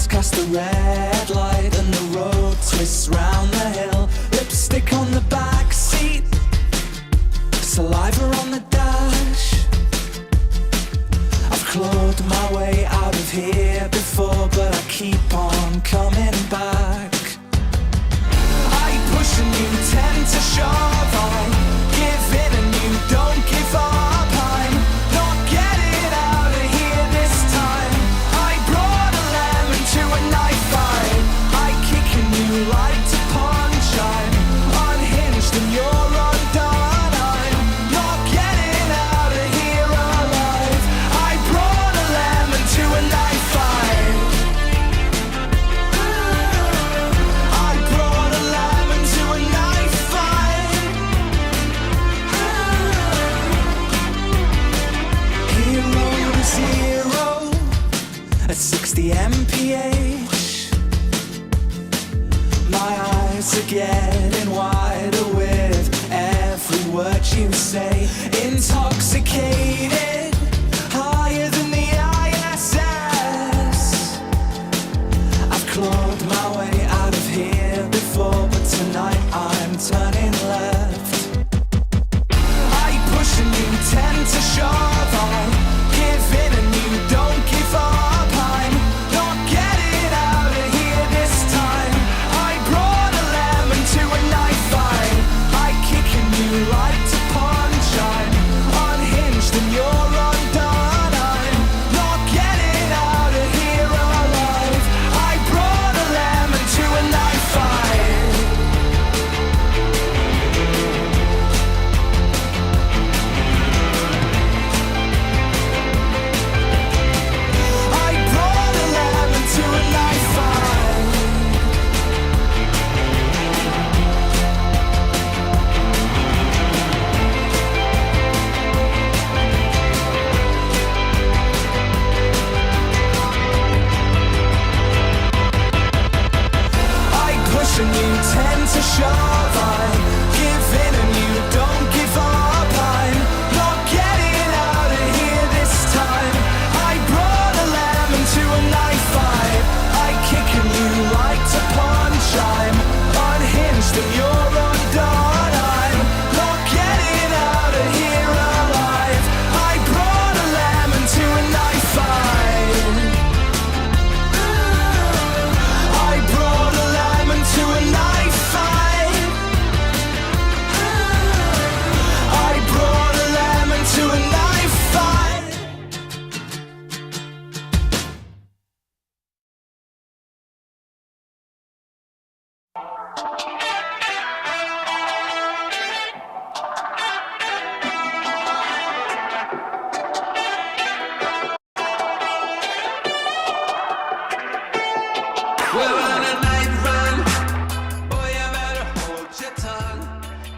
Cast the red light and the road twists round the hill. Lipstick on the back seat, saliva on the dash. I've clawed my way out of here before, but I keep on coming back. I push and you tend to shove. I give in and you don't give up. I'm not getting out of here this time. I brought a lemon to a knife fight. I kick and you like to punch. I'm unhinged and you're undone. I'm not getting out of here alive. I brought a lemon to a knife fight. I brought a lemon to a knife fight. Hero to zero at 60 mph. My eyes are getting wider with every word you say. Intoxicated, higher than the ISS. I've clawed my way out of here before, but tonight I'm turning left. I push and you tend to shove. I give in and you don't give up. I'm not getting out of here this time. I brought a lemon to a knife fight. I kick and you like to punch. I'm unhinged and you're undone. I'm not getting out of here alive. I brought a lemon to a knife fight. I brought a lemon to a knife fight. I push and you tend to shove. I give in and you don't give up. I'm not getting out of here this time. I brought a lemon to a knife fight. I kick and you like to punch. I'm unhinged and you're undone. I'm not getting out of here alive. I brought a lemon to a knife fight. I brought a lemon to a knife fight. I brought a lemon to a knife fight. Well, on a night run, boy, you better hold your tongue.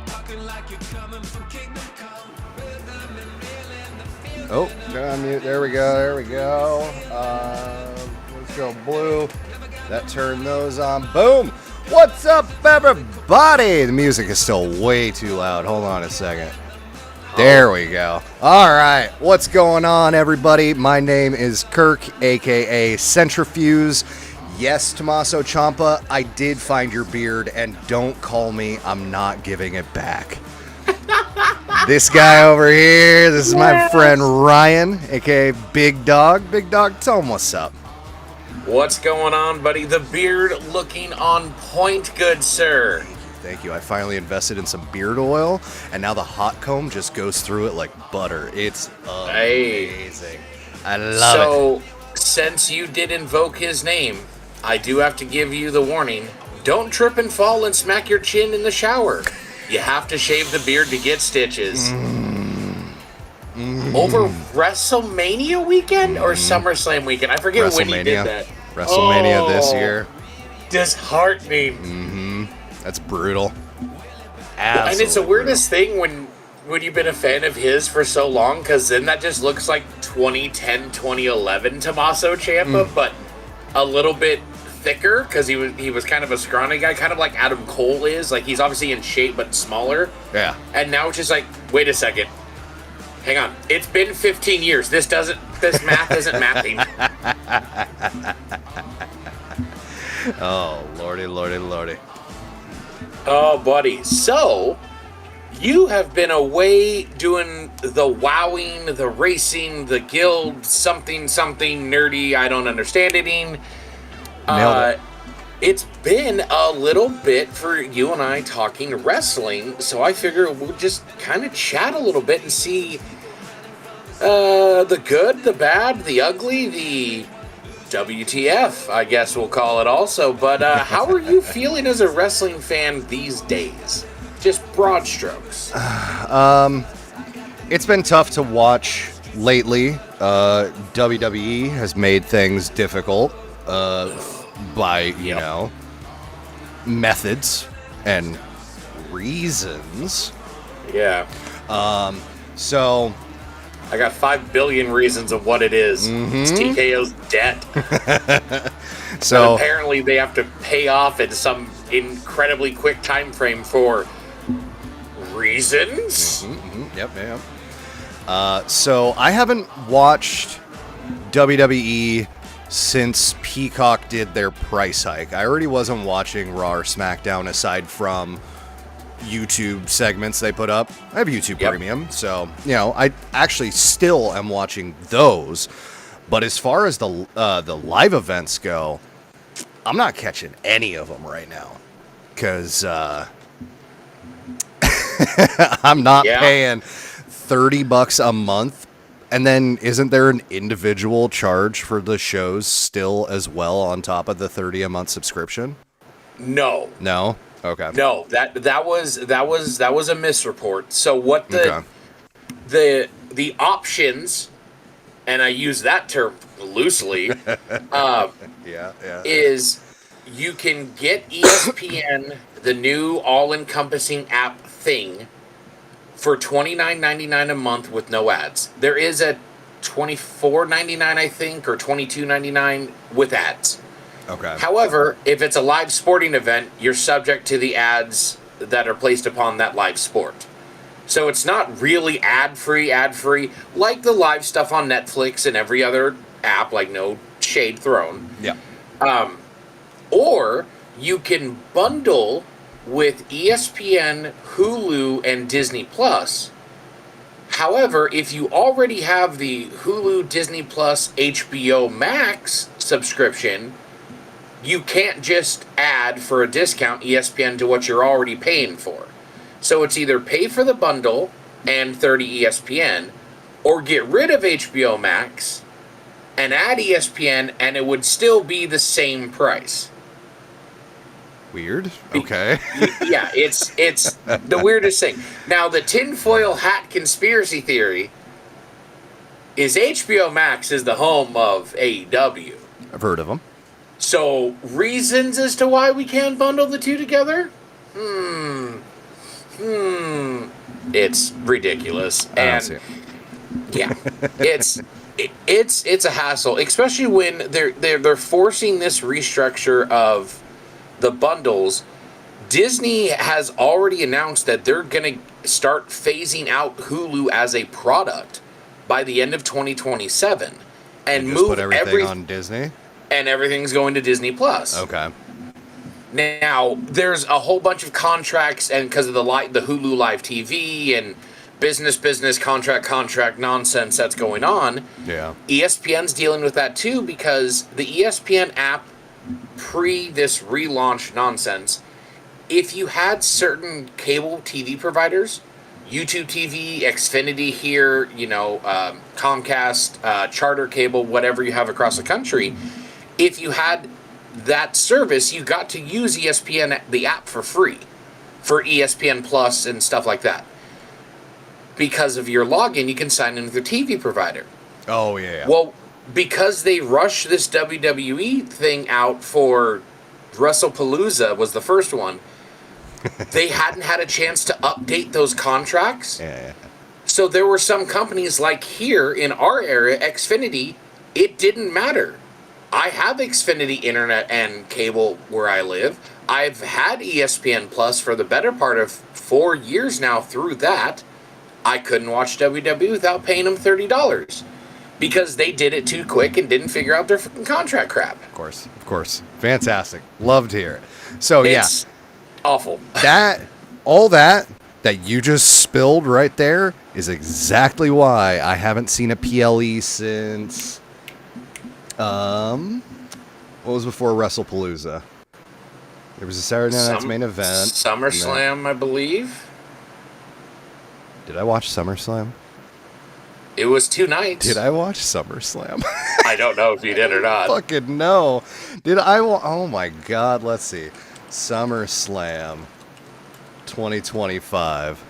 Talking like you're coming from Kingdom Come. Rhythm and reeling the feeling. Oh, got on mute. There we go. There we go. Let's go blue. That turned those on. Boom. What's up, everybody? The music is still way too loud. Hold on a second. There we go. All right. What's going on, everybody? My name is Kirk, a.k.a. Centrifuge. Yes, Tommaso Ciampa, I did find your beard, and don't call me. I'm not giving it back. This guy over here, this is my friend Ryan, a.k.a. Big Dog. Big Dog, tell him what's up. What's going on, buddy? The beard looking on point, good sir. Thank you. I finally invested in some beard oil, and now the hot comb just goes through it like butter. It's amazing. I love it. So, since you did invoke his name, I do have to give you the warning. Don't trip and fall and smack your chin in the shower. You have to shave the beard to get stitches. Over WrestleMania weekend or SummerSlam weekend? I forget when he did that. WrestleMania this year. disheartening. That's brutal. And it's the Absolutely weirdest thing when you've been a fan of his for so long, because then that just looks like 2010, 2011 Tommaso Ciampa, but a little bit thicker, because he was kind of a scrawny guy, kind of like Adam Cole is. Like, he's obviously in shape, but smaller. Yeah. And now it's just like, wait a second. Hang on. It's been 15 years. This math isn't mathing. Oh, lordy, lordy, lordy. Oh, buddy. So, you have been away doing the wowing, the racing, the guild, something nerdy, I don't understand it. Nailed it. It's been a little bit for you and I talking wrestling, so I figure we'll just kind of chat a little bit and see the good, the bad, the ugly, the WTF, I guess we'll call it also. But how are you feeling as a wrestling fan these days? Just broad strokes. It's been tough to watch lately. WWE has made things difficult by, you know, methods and reasons. Yeah. So, I got 5 billion reasons of what it is. It's TKO's debt. so But apparently they have to pay off in some incredibly quick time frame for reasons. Yep. So I haven't watched WWE since Peacock did their price hike. I already wasn't watching Raw or SmackDown aside from YouTube segments they put up. I have YouTube Premium, so, you know, I actually still am watching those. But as far as the live events go, I'm not catching any of them right now. Because I'm not paying $30 a month. And then isn't there an individual charge for the shows still as well on top of the $30 a month subscription? No. No? Okay. No, that was a misreport. So what the options, and I use that term loosely, is you can get ESPN, the new all-encompassing app thing, for $29.99 a month with no ads. There is a $24.99, I think, or $22.99 with ads. Okay. However, if it's a live sporting event, you're subject to the ads that are placed upon that live sport. So it's not really ad-free, like the live stuff on Netflix and every other app, like no shade thrown. Yeah. Or you can bundle with ESPN, Hulu, and Disney Plus. However, if you already have the Hulu, Disney Plus, HBO Max subscription, you can't just add for a discount ESPN to what you're already paying for. So it's either pay for the bundle and 30 ESPN, or get rid of HBO Max and add ESPN, and it would still be the same price. Weird. Okay. Yeah, it's the weirdest thing. Now, the tinfoil hat conspiracy theory is HBO Max is the home of AEW. I've heard of them. So, reasons as to why we can't bundle the two together? It's ridiculous. I don't see it. Yeah, it's a hassle, especially when they're forcing this restructure of the bundles. Disney has already announced that they're going to start phasing out Hulu as a product by the end of 2027 and Just move put everything on Disney. And everything's going to Disney Plus. Okay. Now, there's a whole bunch of contracts, and because of the Hulu Live TV and business contract nonsense that's going on. Yeah. ESPN's dealing with that too, because the ESPN app, pre this relaunch nonsense, if you had certain cable TV providers, YouTube TV, Xfinity here, Comcast, Charter Cable, whatever you have across the country, if you had that service, you got to use ESPN, the app, for free for ESPN Plus and stuff like that. Because of your login, you can sign in with your TV provider. Oh, yeah. Well, because they rushed this WWE thing out for WrestlePalooza was the first one. They hadn't had a chance to update those contracts. Yeah. So there were some companies like here in our area, Xfinity, it didn't matter. I have Xfinity internet and cable where I live. I've had ESPN Plus for the better part of 4 years now through that. I couldn't watch WWE without paying them $30 because they did it too quick and didn't figure out their freaking contract crap. Of course. Fantastic. Love to hear it. So, It's awful. All that you just spilled right there is exactly why I haven't seen a PLE since, what was before WrestlePalooza? There was a Saturday Night's main event. SummerSlam, I believe. Did I watch SummerSlam? It was 2 nights. Did I watch SummerSlam? I don't know if you did or not. Fucking no. Did I? Oh my God. Let's see. SummerSlam 2025.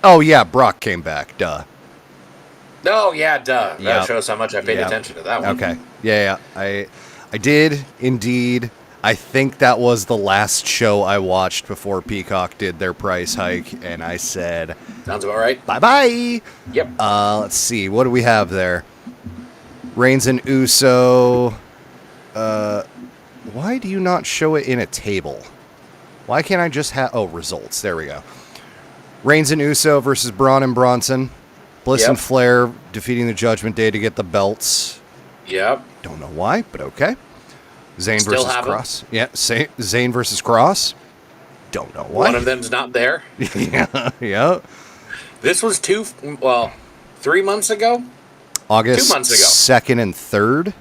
Oh yeah, Brock came back. Duh. Oh yeah, duh. That Yep. shows how much I paid Yep. attention to that one. Okay. Yeah. I did indeed. I think that was the last show I watched before Peacock did their price hike, and I said, Sounds about right. bye-bye. Yep. Let's see. What do we have there? Reigns and Uso. Why do you not show it in a table? Why can't I just have... Oh, results. There we go. Reigns and Uso versus Braun and Bronson. Bliss Yep. and Flair defeating the Judgment Day to get the belts. Yep. Don't know why, but okay. Zayn Still versus have 'em. Cross. Yeah, Zayn versus Cross. Don't know why. One of them's not there. yeah. This was 3 months ago. August 2 months ago. 2nd and 3rd,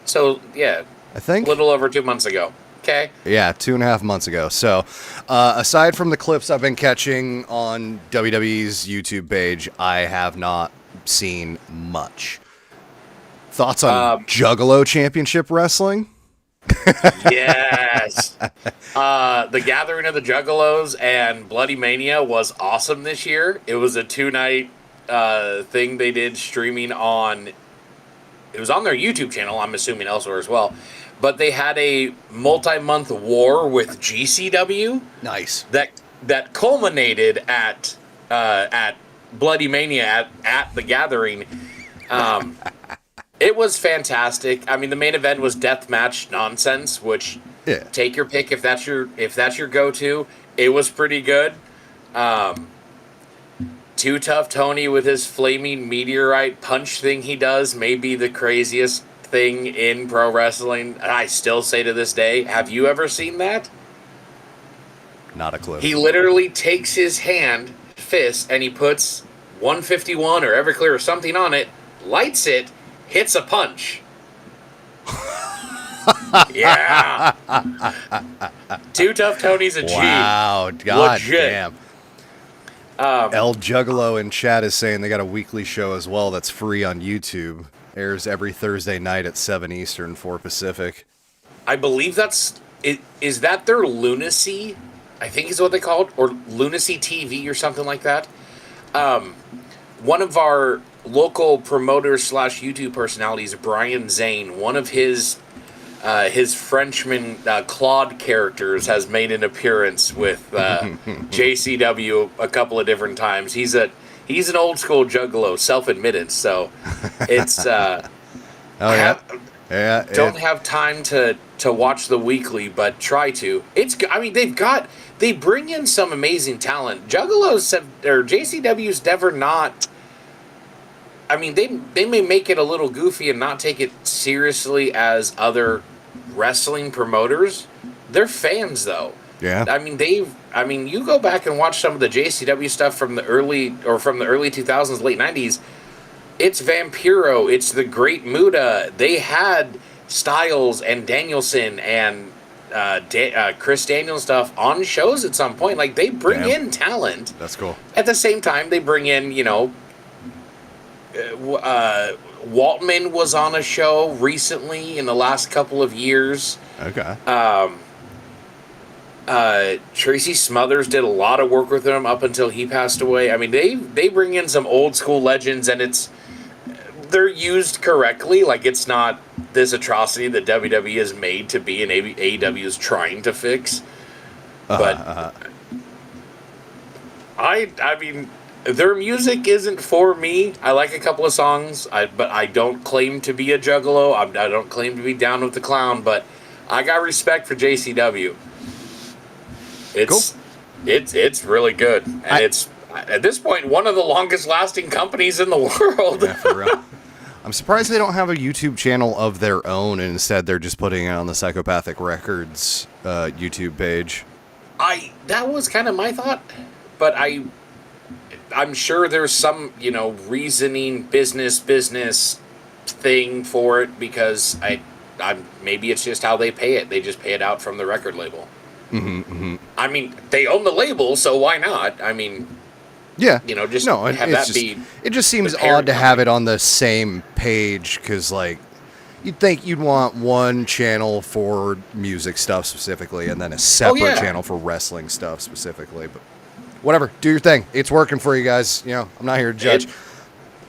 So yeah, I think. a little over 2 months ago. Okay. Yeah, 2.5 months ago. So, aside from the clips I've been catching on WWE's YouTube page, I have not seen much. Thoughts on Juggalo Championship Wrestling? Yes. The Gathering of the Juggalos and Bloody Mania was awesome this year. It was a 2-night thing they did streaming on. It was on their YouTube channel, I'm assuming elsewhere as well. But they had a multi-month war with GCW. Nice. That culminated at Bloody Mania at the Gathering. It was fantastic. I mean, the main event was deathmatch nonsense, which take your pick if that's your go-to. It was pretty good. Too Tough Tony with his flaming meteorite punch thing he does may be the craziest thing in pro wrestling. I still say to this day, have you ever seen that? Not a clue. He literally takes his fist, and he puts 151 or Everclear or something on it, lights it, hits a punch. Yeah. Too Tough Tony's a G. Wow, god Legit. damn. El Juggalo in chat is saying they got a weekly show as well that's free on YouTube. Airs every Thursday night at 7 Eastern, 4 Pacific. I believe that's it. Is that their Lunacy? I think is what they called, or Lunacy TV or something like that. One of our local promoters / YouTube personalities, Brian Zane, one of his Frenchman Claude characters has made an appearance with JCW a couple of different times. He's an old school juggalo, self-admitted. So it's don't have time to watch the weekly, but try to. They bring in some amazing talent. Juggalos or JCW's never not. I mean, they may make it a little goofy and not take it seriously as other wrestling promoters. They're fans, though. Yeah. I mean, you go back and watch some of the JCW stuff from the early 2000s, late 90s. It's Vampiro. It's the Great Muta. They had Styles and Danielson and Chris Daniels stuff on shows at some point. Like, they bring in talent. That's cool. At the same time, they bring in, Waltman was on a show recently in the last couple of years. Okay. Tracy Smothers did a lot of work with him up until he passed away. I mean, they bring in some old school legends, and it's they're used correctly. Like, it's not this atrocity that WWE has made to be and AEW is trying to fix. But I mean, their music isn't for me. I like a couple of songs, but I don't claim to be a juggalo. I don't claim to be down with the clown, but I got respect for JCW. It's really good, and it's at this point one of the longest lasting companies in the world. Yeah, for real. I'm surprised they don't have a YouTube channel of their own, and instead they're just putting it on the Psychopathic Records YouTube page. That was kind of my thought, but I'm sure there's some, reasoning business thing for it, because I'm maybe it's just how they pay it. They just pay it out from the record label. I mean, they own the label, so why not? I mean, yeah, just have that be. It just seems odd to have it on the same page, because you'd think you'd want one channel for music stuff specifically, and then a separate channel for wrestling stuff specifically. But whatever, do your thing. It's working for you guys. I'm not here to judge.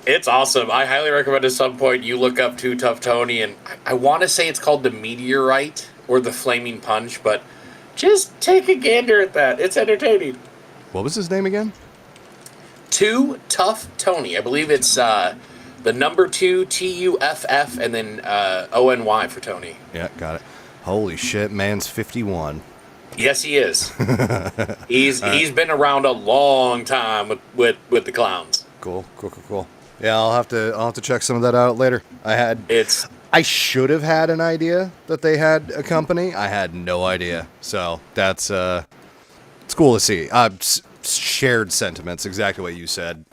It's awesome. I highly recommend at some point you look up Too Tough Tony, and I want to say it's called the Meteorite or the Flaming Punch, but just take a gander at that. It's entertaining. What was his name again? Too Tough Tony. I believe it's the number 2 TUFF and then ONY for Tony. Yeah, got it. Holy shit, man's 51. Yes, he is. He's been around a long time with the clowns. Cool. Yeah, I'll have to check some of that out later. I should have had an idea that they had a company. I had no idea. So that's it's cool to see. Shared sentiments, exactly what you said.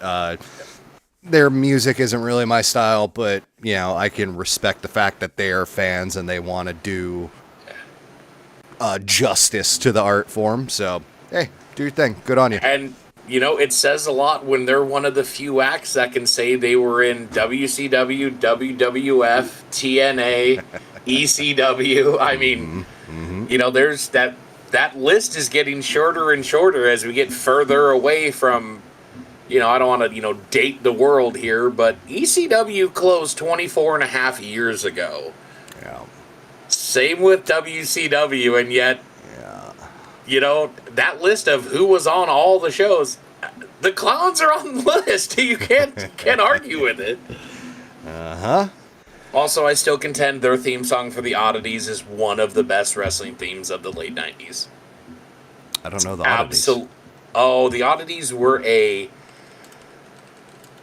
Their music isn't really my style, but I can respect the fact that they are fans and they want to do justice to the art form. So hey, do your thing. Good on you. And it says a lot when they're one of the few acts that can say they were in WCW, WWF, TNA, ECW. I mean, there's that list is getting shorter and shorter as we get further away from, I don't want to, date the world here, but ECW closed 24 and a half years ago. Yeah. Same with WCW, and yet, that list of who was on all the shows, the clowns are on the list. You can't argue with it. Also, I still contend their theme song for the Oddities is one of the best wrestling themes of the late 90s. I don't know the Oddities. The Oddities were they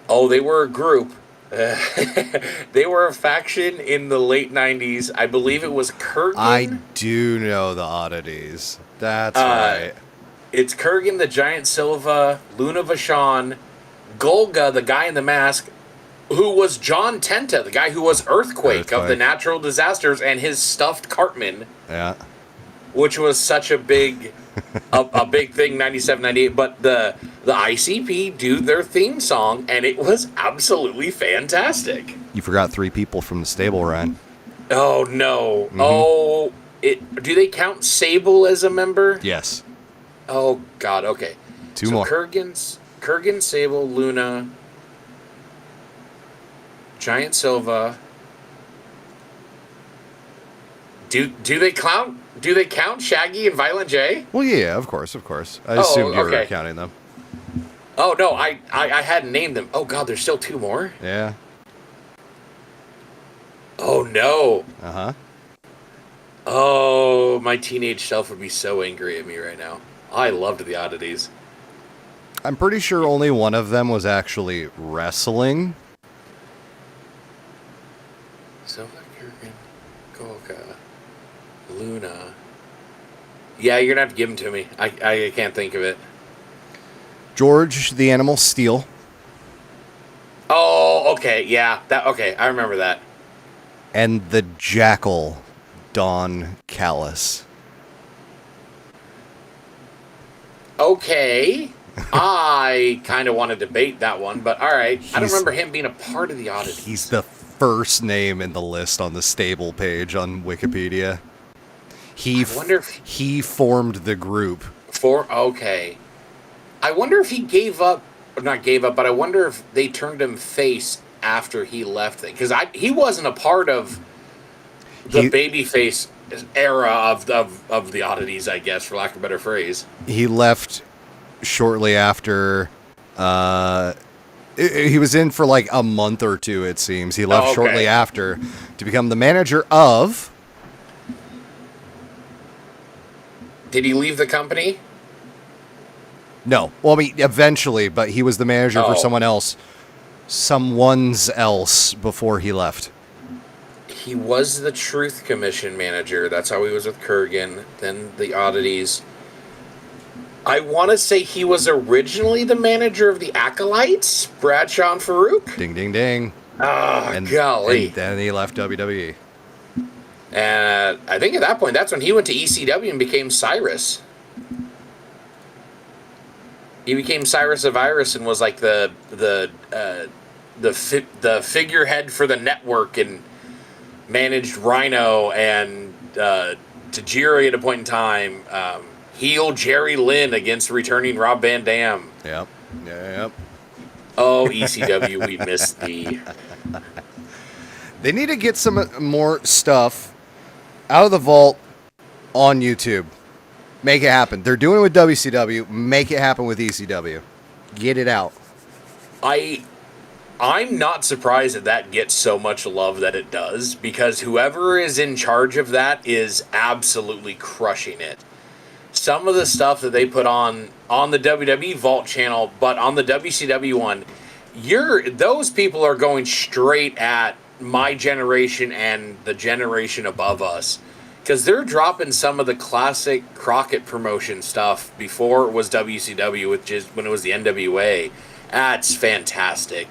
were a group. They were a faction in the late 90s. I believe it was Kirk. I do know the Oddities. That's right. It's Kurgan, the Giant Silva, Luna Vachon, Golga, the guy in the mask, who was John Tenta, the guy who was Earthquake of the Natural Disasters, and his stuffed Cartman. Yeah. Which was such a big a big thing, 97, 98. But the ICP do their theme song, and it was absolutely fantastic. You forgot 3 people from the stable, Ryan. Oh, no. Oh, do they count Sable as a member? Yes. Oh, God, okay. 2 more. Kurgan, Sable, Luna, Giant Silva. Do they count Shaggy and Violent J? Well, yeah, of course. I assumed you were counting them. Oh, no, I hadn't named them. Oh, God, there's still 2 more? Yeah. Oh, no. Uh-huh. Oh, my teenage self would be so angry at me right now. I loved the Oddities. I'm pretty sure only one of them was actually wrestling. Silva, Kurgan, Golga, Luna. Yeah, you're gonna have to give them to me. I can't think of it. George the Animal Steel. Oh, okay, yeah. Okay, I remember that. And the Jackal, Don Callis. Okay. I kind of want to debate that one, but all right. I don't remember him being a part of the Oddities. He's the first name in the list on the stable page on Wikipedia. I wonder if he formed the group. Okay. I wonder if he gave up, or not gave up, but I wonder if they turned him face after he left, because he wasn't a part of the babyface era of the oddities, I guess, for lack of a better phrase. He left shortly after. He was in for like a month or two, it seems. He left shortly after to become the manager of. Did he leave the company? No. Well, I mean, eventually, but he was the manager for someone's else before he left. He was the Truth Commission manager. That's how he was with Kurgan. Then the oddities. I want to say he was originally the manager of the Acolytes, Bradshaw and Farouk. Ding, ding, ding. Golly. And then he left WWE. And I think at that point, that's when he went to ECW and became Cyrus. He became Cyrus of Iris and was like the figurehead for the network and managed Rhino and Tajiri at a point in time. Heel Jerry Lynn against returning Rob Van Dam. Yep. Oh, ECW, we missed thee. They need to get some more stuff out of the vault on YouTube. Make it happen. They're doing it with WCW. Make it happen with ECW. Get it out. I'm not surprised that gets so much love that it does, because whoever is in charge of that is absolutely crushing it. Some of the stuff that they put on the WWE Vault channel, but on the WCW one, those people are going straight at my generation and the generation above us, because they're dropping some of the classic Crockett promotion stuff before it was WCW, which is when it was the NWA. That's fantastic.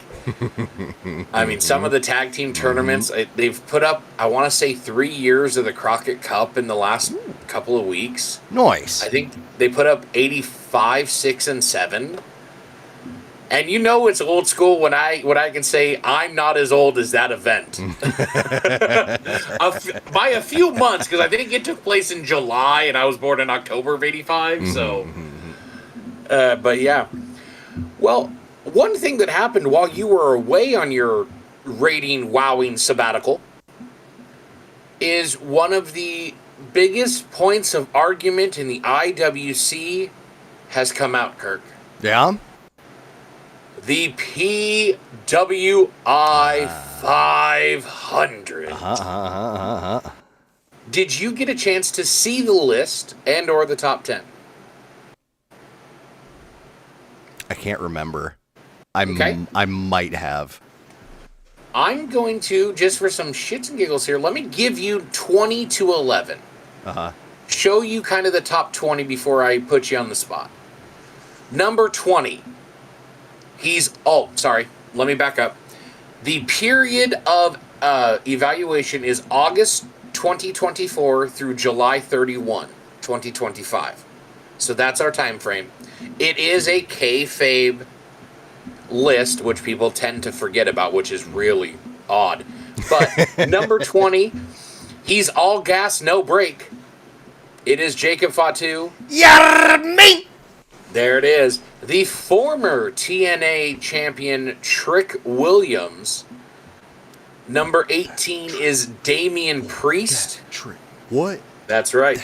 I mean, some of the tag team tournaments, they've put up, I want to say 3 years of the Crockett Cup in the last couple of weeks. Nice. I think they put up 85, 6, and 7. And you know it's old school when I can say I'm not as old as that event. By a few months, because I think it took place in July and I was born in October of 85. So, but yeah. Well, one thing that happened while you were away on your rating wowing sabbatical is one of the biggest points of argument in the IWC has come out, Kirk. Yeah? The PWI 500. Did you get a chance to see the list and or the top 10? I can't remember. I might have. I'm going to, just for some shits and giggles here, let me give you 20 to 11. Show you kind of the top 20 before I put you on the spot. Number 20. Let me back up. The period of evaluation is August 2024 through July 31, 2025. So that's our time frame. It is a kayfabe list, which people tend to forget about, which is really odd. But number 20, he's all gas, no brake. It is Jacob Fatu. Yarmy! There it is. The former TNA champion Trick Williams. Number 18 is Damian Priest. Trick. What? That's right.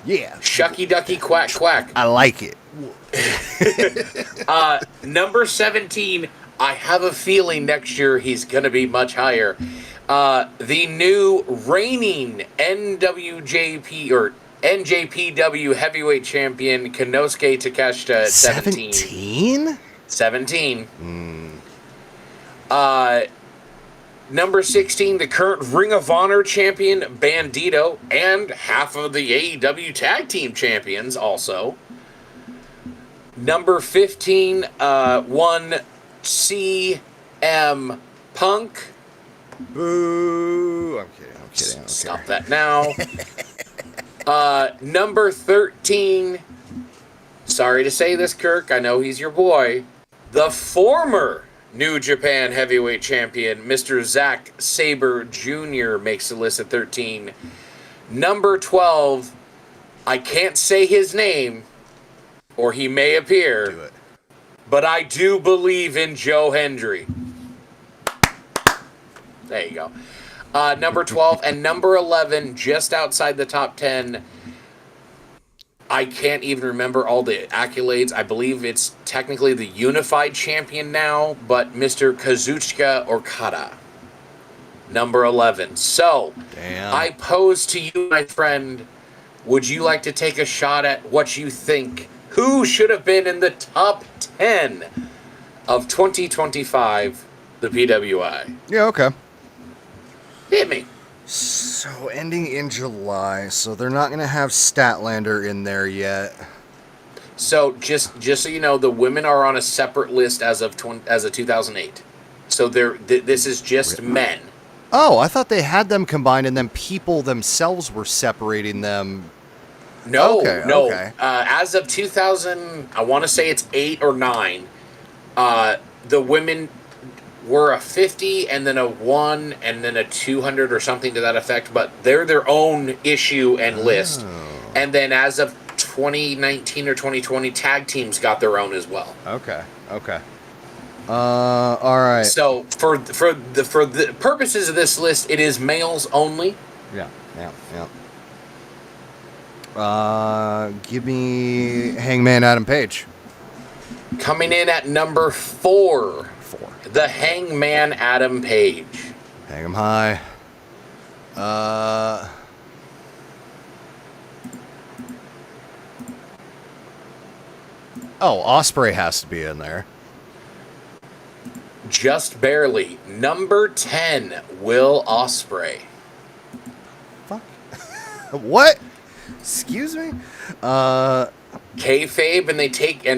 Yeah. Shucky Ducky Quack Quack. I like it. Number 17, I have a feeling next year he's going to be much higher. The new reigning NWJP or NJPW heavyweight champion Konosuke Takeshita at 17. 17? Number 16, the current Ring of Honor champion Bandito and half of the AEW tag team champions also. Number 15, one CM Punk. Boo! I'm kidding. Okay. Stop that now. Number 13, sorry to say this, Kirk, I know he's your boy. The former New Japan heavyweight champion, Mr. Zack Sabre Jr. makes the list at 13. Number 12, I can't say his name, or he may appear, Do it. but I do believe in Joe Hendry. There you go. Number 12 and number 11, just outside the top 10. I can't even remember all the accolades. I believe it's technically the unified champion now, but Mr. Kazuchika Okada. Number 11. So, Damn. I pose to you, my friend, would you like to take a shot at what you think? Who should have been in the top 10 of 2025, the PWI? Yeah, okay. Hit me. So ending in July, so they're not going to have Statlander in there yet. So just so you know, the women are on a separate list as of 2008. So this is just men. Oh, I thought they had them combined and then people themselves were separating them. No, Okay, no. okay. As of 2000, I want to say it's 8 or 9. The women were a 50 and then a 1 and then a 200 or something to that effect, but they're their own issue and list. And then as of 2019 or 2020, tag teams got their own as well. Okay. All right. So for the purposes of this list, it is males only. Yeah. Give me Hangman Adam Page. Coming in at number 4. The Hangman Adam Page. Hang him high. Ospreay has to be in there. Just barely. Number 10, Will Ospreay. Fuck. What? Excuse me? Kayfabe, and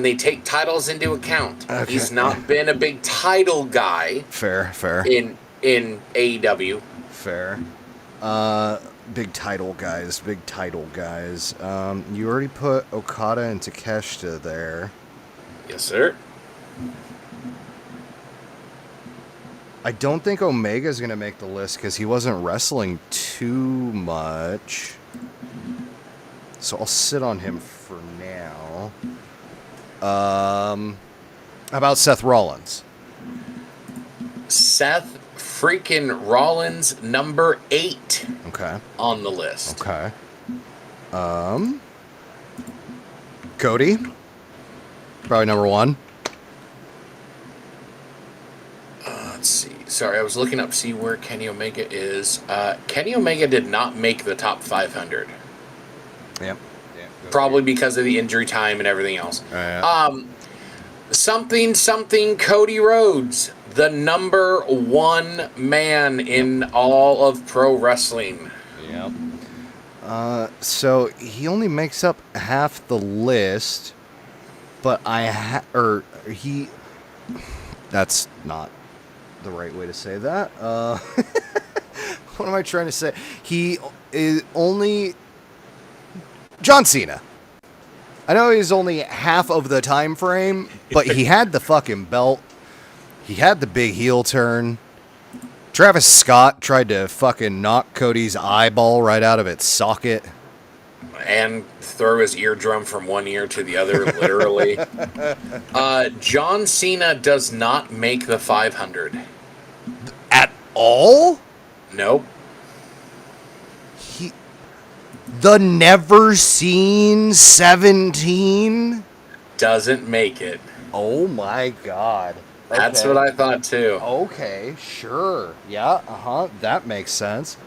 they take titles into account. Okay. He's not been a big title guy Fair. in AEW. Fair. Big title guys. You already put Okada and Takeshita there. Yes, sir. I don't think Omega's going to make the list because he wasn't wrestling too much. So I'll sit on him for now. How about Seth Rollins? Seth freaking Rollins, number 8 Okay. on the list. Okay. Cody? Probably number 1. Let's see. Sorry, I was looking up see where Kenny Omega is. Kenny Omega did not make the top 500. Yep. Probably because of the injury time and everything else. Yeah. Something Cody Rhodes, the number 1 man in all of pro wrestling. Yep. So he only makes up half the list, but that's not the right way to say that. What am I trying to say? He is only John Cena. I know he's only half of the time frame, but he had the fucking belt. He had the big heel turn. Travis Scott tried to fucking knock Cody's eyeball right out of its socket. And throw his eardrum from one ear to the other, literally. John Cena does not make the 500. At all? Nope. The Never Seen 17? Doesn't make it. Oh my god. That's Okay. what I thought too. Okay, sure. Yeah, that makes sense.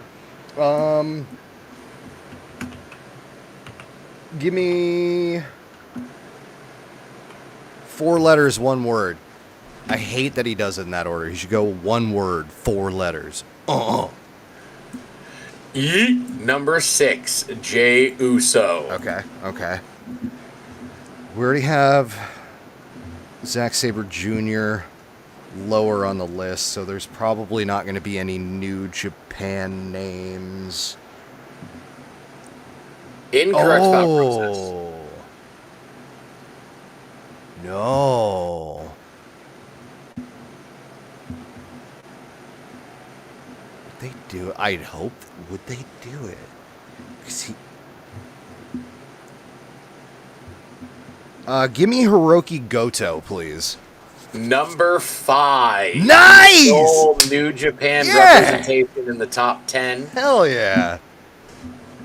Give me 4 letters, 1 word. I hate that he does it in that order. He should go 1 word, 4 letters. Number 6, Jey Uso. Okay. We already have Zack Sabre Jr. lower on the list, so there's probably not going to be any New Japan names. Incorrect thought process. No. Would they do it? I'd hope. Would they do it? 'Cause give me Hiroki Goto, please. Number 5. Nice! Full New Japan Yeah! representation in the top 10. Hell yeah.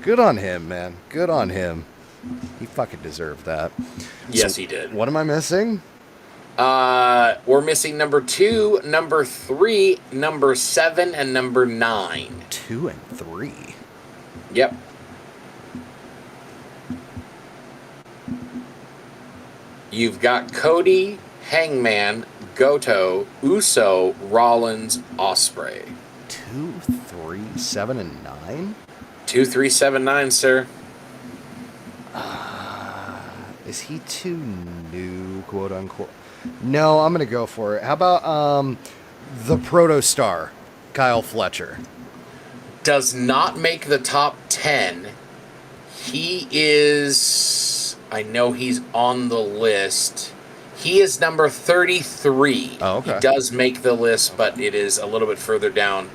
Good on him, man. Good on him. He fucking deserved that. Yes, So, he did. What am I missing? We're missing number 2, number 3, number 7, and number 9. 2 and 3. Yep. You've got Cody, Hangman, Goto, Uso, Rollins, Ospreay. 2, 3, 7, and 9? 2, 3, 7, 9, sir. Is he too new, quote unquote? No, I'm gonna go for it. How about the Proto Star, Kyle Fletcher? Does not make the top 10. He is... I know he's on the list. He is number 33. Oh, okay. He does make the list, but it is a little bit further down.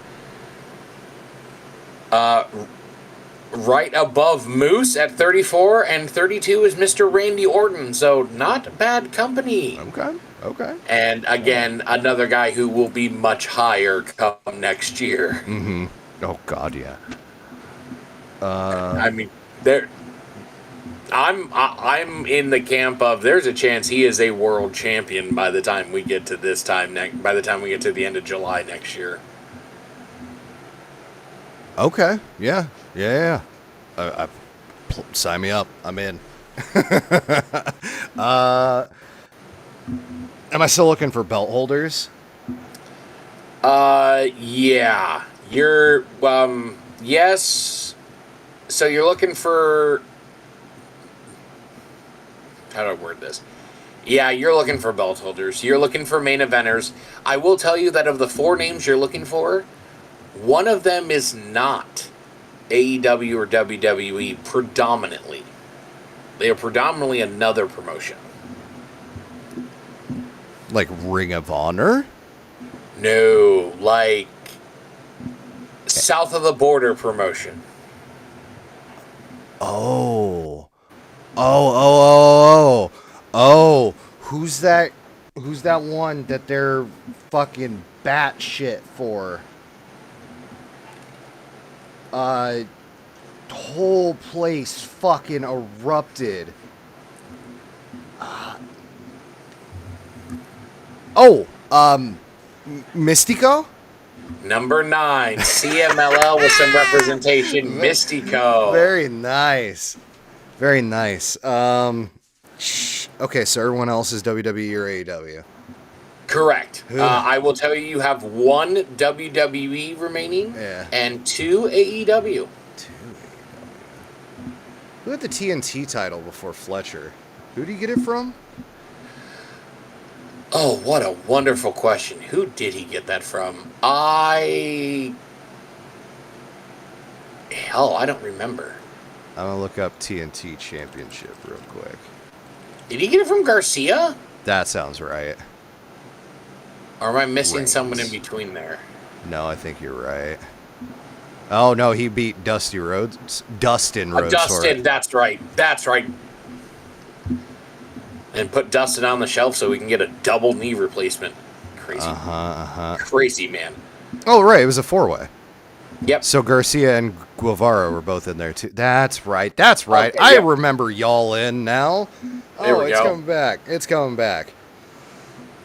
Right above Moose at 34, and 32 is Mr. Randy Orton, so not bad company. Okay. And again, another guy who will be much higher come next year. Mm-hmm. Oh, God, yeah. I mean, I'm in the camp of there's a chance he is a world champion by the time we get to by the time we get to the end of July next year. Okay, yeah. Sign me up. I'm in. Am I still looking for belt holders? Yeah. You're, yes. So you're looking for, how do I word this? Yeah, you're looking for belt holders. You're looking for main eventers. I will tell you that of the 4 names you're looking for, one of them is not AEW or WWE predominantly. They are predominantly another promotion. Like Ring of Honor? No, like south of the border promotion. Oh, who's that one that they're fucking batshit for? Whole place fucking erupted. Mystico? Number 9, CMLL with some representation, Mystico. Very nice. Very nice. Okay, so everyone else is WWE or AEW? Correct. I will tell you, you have 1 WWE remaining and 2 AEW. Who had the TNT title before Fletcher? Who did he get it from? Oh, what a wonderful question. Who did he get that from? I don't remember. I'm going to look up TNT Championship real quick. Did he get it from Garcia? That sounds right. Or am I missing Reigns. someone in between there? No, I think you're right. Oh, no, he beat Dustin Rhodes for Dustin, it. that's right. And put Dustin on the shelf so we can get a double knee replacement. Crazy. Crazy, man. Oh, right, it was a 4-way. Yep. So Garcia and Guevara were both in there, too. That's right. Okay, I remember y'all in now. There we go. It's coming back.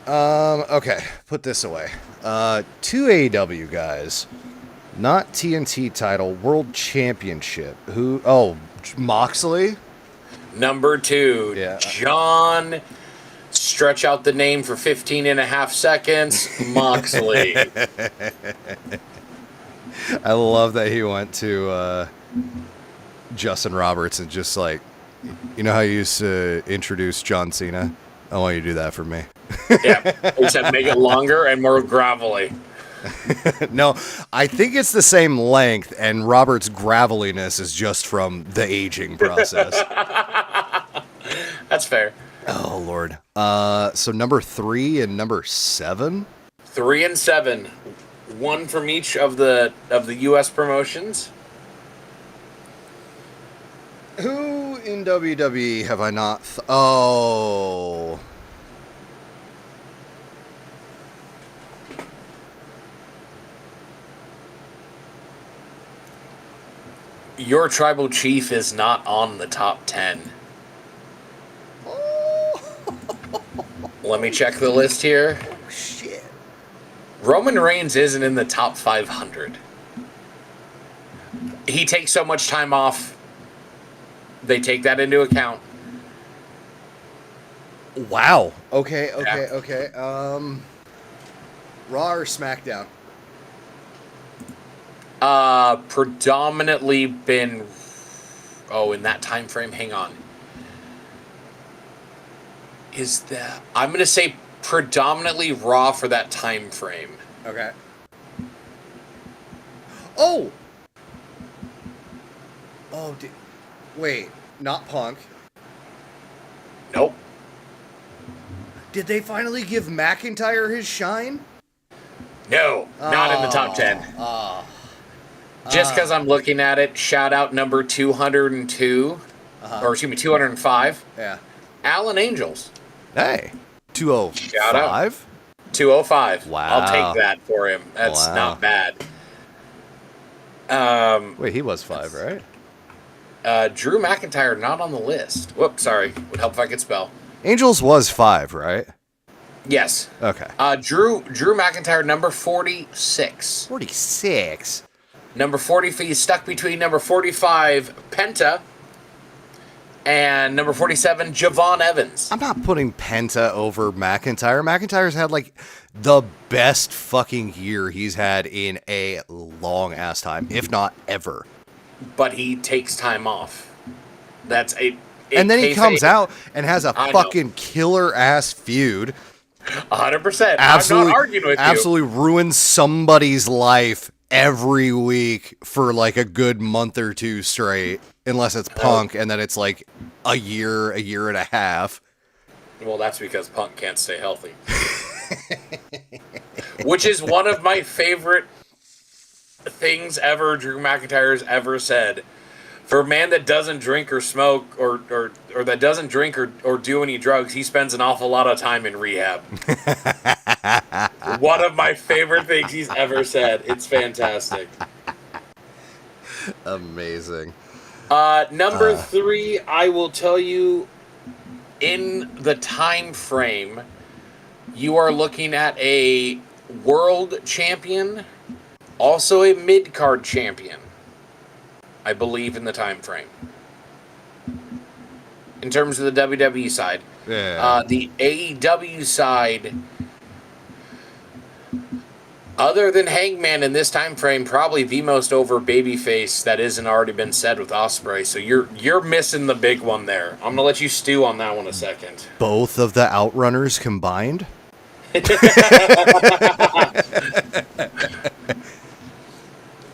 Okay, put this away. 2 AEW guys. Not TNT title, World Championship. Who? Oh, Moxley? Number 2, Yeah. John, stretch out the name for 15 and a half seconds, Moxley. I love that he went to Justin Roberts and just like, you know how you used to introduce John Cena? I want you to do that for me. Yeah, except make it longer and more gravelly. No, I think it's the same length, and Robert's graveliness is just from the aging process. That's fair. Oh, Lord. So number 3 and number 7? 3 and 7. 1 from each of the U.S. promotions. Who in WWE have I not... Oh... Your tribal chief is not on the top 10. Let me check the list here. Oh, shit. Roman Reigns isn't in the top 500. He takes so much time off. They take that into account. Wow. Okay. Raw or SmackDown? Predominantly been... Oh, in that time frame, hang on. Is that... I'm going to say predominantly Raw for that time frame. Okay. Oh! Wait, not Punk. Nope. Did they finally give McIntyre his shine? No, not in the top 10. Just because I'm looking at it, shout out number 202, or excuse me, 205. Yeah. Alan Angels. Hey, 205? Shout out. 205. Wow. I'll take that for him. That's not bad. Wait, he was 5, right? Drew McIntyre not on the list. Whoops, sorry. Would help if I could spell. Angels was 5, right? Yes. Okay. Drew McIntyre, number 46. 46? Number 40, he's stuck between number 45, Penta, and number 47, Javon Evans. I'm not putting Penta over McIntyre. McIntyre's had, like, the best fucking year he's had in a long-ass time, if not ever. But he takes time off. That's a... And then he comes out and has a fucking killer-ass feud. 100%. I'm not arguing with you. Absolutely ruins somebody's life every week for like a good month or two straight, unless it's Punk, and then it's like a year and a half. Well, that's because Punk can't stay healthy. Which is one of my favorite things ever Drew McIntyre's ever said. For a man that doesn't drink or smoke or that doesn't drink or do any drugs, he spends an awful lot of time in rehab. One of my favorite things he's ever said. It's fantastic. Amazing. Number 3, I will tell you, in the time frame, you are looking at a world champion, also a mid-card champion. I believe in the time frame. In terms of the WWE side. Yeah. The AEW side, other than Hangman in this time frame, probably the most over babyface that isn't already been said with Ospreay. So you're missing the big one there. I'm gonna let you stew on that one a second. Both of the Outrunners combined?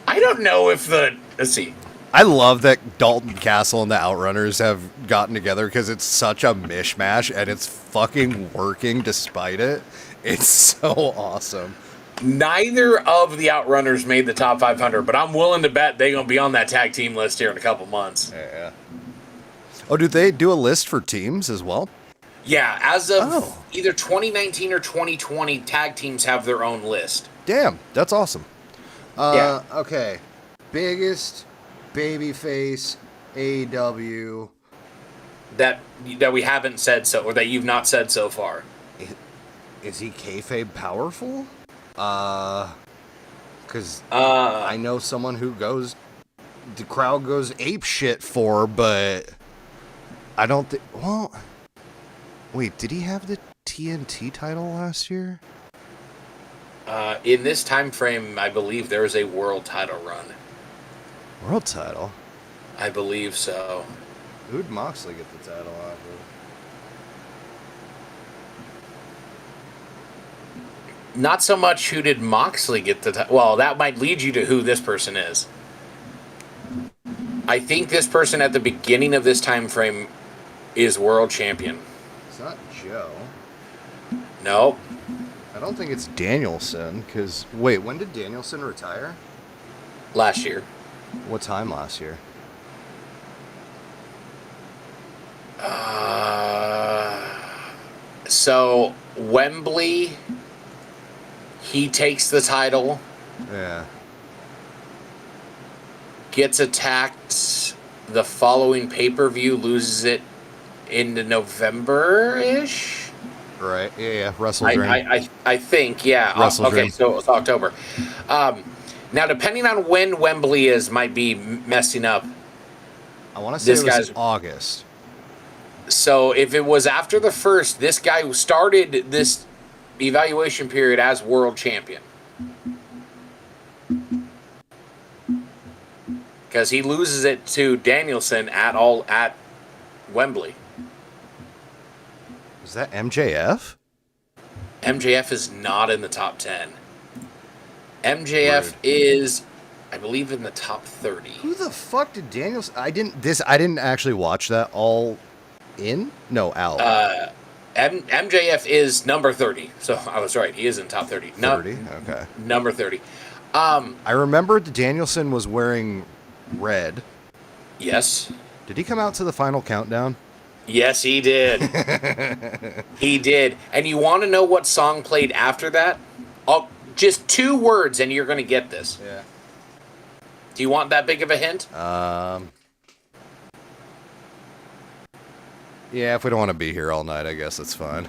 I don't know if let's see. I love that Dalton Castle and the Outrunners have gotten together because it's such a mishmash and it's fucking working despite it. It's so awesome. Neither of the Outrunners made the top 500, but I'm willing to bet they're going to be on that tag team list here in a couple months. Yeah. Oh, do they do a list for teams as well? Yeah, as of either 2019 or 2020, tag teams have their own list. Damn, that's awesome. Yeah. Okay. Biggest babyface AEW that we haven't said so, or that you've not said so far. Is he kayfabe powerful? Because I know someone who the crowd goes ape shit for, but I don't think. Well, wait, did he have the TNT title last year? In this time frame, I believe there is a world title run. World title? I believe so. Who'd Moxley get the title off of? Not so much who did Moxley get the title. Well, that might lead you to who this person is. I think this person at the beginning of this time frame is world champion. It's not Joe. No. I don't think it's Danielson, because... Wait, when did Danielson retire? Last year. What time last year? So Wembley, He takes the title, Yeah. gets attacked the following pay-per-view, loses it into November-ish? Right. Yeah. Wrestle Dream. I think, yeah. Wrestle Okay, Dream. so it's October. Now, depending on when Wembley is, might be messing up. I want to say this it was guy's- August. So if it was after the first, this guy started this evaluation period as world champion. Because he loses it to Danielson at Wembley. Is that MJF? MJF is not in the top 10. MJF Rude. is, I believe, in the top 30. Who the fuck did Daniels? I didn't actually watch that all in. No, out. MJF is number 30. So I was right. He is in top 30. 30. Okay. Number 30. I remembered Danielson was wearing red. Yes. Did he come out to the final countdown? Yes, he did. He did. And you want to know what song played after that? Just 2 words and you're going to get this. Yeah. Do you want that big of a hint? Yeah, if we don't want to be here all night, I guess that's fine.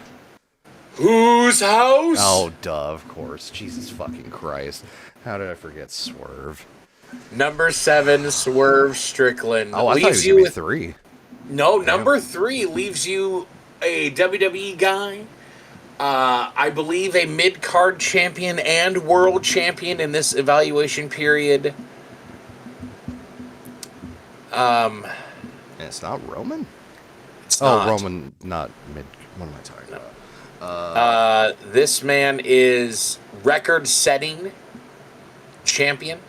Whose house? Oh, duh, of course. Jesus fucking Christ. How did I forget Swerve? Number 7, Swerve Strickland. Oh, I thought he was you going to be with 3. No, number 3 leaves you a WWE guy. I believe a mid-card champion and world champion in this evaluation period. And it's not Roman? It's not. Roman, not mid. What am I talking about? This man is record-setting champion.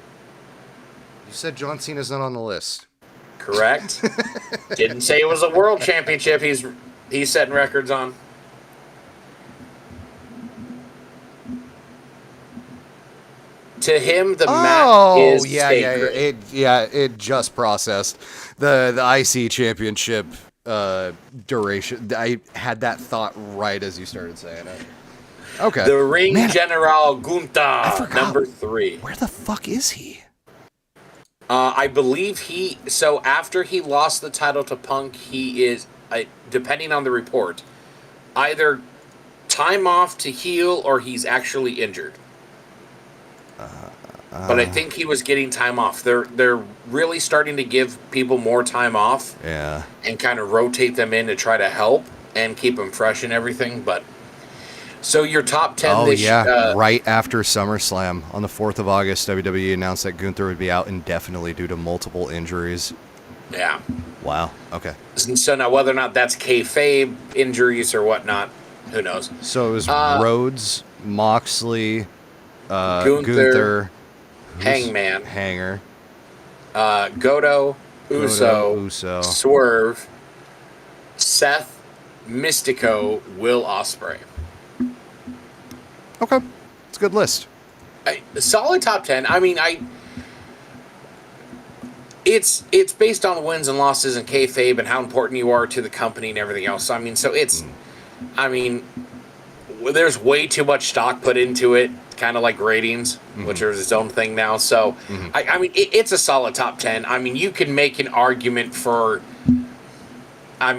You said John Cena's not on the list. Correct. Didn't say it was a world championship. He's setting records on. To him, the match is sacred. It just processed the IC championship duration. I had that thought right as you started saying it. Okay. The Ring Man, General Gunther, forgot. number 3. Where the fuck is he? I believe so after he lost the title to Punk, he is, depending on the report, either time off to heal or he's actually injured. But I think he was getting time off. They're really starting to give people more time off. Yeah. And kind of rotate them in to try to help and keep them fresh and everything. But so your top 10 Oh, this yeah. Right after SummerSlam on the 4th of August, WWE announced that Gunther would be out indefinitely due to multiple injuries. Yeah. Wow. Okay. So now whether or not that's kayfabe injuries or whatnot, who knows? So it was Rhodes, Moxley, Gunther, Hangman, Hanger, Goto, Uso, Swerve, Seth, Mystico, Will Ospreay. Okay. It's a good list. Solid top 10. I mean, it's based on wins and losses and kayfabe and how important you are to the company and everything else. I mean, so it's, I mean, there's way too much stock put into it, kind of like ratings, which is its own thing now. So, I mean, it's a solid top 10. I mean, you can make an argument for, for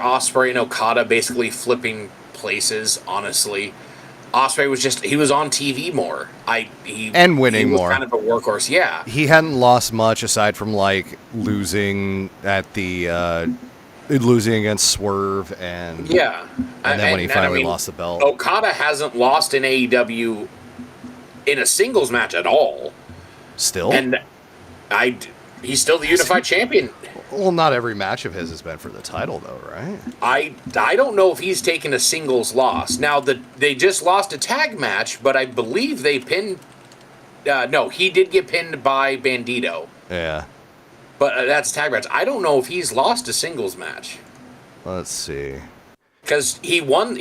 Ospreay and Okada basically flipping places, honestly. Ospreay he was on TV more. And winning he was more. kind of a workhorse, yeah. He hadn't lost much aside from like losing at the losing against Swerve and Yeah. and then when he finally lost the belt. Okada hasn't lost in AEW in a singles match at all. Still? And he's still the unified champion. Well, not every match of his has been for the title, though, right? I don't know if he's taken a singles loss. Now, they just lost a tag match, but I believe they pinned... no, he did get pinned by Bandito. Yeah. But that's a tag match. I don't know if he's lost a singles match. Let's see. Because he's won...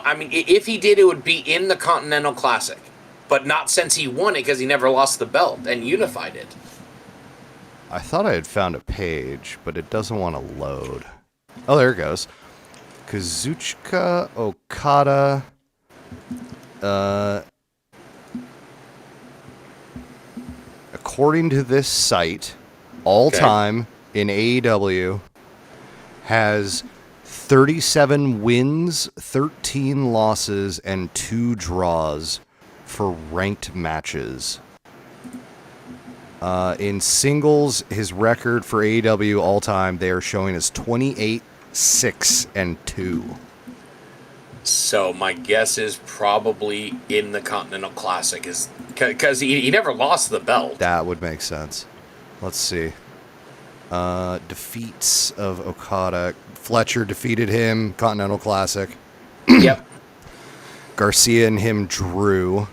I mean, if he did, it would be in the Continental Classic. But not since he won it, because he never lost the belt and unified it. I thought I had found a page, but it doesn't want to load. Oh, there it goes. Kazuchika Okada according to this site, all time in AEW has 37 wins, 13 losses, and 2 draws for ranked matches. In singles, his record for AEW all time, they are showing as 28, 6, and 2. So my guess is probably in the Continental Classic, is because he never lost the belt. That would make sense. Let's see. Defeats of Okada. Fletcher defeated him, Continental Classic. Yep. Garcia and him drew.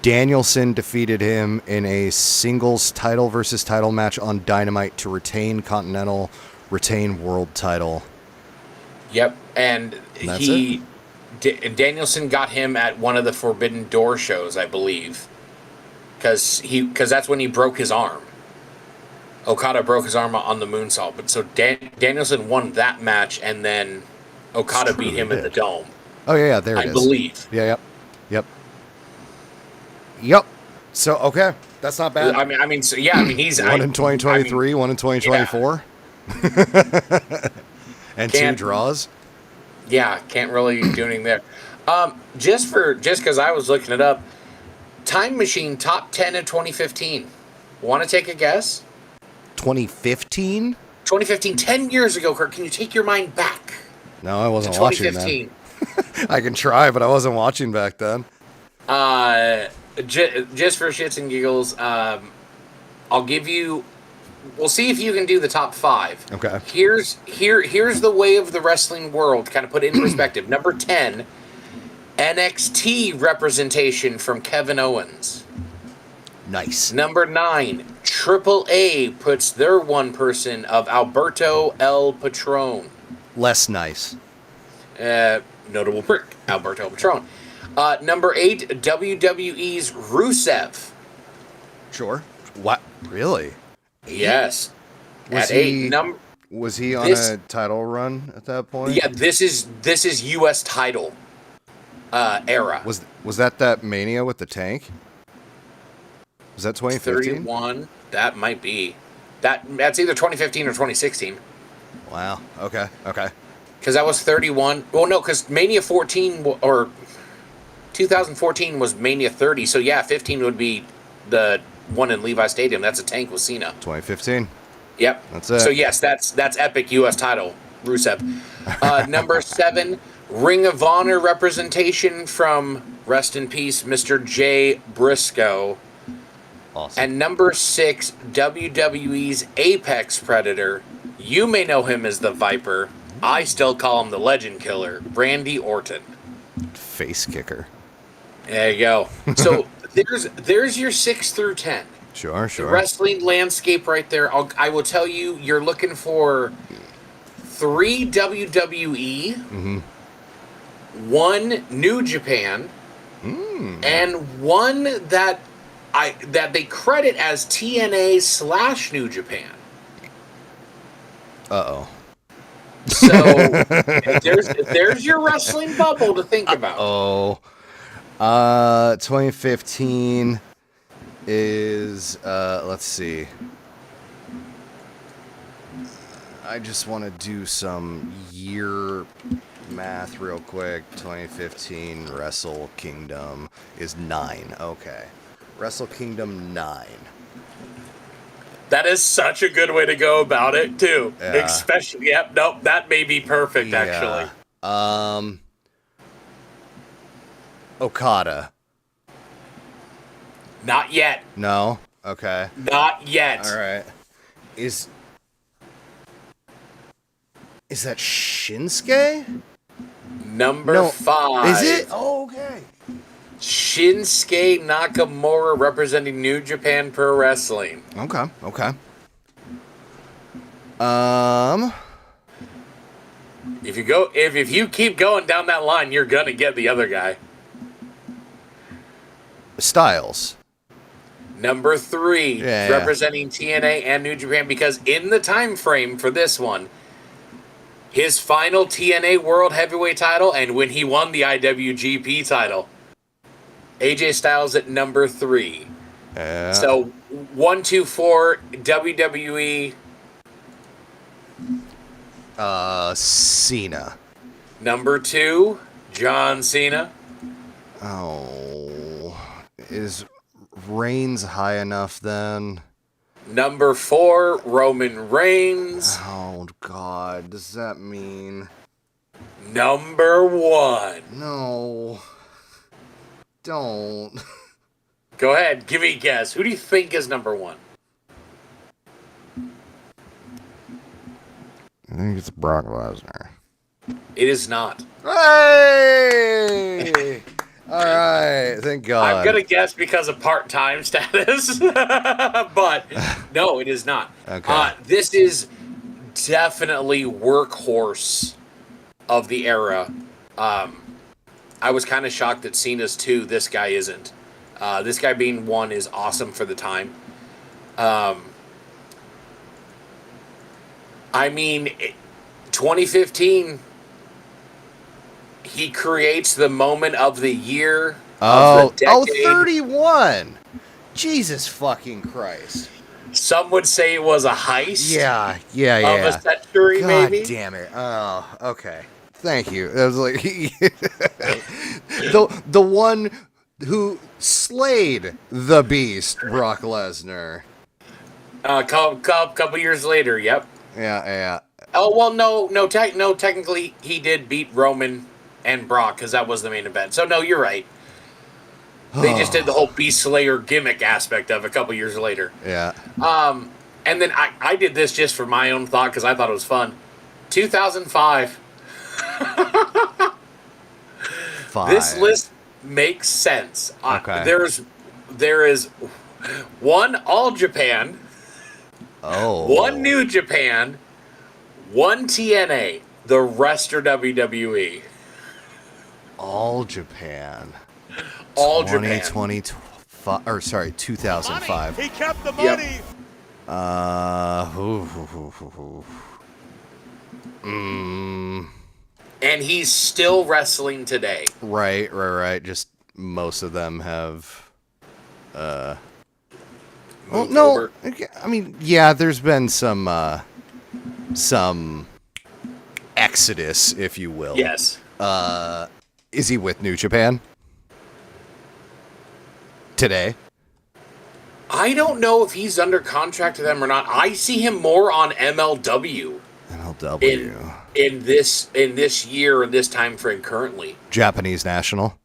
Danielson defeated him in a singles title versus title match on Dynamite to retain Continental, retain World title. Yep, and Danielson got him at one of the Forbidden Door shows, I believe, because that's when he broke his arm. Okada broke his arm on the moonsault, but so Danielson won that match, and then Okada beat him at the Dome. Oh yeah, there it is. I believe. Yeah, yep. So okay, that's not bad. I mean, he's one in 2023, one in 2024, and 2 draws. Yeah, can't really do anything there. Just because I was looking it up, Time Machine top 10 in 2015. Want to take a guess? 2015? 2015, 10 years ago, Kirk. Can you take your mind back? No, I wasn't watching that. I can try, but I wasn't watching back then. Just for shits and giggles, I'll give you. We'll see if you can do the top 5. Okay. Here's the way of the wrestling world. To kind of put it in perspective. Number 10, NXT representation from Kevin Owens. Nice. Number 9, AAA puts their one person of Alberto El Patron. Less nice. Notable prick, Alberto El Patron. Number 8, WWE's Rusev. Sure. What? Really? Yes. Was at 8. Was he on a title run at that point? Yeah, this is U.S. title era. Was that Mania with the tank? Was that 2015? 31. That might be. That's either 2015 or 2016. Wow. Okay. Because that was 31. Well, no, because Mania 14 or 2014 was Mania 30. So yeah, 15 would be the one in Levi Stadium. That's a tank with Cena. 2015. Yep. That's it. So yes, that's epic U.S. title. Rusev. Number 7, Ring of Honor representation from, rest in peace, Mr. Jay Briscoe. Awesome. And number 6, WWE's Apex Predator. You may know him as the Viper. I still call him the Legend Killer, Randy Orton. Face kicker. There you go. So there's your 6 through 10. Sure. The wrestling landscape right there. I will tell you, you're looking for 3 WWE, 1 New Japan, and 1 that they credit as TNA/New Japan. Uh-oh. So there's your wrestling bubble to think about. 2015 is let's see. I just want to do some year math real quick. 2015 Wrestle Kingdom is 9. Okay. Wrestle Kingdom 9. That is such a good way to go about it, too. Yeah. Especially, that may be perfect, actually. Okada. Not yet. No? Okay. Not yet. All right. Is that Shinsuke? Number 5. Is it? Oh, okay. Shinsuke Nakamura representing New Japan Pro Wrestling. Okay. If you keep going down that line, you're gonna get the other guy. Styles. Number 3, Yeah. representing TNA and New Japan, because in the time frame for this one, his final TNA World Heavyweight title, and when he won the IWGP title. AJ Styles at number 3. Yeah. So 1, 2, 4 WWE. Cena. Number 2 John Cena. Oh, is Reigns high enough then? Number 4 Roman Reigns. Oh God, does that mean Number 1. no? Don't. Go ahead, give me a guess. Who do you think is number 1? I think it's Brock Lesnar. It is not. Hey! All right, thank God. I'm gonna guess because of part-time status, but no, it is not. Okay. This is definitely workhorse of the era. I was kind of shocked that Cena's 2. This guy isn't. This guy being 1 is awesome for the time. I mean, 2015. He creates the moment of the year. Of the decade. 31. Jesus fucking Christ. Some would say it was a heist. Yeah. Of a century, God maybe. damn it. Oh, okay. Thank you. That was like the one who slayed the beast, Brock Lesnar. Couple years later, yep. Yeah. Oh well, no. Technically, he did beat Roman and Brock because that was the main event. So no, you're right. They just did the whole Beast Slayer gimmick aspect of it a couple years later. Yeah. And then I did this just for my own thought because I thought it was fun. 2005. This list makes sense. Okay. There is 1 All Japan, Oh. 1 New Japan, 1 TNA. The rest are WWE. All Japan. All Japan. 2005. He kept the money. And he's still wrestling today. Right. Just most of them have. Well, Moved no. over. I mean, yeah. There's been some exodus, if you will. Yes. Is he with New Japan today? I don't know if he's under contract to them or not. I see him more on MLW MLW. in this year and this time frame currently. Japanese national.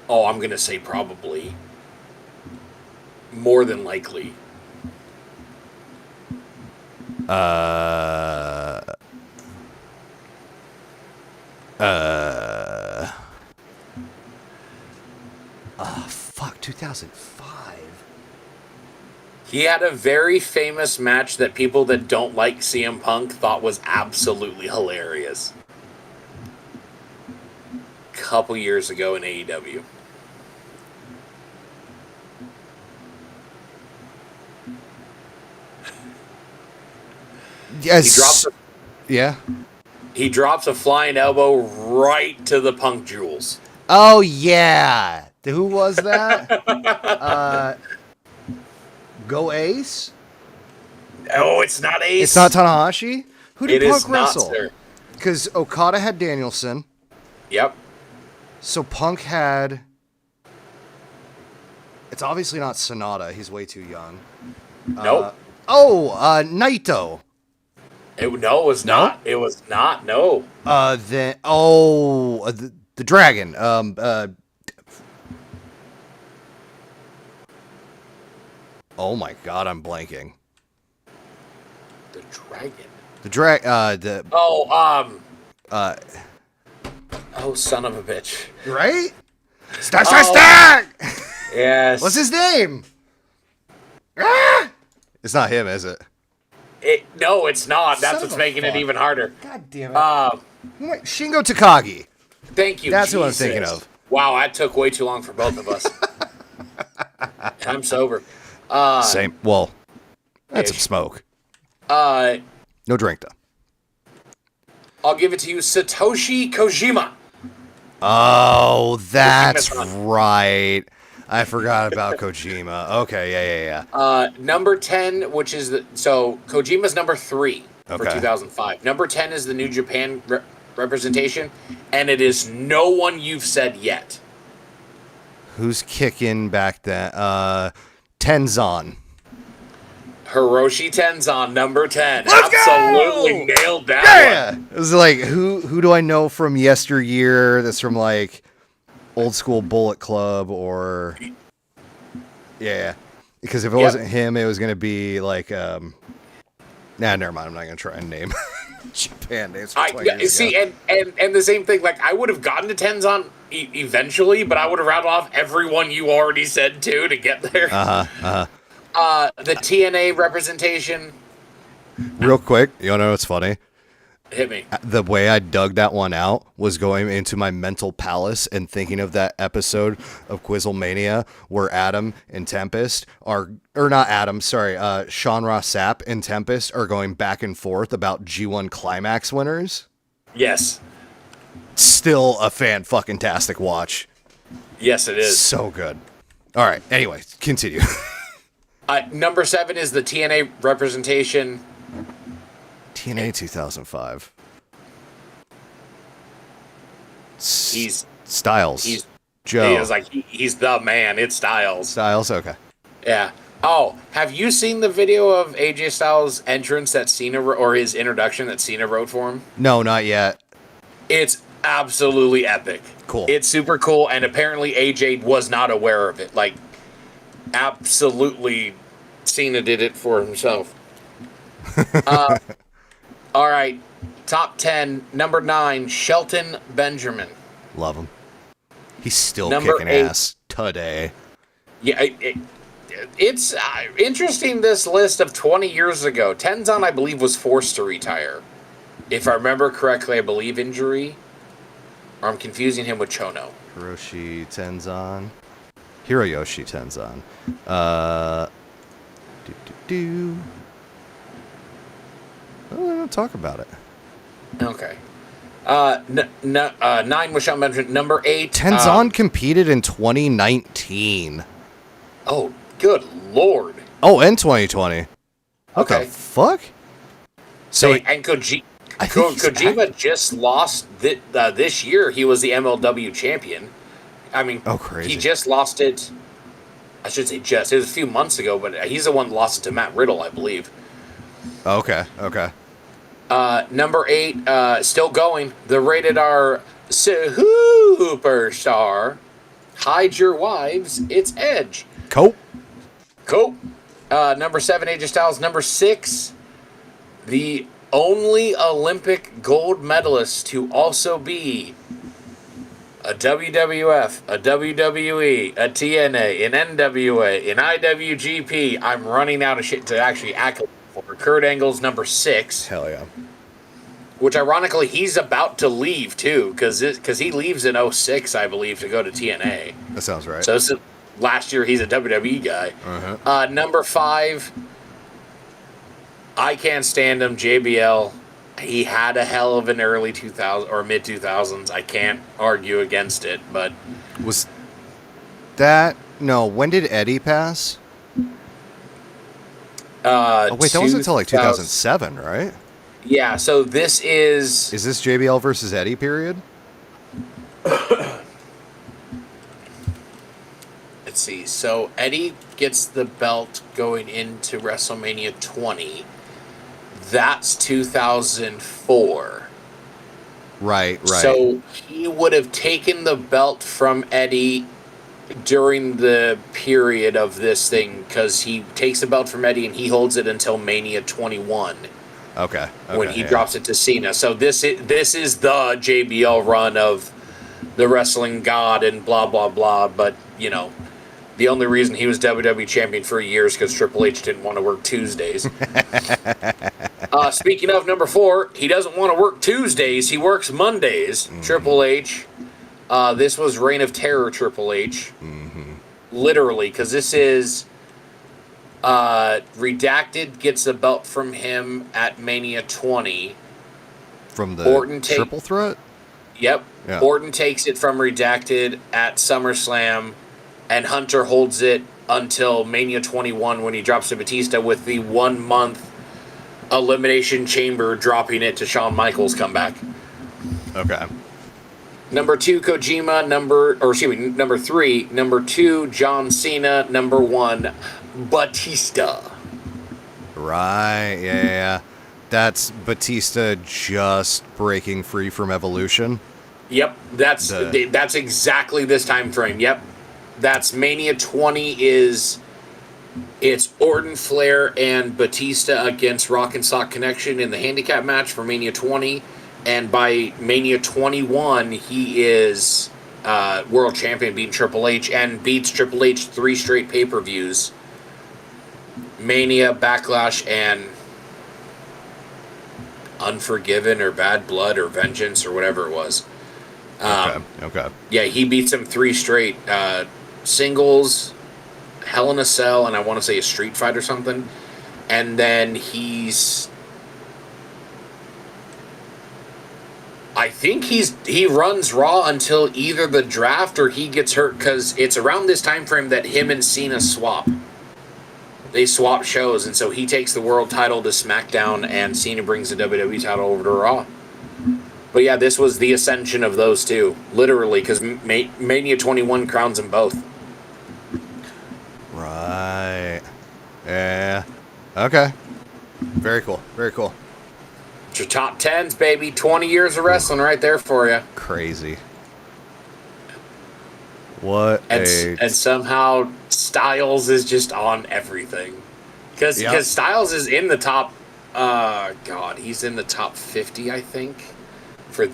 Oh, I'm gonna say probably. More than likely. Fuck, 2005. He had a very famous match that people that don't like CM Punk thought was absolutely hilarious. Couple years ago in AEW. Yes. He drops a flying elbow right to the Punk jewels. Oh yeah. Who was that? Go Ace? Oh, it's not Ace. It's not Tanahashi? Who did It Punk is not, wrestle? sir. Because Okada had Danielson. Yep. So Punk had... It's obviously not Sonata. He's way too young. Nope. Naito. It was not. It was not. No. The Dragon. Oh my God, I'm blanking. The Dragon. Oh, son of a bitch. Right? Stack! Yes. What's his name? Ah! It's not him, is it? No, it's not. That's Son what's of a making it fuck. even harder. God damn it. Shingo Takagi. Thank you. That's who I'm Jesus. thinking of. Wow, that took way too long for both of us. I'm sober. Same. Well, that's some ish. smoke. No drink, though. I'll give it to you, Satoshi Kojima. Oh, that's Kojima's right. I forgot about Kojima. Okay, yeah. Number 10, which is so Kojima's number 3 for Okay. 2005. Number 10 is the New Japan representation, and it is no one you've said yet. Who's kicking back then? Tenzan. Hiroshi Tenzan, number 10. Let's Absolutely go! nailed that Yeah. one. It was like, who do I know from yesteryear that's from like old school Bullet Club or yeah. Because if it wasn't him, it was gonna be like nah, never mind. I'm not gonna try and name Japan names. For 20 years See, ago. and the same thing. Like I would have gotten to Tenzan eventually, but I would have rounded off everyone you already said too to get there. The TNA representation. Real quick, you wanna know what's funny? Hit me. The way I dug that one out was going into my mental palace and thinking of that episode of Quizlemania where Adam and Tempest are, or not Adam, sorry, Sean Ross Sapp and Tempest are going back and forth about G1 Climax winners. Yes. Still a fan-fucking-tastic watch. Yes, it is. So good. All right, anyway, continue. Number 7 is the TNA representation. TNA 2005. He's Styles. he's Joe. He is like he's the man. It's Styles. Styles, okay. Yeah. Oh, have you seen the video of AJ Styles' entrance that Cena or his introduction that Cena wrote for him? No, not yet. It's absolutely epic. Cool. It's super cool, and apparently AJ was not aware of it. Like, absolutely, Cena did it for himself. All right, top 10. Number 9, Shelton Benjamin. Love him. He's still Number kicking 8. ass today. Yeah, it's interesting, this list of 20 years ago. Tenzan, I believe, was forced to retire. If I remember correctly, I believe injury. Or I'm confusing him with Chono. Hiroshi Tenzan. Hiroyoshi Tenzan. I'll talk about it. Okay. 9 was Sean Benjamin. Number 8. Tenzan competed in 2019. Oh, good lord. Oh, and 2020. What Okay. the fuck? So Hey, and I think he's Kojima just lost this year. He was the MLW champion. I mean, Oh, crazy. He just lost it. I should say just. It was a few months ago, but he's the one that lost it to Matt Riddle, I believe. Okay. Number 8, still going. The Rated R Superstar. Hide your wives. It's Edge. Cope. Cool. Number 7, AJ Styles. Number 6, the only Olympic gold medalist to also be a WWF, a WWE, a TNA, an NWA, an IWGP. I'm running out of shit to actually accolade for. Kurt Angle's number 6. Hell yeah. Which, ironically, he's about to leave, too, because he leaves in 06, I believe, to go to TNA. That sounds right. So last year, he's a WWE guy. Uh-huh. Number 5, I can't stand him, JBL. He had a hell of an early 2000s or mid 2000s. I can't argue against it, but Was that... No, when did Eddie pass? Oh, wait, that wasn't until like 2007, right? Yeah, so this is... Is this JBL versus Eddie period? Let's see. So Eddie gets the belt going into WrestleMania 20. That's 2004. Right. So he would have taken the belt from Eddie during the period of this thing, because he takes the belt from Eddie and he holds it until Mania 21. Okay. When he drops it to Cena. So this is the JBL run of the wrestling god and blah, blah, blah. But, you know, the only reason he was WWE champion for a year is because Triple H didn't want to work Tuesdays. Speaking of number 4, he doesn't want to work Tuesdays. He works Mondays. Mm-hmm. Triple H. This was Reign of Terror Triple H. Mm-hmm. Literally, because this is... Redacted gets the belt from him at Mania 20. From the Orton triple threat? Yep. Yeah. Orton takes it from Redacted at SummerSlam, and Hunter holds it until Mania 21 when he drops to Batista with the 1 month Elimination Chamber dropping it to Shawn Michaels comeback. Okay. Number 2, Kojima. Number 3, number 2, John Cena. Number 1, Batista. Right. Yeah. That's Batista just breaking free from Evolution. Yep, that's exactly this time frame. Yep, that's Mania 20. It's Orton, Flair, and Batista against Rock and Sock Connection in the handicap match for Mania 20, and by Mania 21 he is world champion, beating Triple H, and beats Triple H 3 straight pay-per-views: Mania, Backlash, and Unforgiven or Bad Blood or Vengeance or whatever it was. Okay. Yeah, he beats him 3 straight singles, Hell in a Cell, and I want to say a street fight or something. And then I think he runs Raw until either the draft or he gets hurt, because it's around this time frame that him and Cena swap. They swap shows, and so he takes the world title to SmackDown, and Cena brings the WWE title over to Raw. But yeah, this was the ascension of those two, literally, because Mania 21 crowns them both. Right. Yeah. Okay. Very cool. Very cool. It's your top 10s, baby. 20 years of wrestling right there for you. Crazy. What and somehow Styles is just on everything. Because Styles is in the top, he's in the top 50, I think, for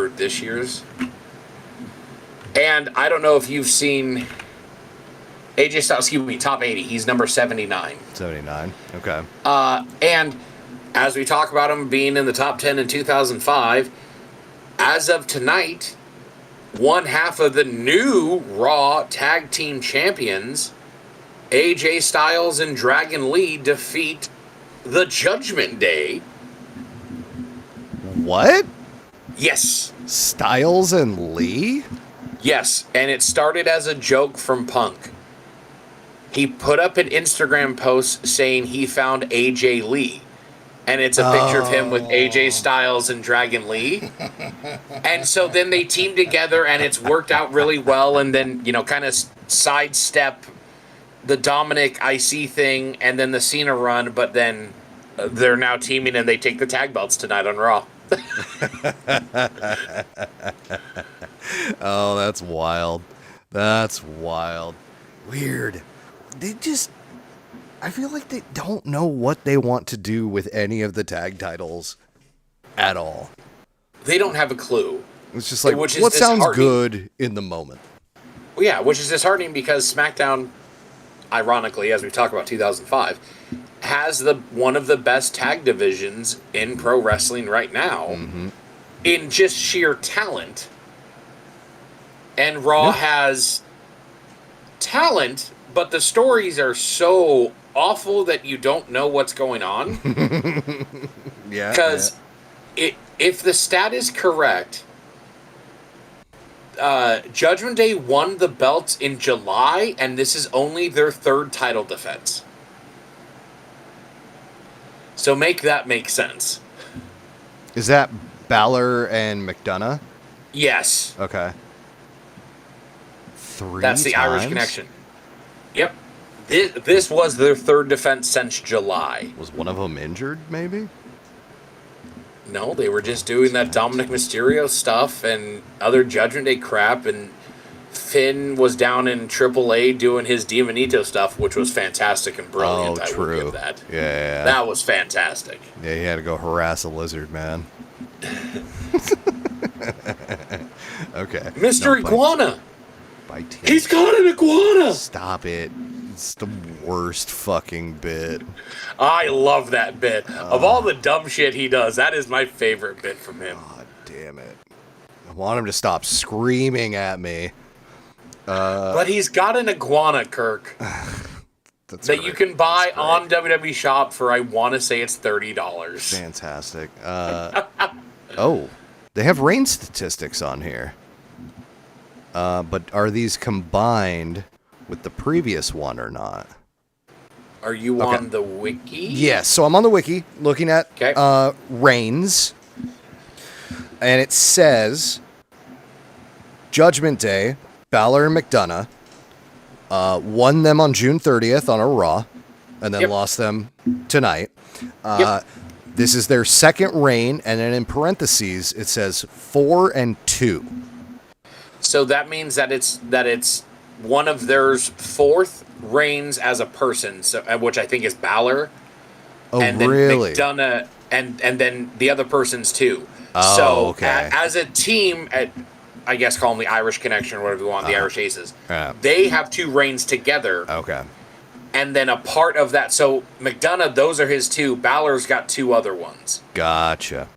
this year's. And I don't know if you've seen AJ Styles, top 80. He's number 79. 79. Okay. And as we talk about him being in the top 10 in 2005, as of tonight, one half of the new Raw Tag Team Champions, AJ Styles and Dragon Lee, defeat the Judgment Day. What? Yes. Styles and Lee? Yes, and it started as a joke from Punk. He put up an Instagram post saying he found AJ Lee. And it's a picture of him with AJ Styles and Dragon Lee. And so then they teamed together, and it's worked out really well. And then, kind of sidestep the Dominic IC thing and then the Cena run. But then they're now teaming, and they take the tag belts tonight on Raw. Oh, that's wild. That's wild. Weird. I feel like they don't know what they want to do with any of the tag titles at all. They don't have a clue. It's just like, what sounds good in the moment? Well, yeah, which is disheartening because SmackDown, ironically, as we talk about 2005, has one of the best tag divisions in pro wrestling right now, in just sheer talent. And Raw has talent, but the stories are so awful that you don't know what's going on. Yeah. Because if the stat is correct, Judgment Day won the belts in July, and this is only their 3rd title defense. So make that make sense. Is that Balor and McDonough? Yes. Okay. 3 That's the times? Irish connection. Yep. This was their 3rd defense since July. Was one of them injured, maybe? No, they were just doing that Dominic Mysterio stuff and other Judgment Day crap, and Finn was down in AAA doing his Diamanito stuff, which was fantastic and brilliant. Oh, true. I will give that. Yeah. That was fantastic. Yeah, he had to go harass a lizard, man. Okay. Mr. Iguana! Bite him. He's got an iguana! Stop it. It's the worst fucking bit. I love that bit. Of all the dumb shit he does, that is my favorite bit from him. God damn it. I want him to stop screaming at me. But he's got an iguana, Kirk. That's that great. you can buy That's great. on WWE Shop for, I want to say it's $30. Fantastic. Oh. They have reign statistics on here. But are these combined with the previous one or not? Are you on the wiki? Yes, so I'm on the wiki looking at Okay. reigns. And it says Judgment Day, Balor and McDonough won them on June 30th on a Raw, and then lost them tonight. This is their second reign, and then in parentheses it says 4-2. So that means that it's one of theirs fourth reigns as a person, so which I think is Balor. Oh, and then really? McDonough, and then the other person's too. Oh, so okay. As a team, I guess call them the Irish Connection or whatever you want, the Irish Aces. Yeah. They have 2 reigns together. Okay. And then a part of that, so McDonough, those are his 2. Balor's got 2 other ones. Gotcha.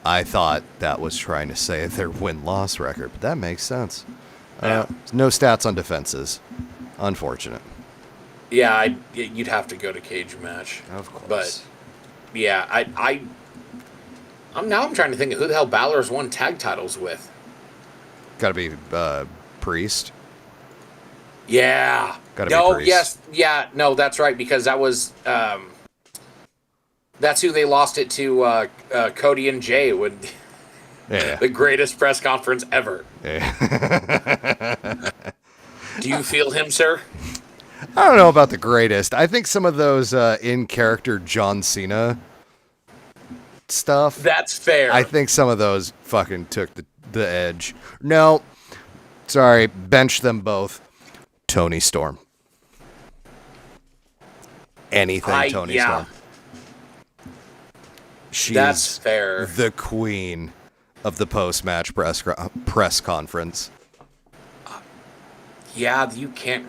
I thought that was trying to say their win-loss record, but that makes sense. Yeah. No stats on defenses. Unfortunate. Yeah, you'd have to go to cage match. Of course. But yeah, I'm trying to think of who the hell Balor's won tag titles with. Got to be Priest. Yeah. Gotta be No. Priest. Yes. Yeah. No. That's right, because that was that's who they lost it to. Cody and Jay would. Yeah. The greatest press conference ever. Yeah. Do you feel him, sir? I don't know about the greatest. I think some of those in-character John Cena stuff. That's fair. I think some of those fucking took the edge. No. Sorry. Bench them both. Tony Storm. Anything Tony Storm. She's That's fair. the queen of the post-match press conference. Yeah, you can't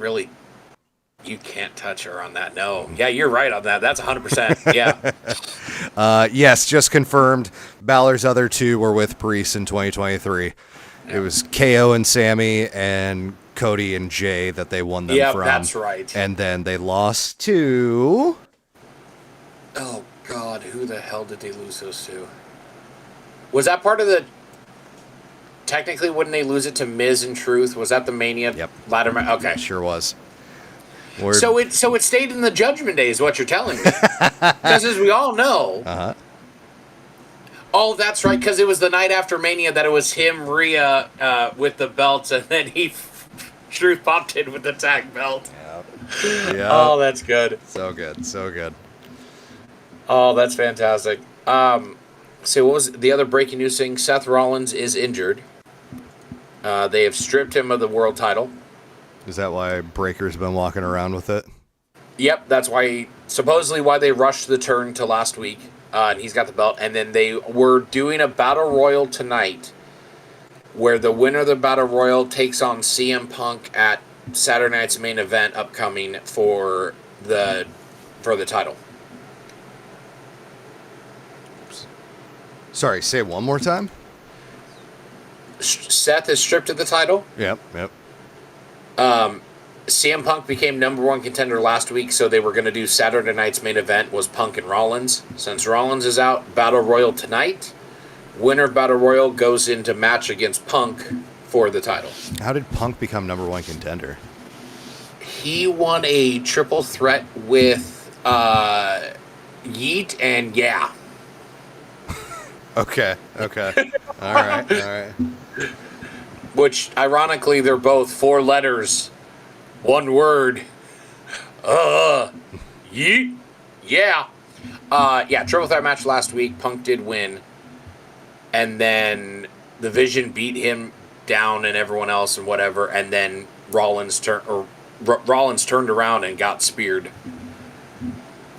touch her on that. No. Yeah, you're right on that. That's 100%. Yeah. Yes, just confirmed. Balor's other 2 were with Priest in 2023. Yeah. It was KO and Sammy and Cody and Jay that they won them from. Yeah, that's right. And then they lost to... Oh, God. Who the hell did they lose those to? Was that part of the... Technically, wouldn't they lose it to Miz and Truth? Was that the Mania ladder match? Okay. Sure was. So it stayed in the Judgment Day is what you're telling me. Because as we all know... Uh-huh. Oh, that's right, because it was the night after Mania that it was him, Rhea, with the belts, and then Truth popped in with the tag belt. Yeah. Oh, that's good. So good. So good. Oh, that's fantastic. So what was the other breaking news thing? Seth Rollins is injured. They have stripped him of the world title. Is that why Breaker's been walking around with it? Yep, that's supposedly why they rushed the turn to last week. And he's got the belt. And then they were doing a battle royal tonight where the winner of the battle royal takes on CM Punk at Saturday night's main event upcoming for the title. Sorry, say it one more time? Seth is stripped of the title. Yep. CM Punk became number 1 contender last week, so they were going to do Saturday night's main event was Punk and Rollins. Since Rollins is out, Battle Royal tonight. Winner of Battle Royal goes into match against Punk for the title. How did Punk become number 1 contender? He won a triple threat with Yeet and Yeah. Okay. All right. Which, ironically, they're both 4 letters, 1 word. Yeet. Yeah. Triple threat match last week. Punk did win. And then the Vision beat him down and everyone else and whatever. And then Rollins turned around and got speared.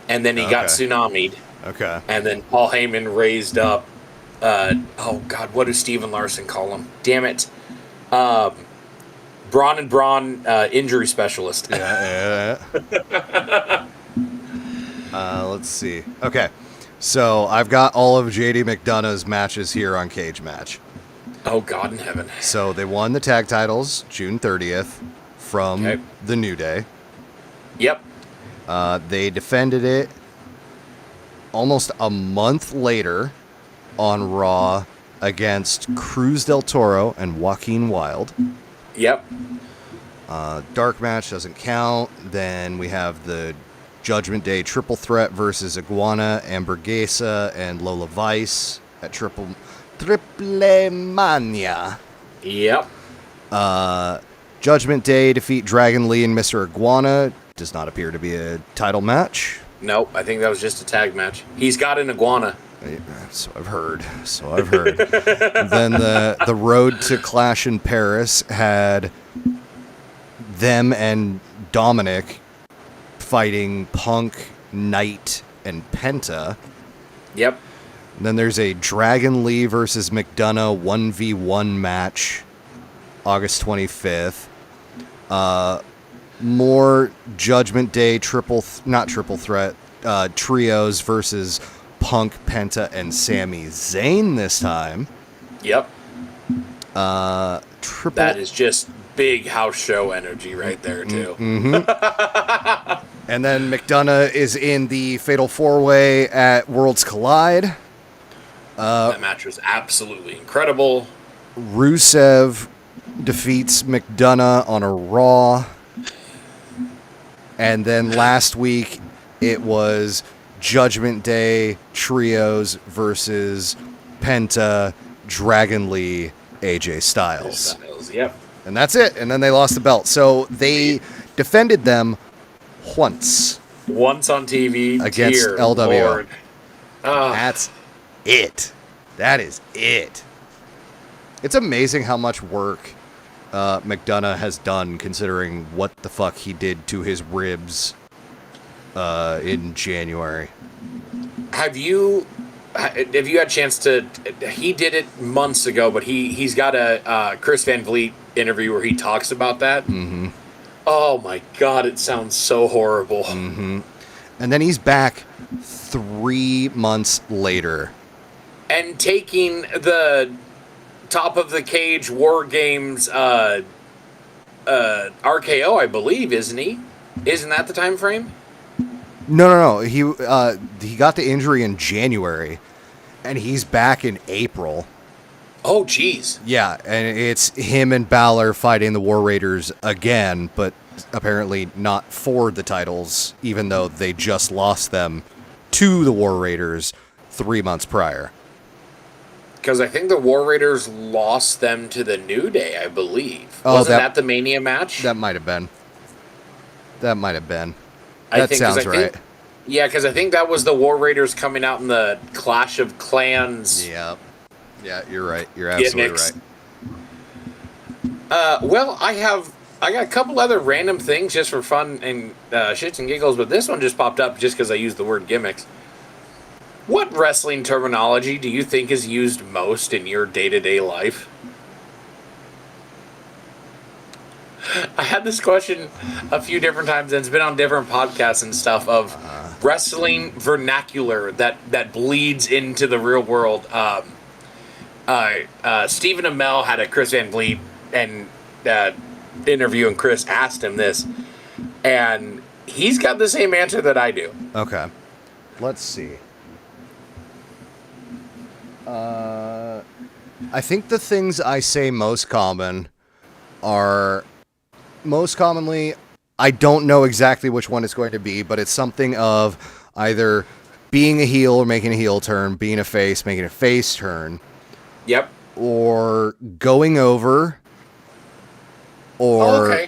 And then he got tsunami'd. Okay. And then Paul Heyman raised up. What does Steven Larson call him? Damn it. Braun and Braun injury specialist. Yeah. Let's see. Okay. So I've got all of JD McDonough's matches here on Cage Match. Oh, God in heaven. So they won the tag titles June 30th from the New Day. Yep. They defended it almost a month later on Raw against Cruz del Toro and Joaquin Wilde. Yep. Dark match doesn't count. Then we have the Judgment Day triple threat versus Iguana, Hamburguesa, and Lola Vice at Triple Mania. Yep. Judgment Day defeat Dragon Lee and Mr. Iguana. Does not appear to be a title match. Nope, I think that was just a tag match. He's got an iguana. So I've heard. Then the Road to Clash in Paris had them and Dominic fighting Punk, Knight, and Penta. Yep. And then there's a Dragon Lee versus McDonough 1v1 match, August 25th. More Judgment Day trios versus Punk, Penta, and Sami Zayn this time. Yep. Triple. That is just big house show energy right there, too. And then McDonough is in the Fatal 4-Way at Worlds Collide. That match was absolutely incredible. Rusev defeats McDonough on a Raw. And then last week, it was Judgment Day trios versus Penta, Dragon Lee, AJ Styles. Yep. And that's it. And then they lost the belt. So they defended them once Once on TV. against dear LWO. Lord. That's it. That is it. It's amazing how much work McDonough has done, considering what the fuck he did to his ribs in January. Have you had a chance to? He did it months ago, but he's got a Chris Van Vliet interview where he talks about that. Mm-hmm. Oh my God, it sounds so horrible. Mm-hmm. And then he's back 3 months later. And taking the top of the cage War Games RKO, I believe, isn't he? Isn't that the time frame? No. He got the injury in January, and he's back in April. Oh, jeez. Yeah, and it's him and Balor fighting the War Raiders again, but apparently not for the titles, even though they just lost them to the War Raiders 3 months prior. Because I think the War Raiders lost them to the New Day, I believe. Oh, Wasn't that the Mania match? That might have been. I That think, sounds right. Yeah, because I think that was the War Raiders coming out in the Clash of Clans. Yeah, you're right. You're absolutely gimmicks. right. Well, I got a couple other random things just for fun and shits and giggles, but this one just popped up just because I used the word gimmicks. What wrestling terminology do you think is used most in your day-to-day life? I had this question a few different times, and it's been on different podcasts and stuff of wrestling vernacular that bleeds into the real world. Stephen Amell had a Chris Van Vliet and interview, and Chris asked him this, and he's got the same answer that I do. Okay, let's see. I think the things I say most commonly, I don't know exactly which one it's going to be, but it's something of either being a heel or making a heel turn, being a face, making a face turn. Yep. Or going over, or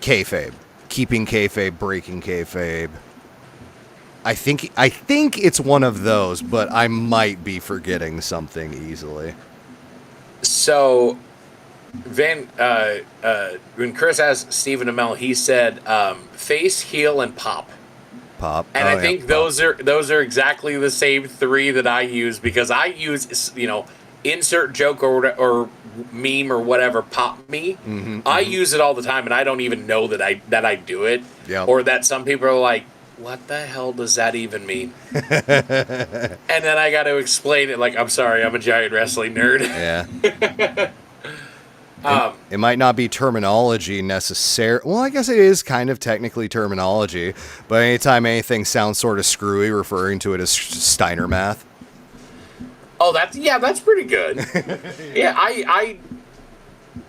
kayfabe, keeping kayfabe, breaking kayfabe. I think it's one of those, but I might be forgetting something easily. So, when Chris asked Stephen Amell, he said face, heel, and pop. Pop. And I think those are exactly the same three that I use, because I use, insert joke or meme or whatever, pop me. Mm-hmm, I use it all the time, and I don't even know that I do it. Yep. Or that some people are like, what the hell does that even mean? And then I got to explain it like, I'm sorry, I'm a giant wrestling nerd. Yeah. It might not be terminology necessarily. Well, I guess it is kind of technically terminology, but anytime anything sounds sort of screwy, referring to it as Steiner math. Oh, that's pretty good. Yeah,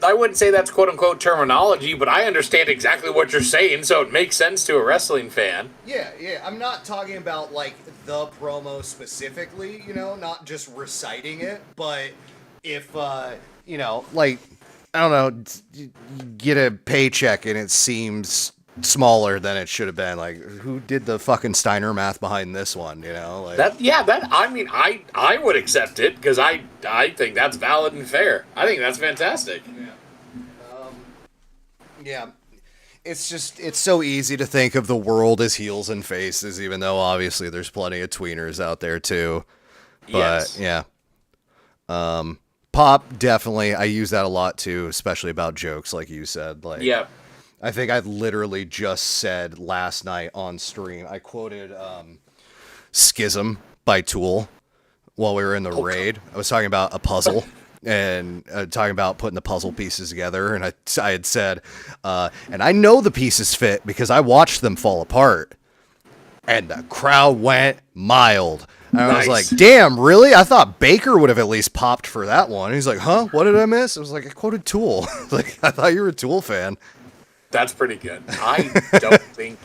I wouldn't say that's quote unquote terminology, but I understand exactly what you're saying, so it makes sense to a wrestling fan. Yeah, yeah. I'm not talking about like the promo specifically, not just reciting it, but if like I don't know, you get a paycheck and it seems smaller than it should have been. Like, who did the fucking Steiner math behind this one? Like I would accept it because I think that's valid and fair. I think that's fantastic. Yeah. It's so easy to think of the world as heels and faces, even though obviously there's plenty of tweeners out there too. But yes. yeah. Pop, definitely. I use that a lot too, especially about jokes, like you said. Like, Yeah. I think I literally just said last night on stream, I quoted Schism by Tool while we were in the raid. I was talking about a puzzle and talking about putting the puzzle pieces together. And I had said, and I know the pieces fit because I watched them fall apart. And the crowd went mild. And I was like, damn, really? I thought Baker would have at least popped for that one. And he's like, huh? What did I miss? I was like, I quoted Tool. Like, I thought you were a Tool fan. That's pretty good. I don't think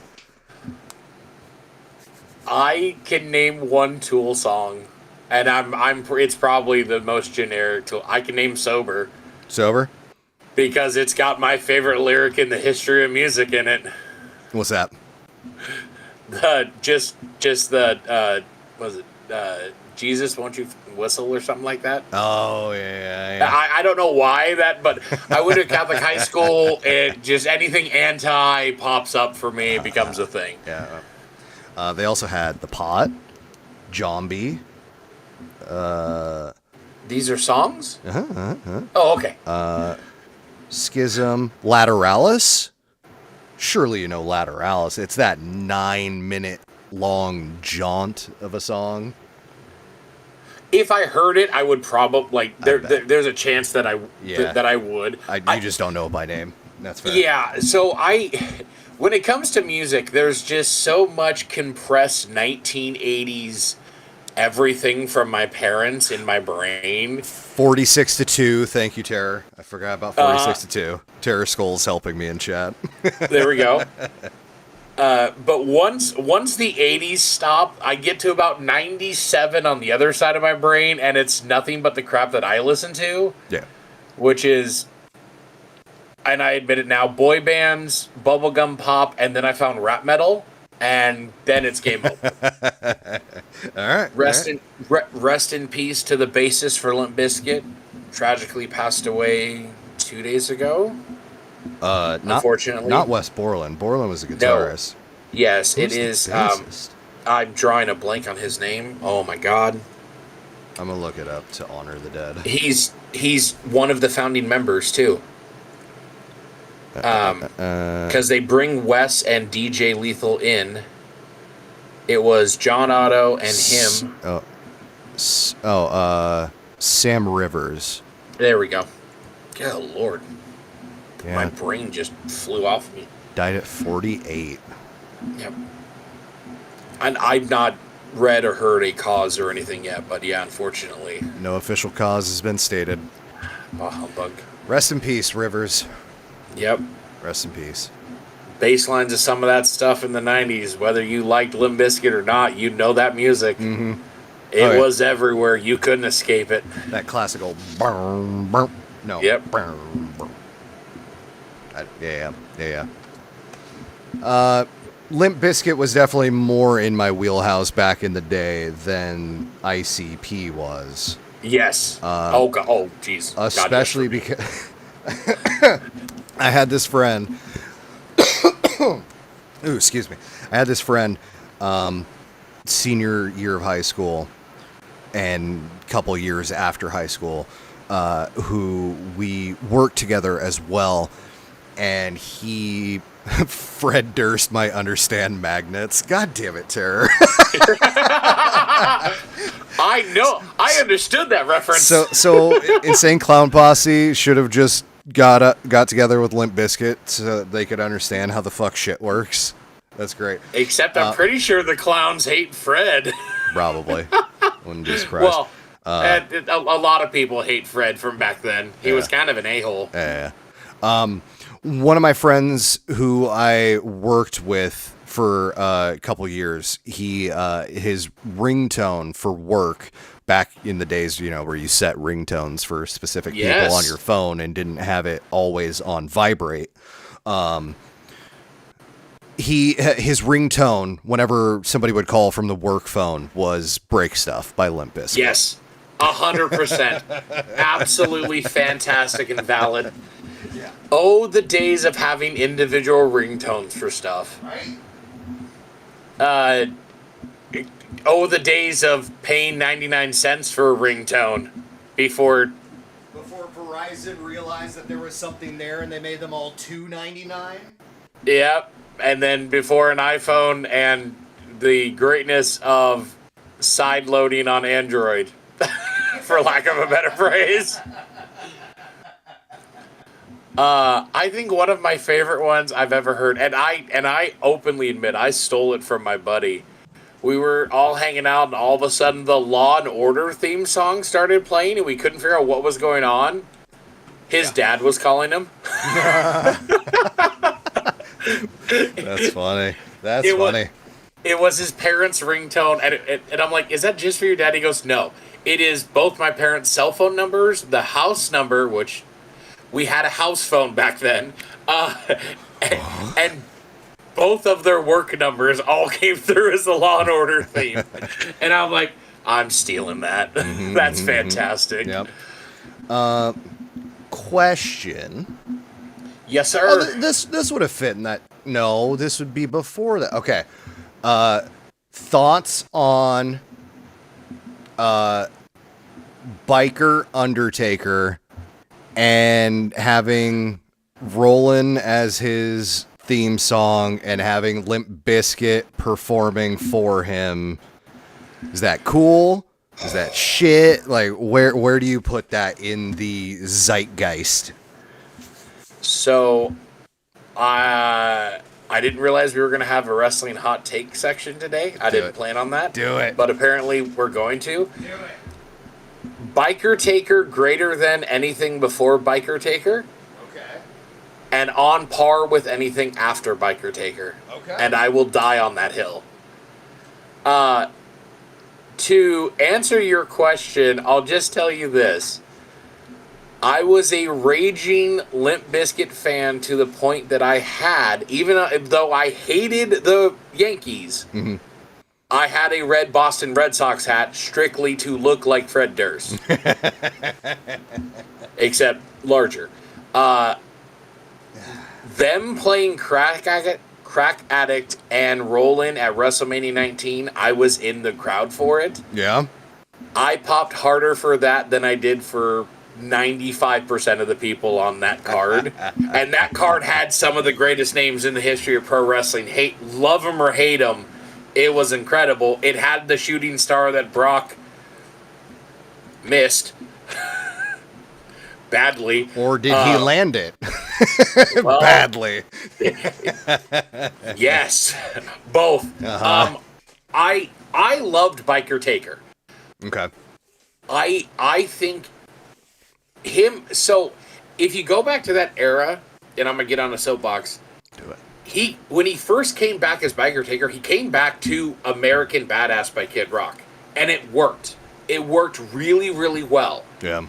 I can name one Tool song, and it's probably the most generic Tool. I can name Sober. Sober? Because it's got my favorite lyric in the history of music in it. What's that? Just the was it Jesus, won't you whistle or something like that? Oh yeah. I don't know why but I went to Catholic high school and just anything anti pops up for me, it becomes a thing. Yeah. They also had The Pot, Zombie. These are songs? Oh, okay. Schism, Lateralis. Surely you know Lateralis. It's that 9-minute long jaunt of a song. If I heard it, I would probably there's a chance that I would. You just don't know it by name. That's fair. Yeah. So when it comes to music, there's just so much compressed 1980s everything from my parents in my brain. 46-2. Thank you, Terror. I forgot about 46-2. Terror Skull's helping me in chat. There we go. But once the 80s stop, I get to about 97 on the other side of my brain, and it's nothing but the crap that I listen to. Yeah. Which is, and I admit it now, boy bands, bubblegum pop, and then I found rap metal, and then it's game over. All right. Rest in peace to the bassist for Limp Bizkit. Tragically passed away 2 days ago. Unfortunately, not Wes Borland. Borland was a guitarist. No. Yes, Who's it is. the bassist? I'm drawing a blank on his name. Oh my god. I'm gonna look it up to honor the dead. He's one of the founding members too. Because they bring Wes and DJ Lethal in. It was John Otto and him. Sam Rivers. There we go. Good lord. Yeah. My brain just flew off me. Died at 48. Yep. And I've not read or heard a cause or anything yet, but yeah, unfortunately. No official cause has been stated. Oh, humbug. Rest in peace, Rivers. Yep. Rest in peace. Bass lines of some of that stuff in the 90s, whether you liked Limp Bizkit or not, you'd know that music. Mm-hmm. It was everywhere. You couldn't escape it. That classical. No. Yep. Yeah. Limp Bizkit was definitely more in my wheelhouse back in the day than ICP was. Yes. Jeez. Especially because I had this friend. Ooh, excuse me. I had this friend, senior year of high school, and a couple years after high school, who we worked together as well. And Fred Durst might understand magnets. God damn it, Terror. I know. I understood that reference. So Insane Clown Posse should have just got together with Limp Bizkit so that they could understand how the fuck shit works. That's great. Except I'm pretty sure the clowns hate Fred. Probably. Wouldn't be surprised. A lot of people hate Fred from back then. He was kind of an a-hole. Yeah. One of my friends who I worked with for a couple years, his ringtone for work back in the days, where you set ringtones for specific people on your phone and didn't have it always on vibrate. His ringtone, whenever somebody would call from the work phone, was "Break Stuff" by Limp Bizkit. Yes, 100%. Absolutely fantastic and valid. Yeah. Oh, the days of having individual ringtones for stuff. Right. Oh, the days of paying 99 cents for a ringtone before Verizon realized that there was something there and they made them all $2.99. Yep. And then before an iPhone and the greatness of side loading on Android, for lack of a better phrase. I think one of my favorite ones I've ever heard, and I openly admit I stole it from my buddy. We were all hanging out, and all of a sudden the Law and Order theme song started playing, and we couldn't figure out what was going on. His dad was calling him. That's funny. That's funny. It was his parents' ringtone, and I'm like, is that just for your dad? He goes, no. It is both my parents' cell phone numbers, the house number, which we had a house phone back then, and both of their work numbers all came through as the Law and Order theme. And I'm like, I'm stealing that. That's fantastic. Yep. Question. Yes, sir. Oh, this would have fit in that. No, this would be before that. Okay. Thoughts on Biker Undertaker and having Rollin' as his theme song and having Limp Bizkit performing for him. Is that cool? Is that shit? Like, where do you put that in the zeitgeist? So, I didn't realize we were going to have a wrestling hot take section today. I didn't plan on that. Do it. But apparently we're going to. Do it. Biker Taker greater than anything before Biker Taker. Okay. And on par with anything after Biker Taker. Okay. And I will die on that hill. To answer your question, I'll just tell you this. I was a raging Limp Bizkit fan to the point that I had, even though I hated the Yankees, I had a red Boston Red Sox hat strictly to look like Fred Durst. Except larger. Them playing Crack Addict and Rollin' at WrestleMania 19, I was in the crowd for it. Yeah. I popped harder for that than I did for 95% of the people on that card. And that card had some of the greatest names in the history of pro wrestling. Love them or hate them, it was incredible. It had the shooting star that Brock missed badly. Or did he land it? Well, badly. Yes, both. Uh-huh. I loved Biker Taker. Okay. I think him. So if you go back to that era, and I'm gonna get on a soapbox. Do it. When he first came back as Biker Taker, he came back to American Badass by Kid Rock, and it worked. It worked really, really well. Yeah.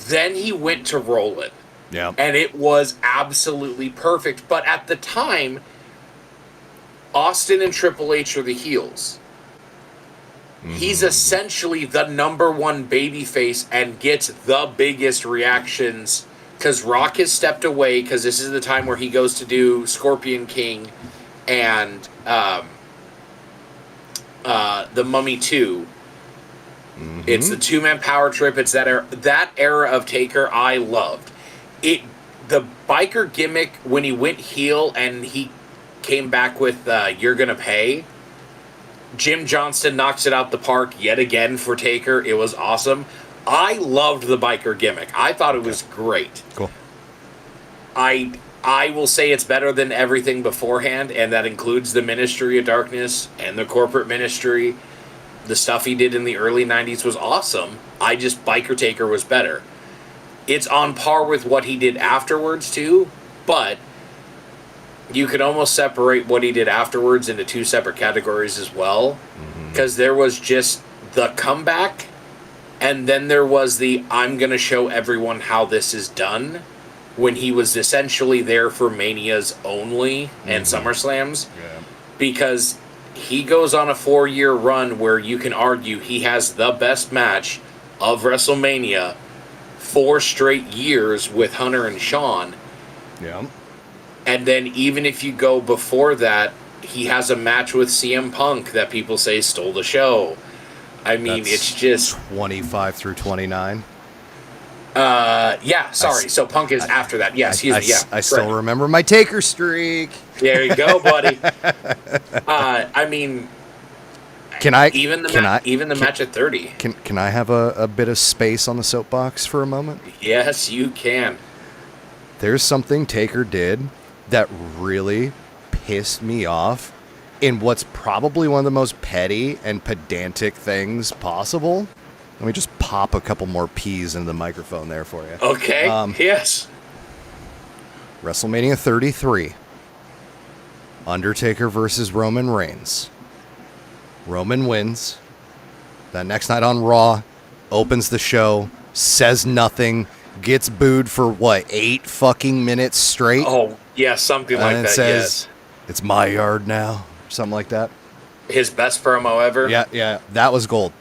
Then he went to Rollin'. Yeah. And it was absolutely perfect. But at the time, Austin and Triple H are the heels. He's essentially the number one babyface and gets the biggest reactions because Rock has stepped away because this is the time where he goes to do Scorpion King and The Mummy 2. It's the two-man power trip. It's that era of Taker I loved. The biker gimmick when he went heel and he came back with You're Gonna Pay. Jim Johnston knocks it out the park yet again for Taker. It was awesome. I loved the biker gimmick. I thought it was great. Cool. I will say it's better than everything beforehand, and that includes the Ministry of Darkness and the Corporate Ministry. The stuff he did in the early 90s was awesome. Biker Taker was better. It's on par with what he did afterwards, too, but you could almost separate what he did afterwards into two separate categories as well. Because there was just the comeback, and then there was the I'm going to show everyone how this is done, when he was essentially there for Manias only and SummerSlams. Yeah. Because he goes on a 4-year run where you can argue he has the best match of WrestleMania 4 straight years with Hunter and Shawn. Yeah. And then even if you go before that, he has a match with CM Punk that people say stole the show. I mean, That's it's just 25 through 29. Yeah, sorry. So Punk is after that. Yeah, excuse me. Yeah, I still remember my Taker streak. There you go, buddy. I mean, Can I even the match at 30. Can I have a bit of space on the soapbox for a moment? Yes, you can. There's something Taker did that really pissed me off in what's probably one of the most petty and pedantic things possible. Let me just pop a couple more P's into the microphone there for you. Okay. Yes. WrestleMania 33. Undertaker versus Roman Reigns. Roman wins. That next night on Raw, opens the show, says nothing, gets booed for what, 8 fucking minutes straight? Oh, yeah, something like and that. it says, Yes. it's my yard now, something like that. His best promo ever. Yeah, that was gold.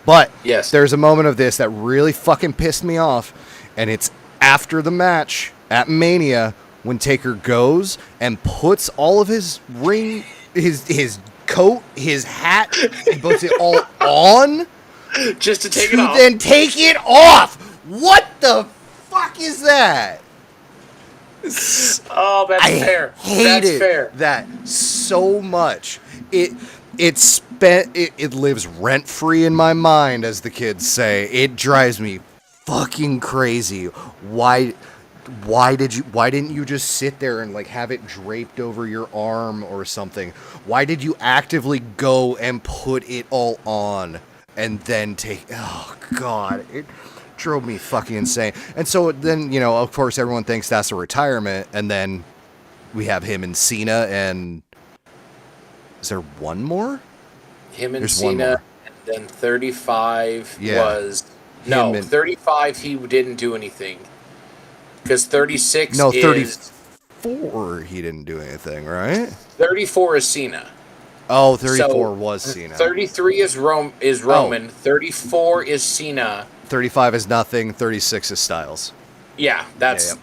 But Yes. there's a moment of this that really fucking pissed me off, and it's after the match at Mania when Taker goes and puts all of his ring, his coat, his hat, he puts it all on Just to take to it off. then take it off. What the fuck is that? Oh, that's I fair. hated That's fair. that so much. It lives rent free in my mind, as the kids say. It drives me fucking crazy. Why didn't you just sit there and like have it draped over your arm or something? Why did you actively go and put it all on and then take? Oh God, it drove me fucking insane. And so then, of course, everyone thinks that's a retirement, and then we have him and Cena, and is there one more? Him and There's one Cena, more. and then 35 Yeah. was... Him No, and- 35 he didn't do anything. Because 36 No, is... 34 he didn't do anything, right? 34 is Cena. Oh, 34 So, was Cena. 33 is Roman. 34 is Cena. 35 is nothing, 36 is Styles. Yeah, that's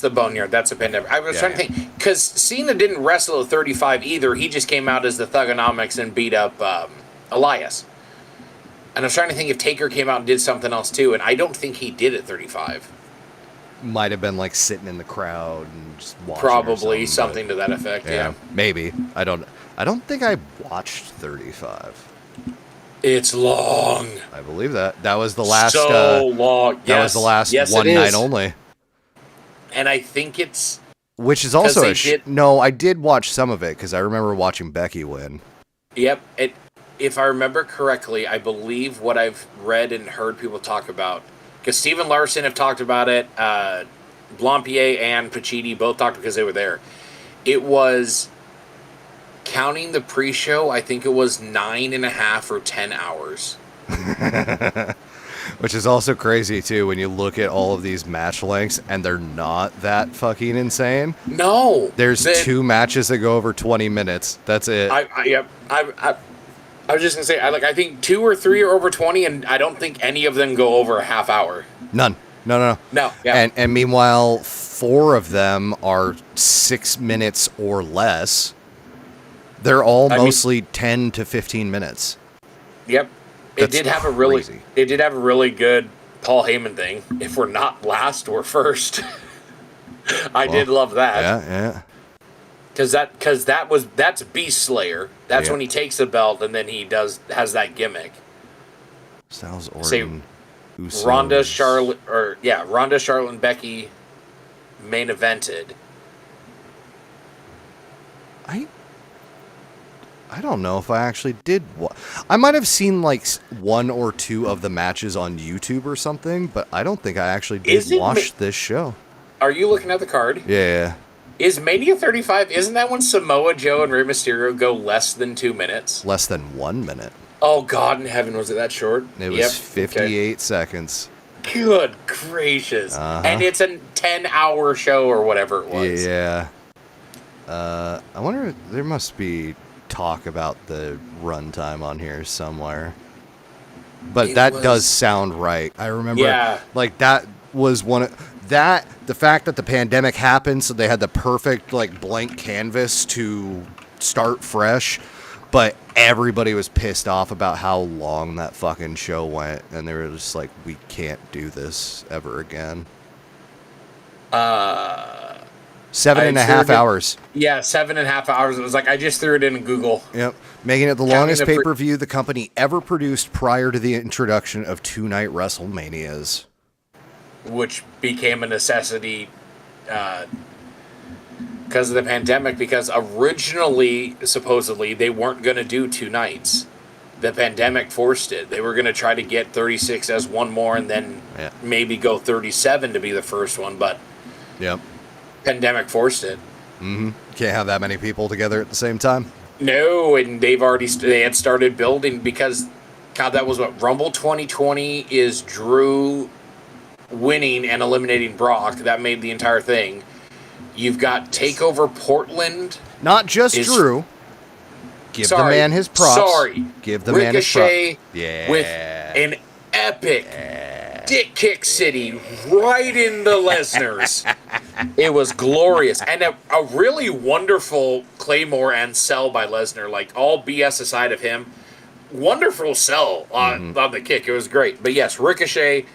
the boneyard. That's a pandemic. I was trying to think, because Cena didn't wrestle at 35 either. He just came out as the Thugonomics and beat up Elias. And I was trying to think if Taker came out and did something else too, and I don't think he did at 35. Might have been like sitting in the crowd and just watching. Probably or something to that effect. but, Yeah. maybe. I don't think I watched 35. It's long. I believe that. That was the last. So long. That was the last one night only. And I think it's... Which is also they no. I did watch some of it because I remember watching Becky win. Yep. If I remember correctly, I believe what I've read and heard people talk about, because Steven Larson have talked about it, Blampier and Pacitti both talked because they were there. It was, counting the pre-show, I think it was 9.5 or 10 hours. Which is also crazy too when you look at all of these match lengths and they're not that fucking insane. No. There's 2 matches that go over 20 minutes. That's it. I was just gonna say, I think 2 or 3 are over 20, and I don't think any of them go over a half hour. None. No. No. Yeah. And meanwhile, 4 of them are 6 minutes or less. They're all mostly 10 to 15 minutes. Yep. That's It did have crazy. a really good Paul Heyman thing. If we're not last, we're first. I did love that. Yeah. Because that's Beast Slayer. That's when he takes the belt and then he has that gimmick. Styles, Say, Orton, Usos. Ronda, Charlotte, and Becky main evented. I don't know if I actually did. I might have seen like one or two of the matches on YouTube or something, but I don't think I actually did watch this show. Are you looking at the card? Yeah. Is Mania 35, isn't that when Samoa Joe and Rey Mysterio go less than 2 minutes? Less than 1 minute. Oh, God in heaven, was it that short? It was 58 seconds. Good gracious. And it's a 10-hour show or whatever it was. Yeah. I wonder, there must be talk about the runtime on here somewhere. But that does sound right. I remember, like, that was one of... the fact that the pandemic happened, so they had the perfect, like, blank canvas to start fresh, but everybody was pissed off about how long that fucking show went, and they were just like, we can't do this ever again. 7.5 hours. Yeah, 7.5 hours. It was like, I just threw it in Google. Yep. Making it the longest pay-per-view the company ever produced prior to the introduction of two-night WrestleManias. Which became a necessity because of the pandemic, because originally, supposedly, they weren't going to do 2 nights. The pandemic forced it. They were going to try to get 36 as one more and then maybe go 37 to be the first one, but pandemic forced it. Mm-hmm. Can't have that many people together at the same time. No, and they had started building because, God, that was what, Rumble 2020 is Drew winning and eliminating Brock. That made the entire thing. You've got TakeOver Portland. Not just Drew. Give the man his props. Give the man his props. Ricochet with an epic dick kick city right into Lesnar's. It was glorious. And a really wonderful Claymore and sell by Lesnar. Like, all BS aside of him. Wonderful sell on the kick. It was great. But yes, Ricochet...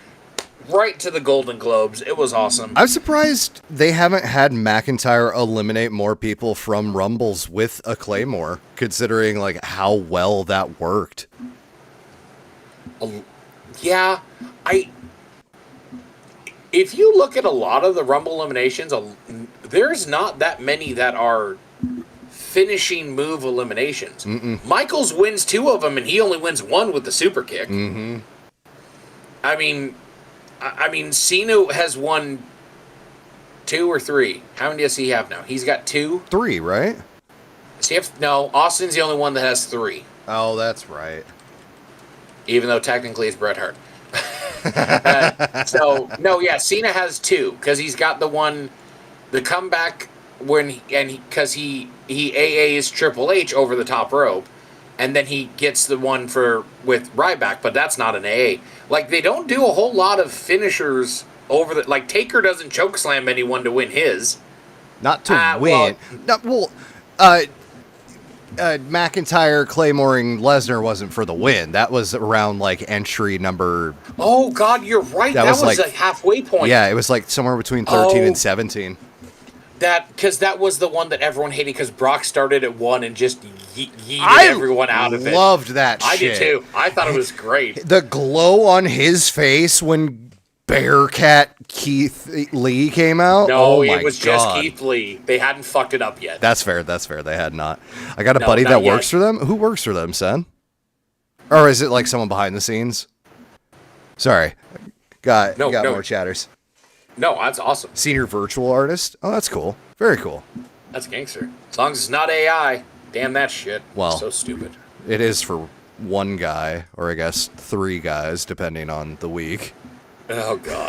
right to the Golden Globes. It was awesome. I'm surprised they haven't had McIntyre eliminate more people from Rumbles with a Claymore, considering like how well that worked. Yeah, if you look at a lot of the Rumble eliminations, there's not that many that are finishing move eliminations. Michaels wins 2 of them, and he only wins 1 with the super kick. I mean, Cena has won 2 or 3. How many does he have now? He's got 2? 3, right? No, Austin's the only one that has 3. Oh, that's right. Even though technically it's Bret Hart. Cena has 2, because he's got the comeback because he AAs Triple H over the top rope. And then he gets the one with Ryback, but that's not an AA. Like, they don't do a whole lot of finishers over the... Like, Taker doesn't chokeslam anyone to win his. Not to win. McIntyre Claymoring Lesnar wasn't for the win. That was around, like, entry number... Oh, God, you're right. That was like a halfway point. Yeah, it was, like, somewhere between 13 and 17. Because that was the one that everyone hated, because Brock started at 1 and just yeeted everyone out of it. I loved that shit. I did too. I thought it was great. The glow on his face when Bearcat Keith Lee came out? No, it was just Keith Lee. They hadn't fucked it up yet. That's fair. They had not. I got a buddy that works for them. Who works for them, Sen? Or is it like someone behind the scenes? Sorry. Got more chatters. No, that's awesome. Senior virtual artist? Oh, that's cool. Very cool. That's gangster. As long as it's not AI. Damn that shit. Well, so stupid. It is for one guy, or I guess 3 guys, depending on the week. Oh, God.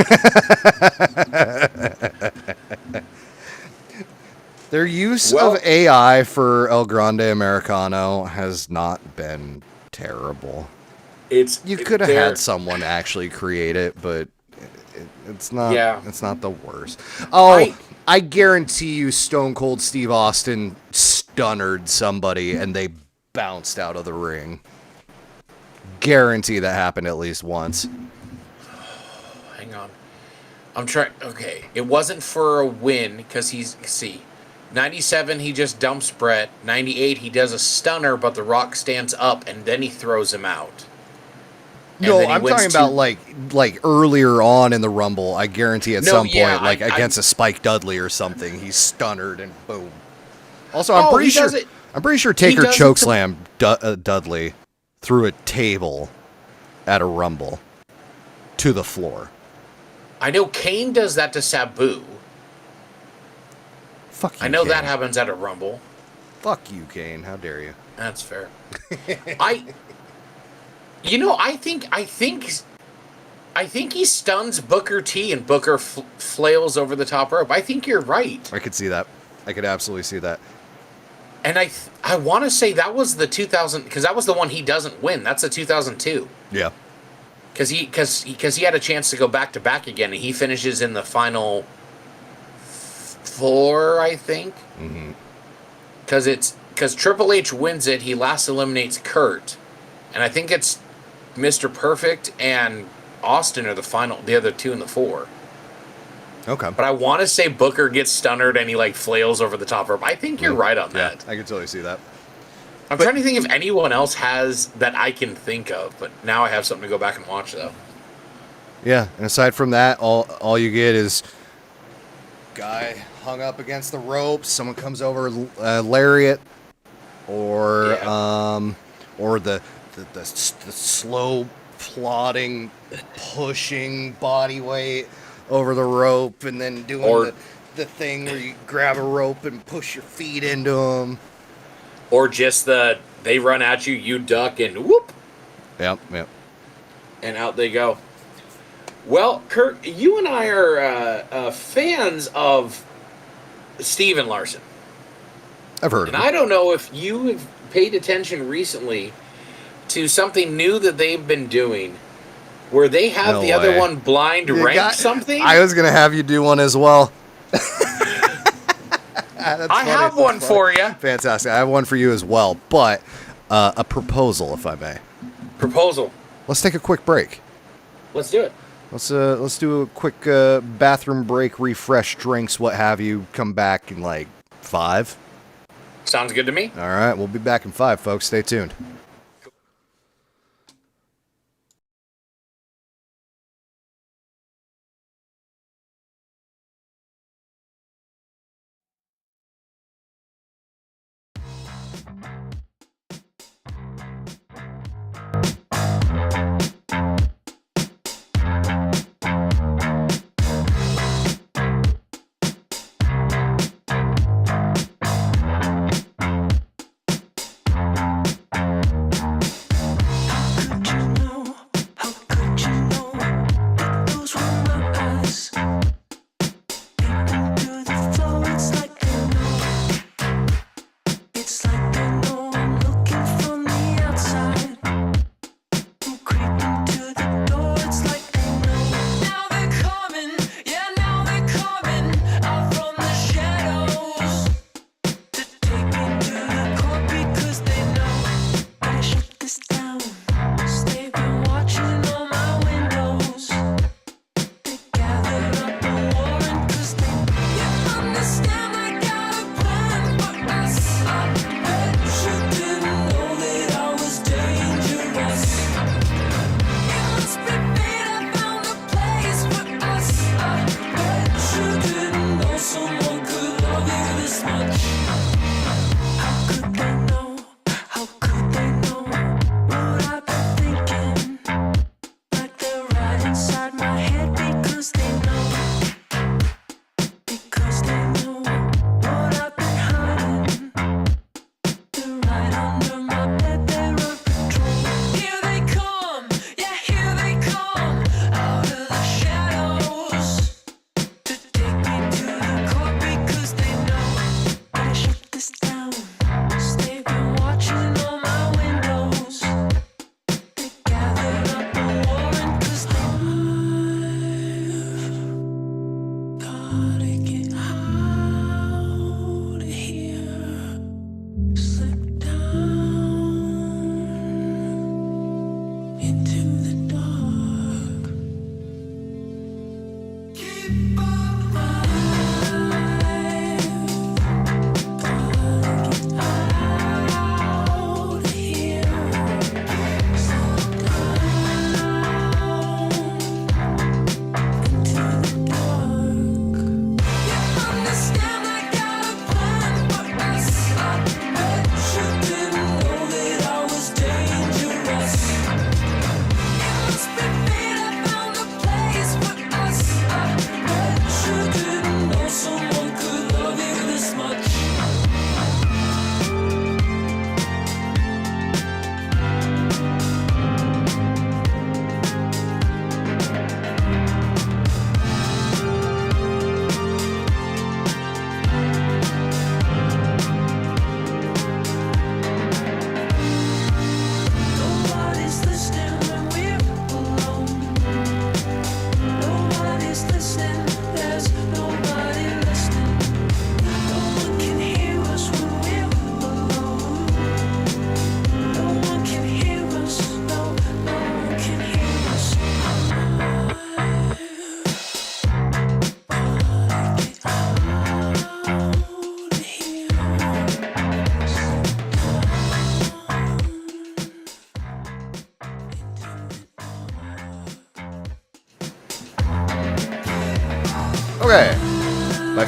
Their use of AI for El Grande Americano has not been terrible. You could have had someone actually create it, but... It's not. Yeah. It's not the worst. Oh, I guarantee you, Stone Cold Steve Austin stunnered somebody and they bounced out of the ring. Guarantee that happened at least once. Hang on, I'm trying. Okay, it wasn't for a win because 97 he just dumps Brett. 98 he does a stunner, but The Rock stands up and then he throws him out. No, I'm talking about like earlier on in the Rumble. I guarantee at some point, against a Spike Dudley or something, he's stunnered and boom. Also, I'm pretty sure I'm pretty sure Taker does it chokeslammed Dudley through a table at a Rumble to the floor. I know Kane does that to Sabu. Fuck you, I know Kane. that happens at a Rumble. Fuck you, Kane. How dare you? That's fair. I think he stuns Booker T and Booker flails over the top rope. I think you're right. I could see that. I could absolutely see that. And I want to say that was the 2000, because that was the one he doesn't win. That's the 2002. Yeah. Because he had a chance to go back to back again, and he finishes in the final 4, I think. Mm-hmm. Because Triple H wins it, he last eliminates Kurt, and I think it's Mr. Perfect and Austin are the other 2 in the 4. Okay. But I want to say Booker gets stunnered and he like flails over the top rope. I think you're right on that. I can totally see that. I'm trying to think if anyone else has that I can think of, but now I have something to go back and watch though. Yeah, and aside from that, all you get is guy hung up against the ropes. Someone comes over, lariat, or the slow plodding, pushing body weight over the rope, and then doing the thing where you grab a rope and push your feet into them. Or just they run at you, you duck, and whoop. Yep. And out they go. Well, Kirk, you and I are fans of Steven Larson. I've heard And of it. I don't know if you have paid attention recently to something new that they've been doing, where they have No the other way. one blind rank something. I was going to have you do one as well. I have one for you. Fantastic. I have one for you as well, but a proposal, if I may. Proposal. Let's take a quick break. Let's do it. Let's do a quick bathroom break, refresh drinks, what have you. Come back in like 5. Sounds good to me. All right, we'll be back in 5, folks. Stay tuned.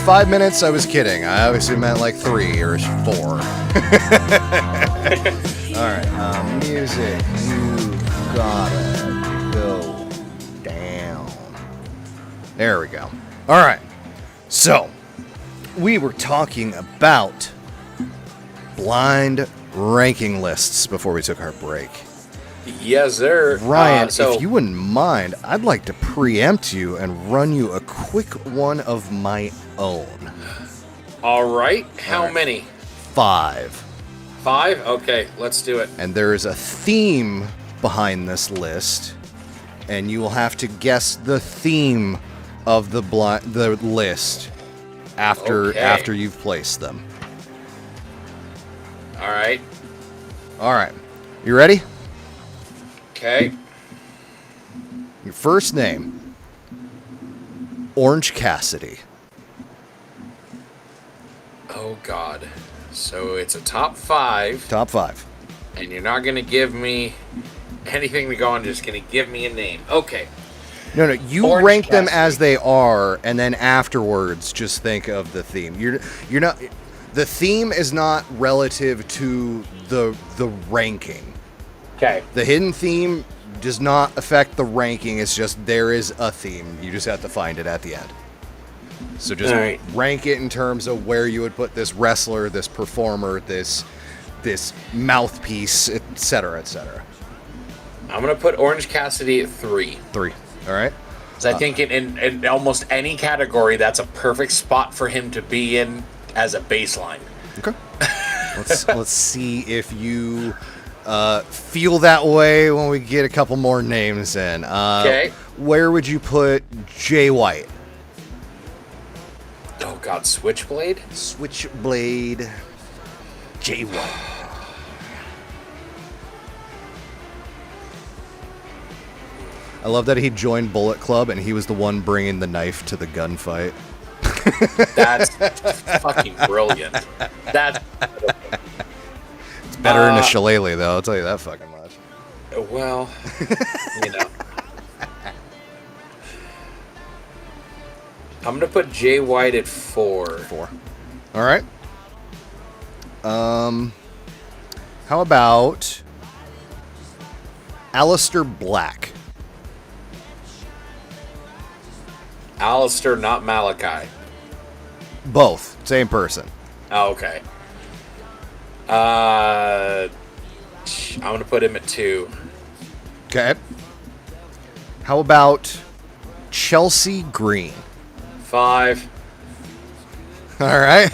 5 minutes, I was kidding. I obviously meant like 3 or 4. All right, music. You gotta go down. There we go. All right. So, we were talking about blind ranking lists before we took our break. Yes, sir. Ryan, if you wouldn't mind, I'd like to preempt you and run you a quick one of my own. All right. How All right. many? 5. 5? Okay, let's do it. And there is a theme behind this list, and you will have to guess the theme of the list after you've placed them. All right. All right. You ready? Okay. Your first name, Orange Cassidy. Oh, God. So it's a top 5. Top 5. And you're not going to give me anything to go on, just going to give me a name. Okay. No, you Orange rank them Cassidy. as they are, and then afterwards, just think of the theme. You're not. The theme is not relative to the ranking. Okay. The hidden theme does not affect the ranking. It's just there is a theme. You just have to find it at the end. So just All right. rank it in terms of where you would put this wrestler, this performer, this mouthpiece, etc., etc. I'm going to put Orange Cassidy at 3. 3. All right. Because I think in almost any category, that's a perfect spot for him to be in as a baseline. Okay. Let's see if you feel that way when we get a couple more names in. Okay. Where would you put Jay White? Oh, God. Switchblade? Switchblade. Jay White. I love that he joined Bullet Club and he was the one bringing the knife to the gunfight. That's fucking brilliant. That's It's better than a shillelagh, though. I'll tell you that fucking much. well, you know. I'm gonna put Jay White at 4. 4. All right. How about Alistair Black? Alistair, not Malachi. Both. Same person. Oh, okay. I'm gonna put him at 2. Okay. How about Chelsea Green? 5. All right.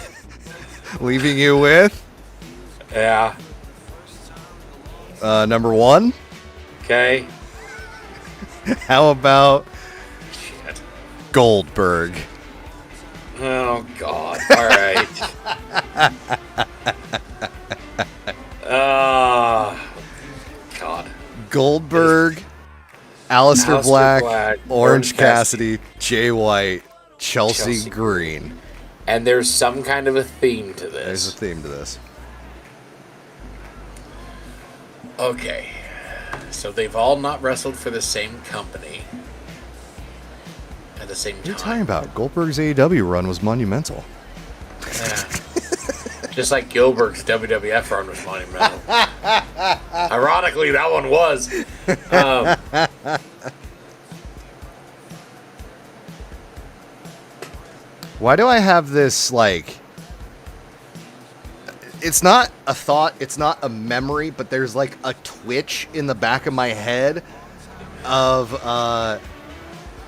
Leaving you with Yeah. number 1. Okay. How about Shit. Goldberg? Oh God. All right. God. Goldberg, Alistair Black, Black, Orange Cassidy, Jay White, Chelsea Chelsea Green. And there's some kind of a theme to There's a this. theme to this. Okay. So they've all not wrestled for the same company at the same What are you time. talking about? Goldberg's AEW run was monumental. Yeah. Just like Gilbert's WWF run was monumental. Ironically, that one was. Why do I have this, like... It's not a thought, it's not a memory, but there's like a twitch in the back of my head of,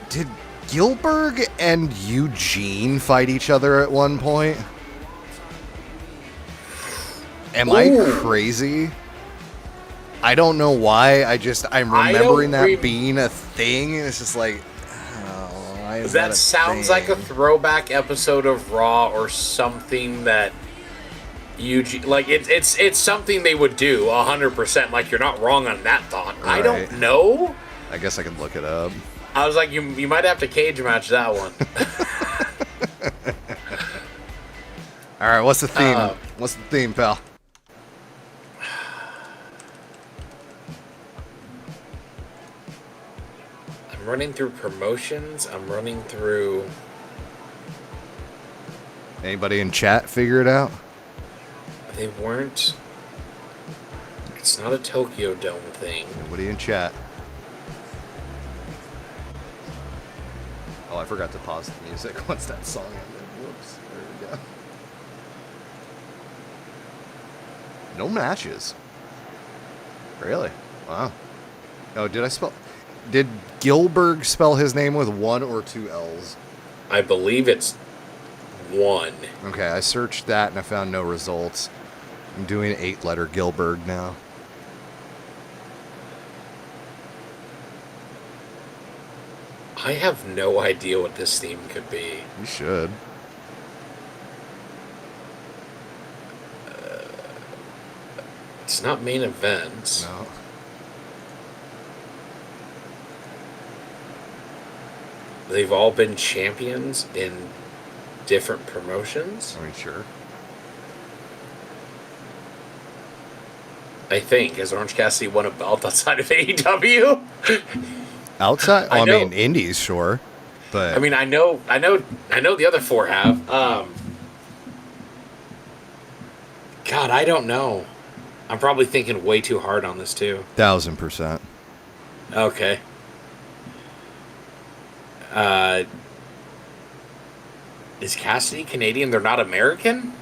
did Gilbert and Eugene fight each other at one point? Am I crazy? I don't know why. I'm remembering that being a thing. And it's just like, oh, why is that a sounds thing? like a throwback episode of Raw or something that Eugene, like it's something they would do 100%. Like, you're not wrong on that thought. I Right. don't know. I guess I can look it up. I was like, you might have to cage match that one. All right, what's the theme? What's the theme, pal? I'm running through promotions. I'm running through. Anybody in chat figure it out? They weren't. It's not a Tokyo Dome thing. Nobody in chat. Oh, I forgot to pause the music once that song ended. Whoops. There we go. No matches. Really? Wow. Oh, did Gilbert spell his name with 1 or 2 L's? I believe it's 1. Okay, I searched that and I found no results. I'm doing 8-letter Gilbert now. I have no idea what this theme could be. You should. It's not main events. No. They've all been champions in different promotions. I mean, sure. I think. Has Orange Cassidy won a belt outside of AEW? Outside? Oh, I know. mean, indies, sure. But I mean, I know the other 4 have. God, I don't know. I'm probably thinking way too hard on this too. 1000%. Okay. Is Cassidy Canadian? They're not American?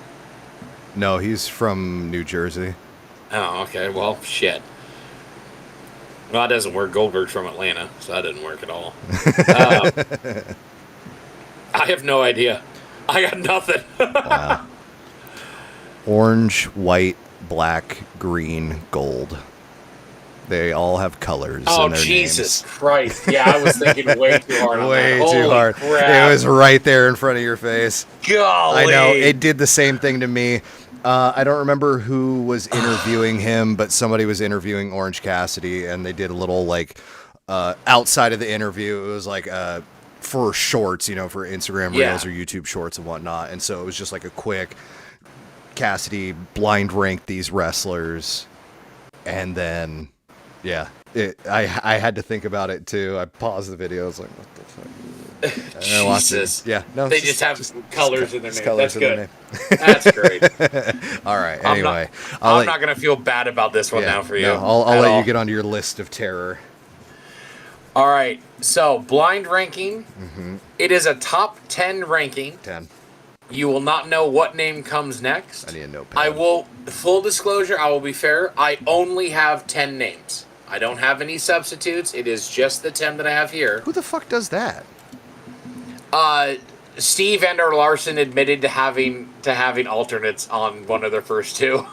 No, he's from New Jersey. Oh, okay. Well, shit. Well, that doesn't work. Goldberg's from Atlanta, so that didn't work at all. I have no idea. I got nothing. Wow. Orange, white, black, green, gold. They all have colors Oh, in their Jesus names. Christ. Yeah, I was thinking way too hard on Way that. too Holy hard. crap. It was right there in front of your face. Golly. I know. It did the same thing to me. I don't remember who was interviewing him, but somebody was interviewing Orange Cassidy, and they did a little, like, outside of the interview, it was like for shorts, you know, for Instagram Reels or YouTube Shorts and whatnot. And so it was just like a quick Cassidy blind ranked these wrestlers, and then, yeah, I had to think about it too. I paused the video. I was like, what the fuck? And I watched it. Jesus. Yeah, no, They just have colors in their name. colors That's in their good. name. That's great. All right. Anyway, I'm not going to feel bad about this one now for you. No, I'll at let all. you get onto your list of terror. All right. So, blind ranking. Mm-hmm. It is a top 10 ranking. 10. You will not know what name comes next. I need a notepad. I will, full disclosure, I will be fair. I only have 10 names. I don't have any substitutes. It is just the 10 that I have here. Who the fuck does that? Steve and or Larson admitted to having alternates on one of their first 2. Oh.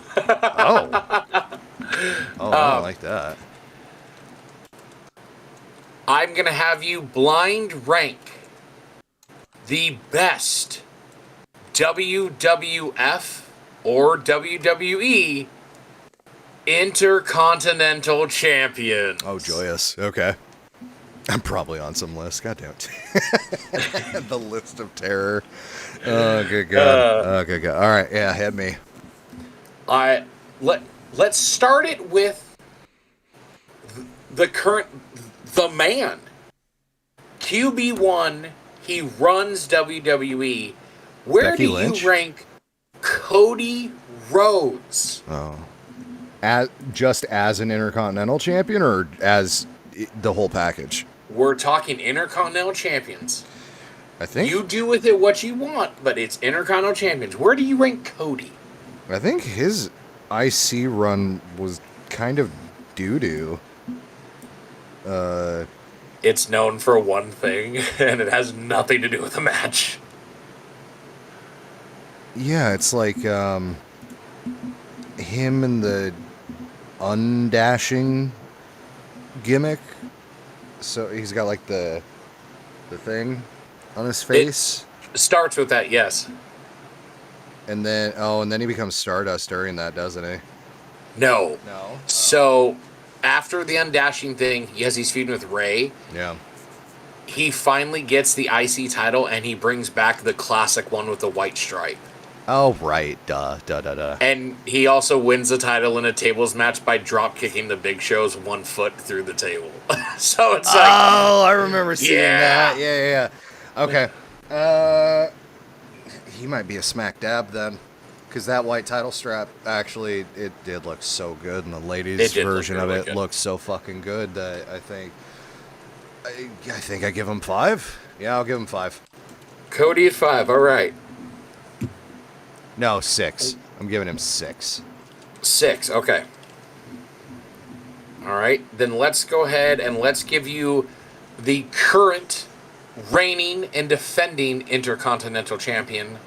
Oh, I don't like that. I'm going to have you blind rank the best WWF or WWE Intercontinental Champion. Oh, joyous. Okay. I'm probably on some list. God damn it. The list of terror. Oh, good God. Oh, good God. All right. Yeah, hit me. Let's start it with the man. QB1, he runs WWE. Where Becky do Lynch? you rank Cody Rhodes? Oh. Just as an Intercontinental Champion or as the whole package? We're talking Intercontinental Champions. I think. You do with it what you want, but it's Intercontinental Champions. Where do you rank Cody? I think his IC run was kind of doo-doo. It's known for one thing, and it has nothing to do with the match. Yeah, it's like him and the undashing gimmick. So he's got like the thing on his face. It starts with that, yes. And then he becomes Stardust during that, doesn't he? No. No. So, after the undashing thing, yes, he's feuding with Ray. Yeah. He finally gets the IC title, and he brings back the classic one with the white stripe. Oh, right. Duh. And he also wins the title in a tables match by drop kicking the Big Show's 1 foot through the table. So it's like, Oh, I remember seeing Yeah. that. Yeah. Okay. he might be a smack dab then. Because that white title strap, actually, it did look so good. And the ladies' version of it looks so fucking good that I think I give him 5. Yeah, I'll give him 5. Cody at 5. All right. No, 6. I'm giving him 6. 6. Okay. All right. Then let's go ahead and let's give you the current reigning and defending Intercontinental Champion,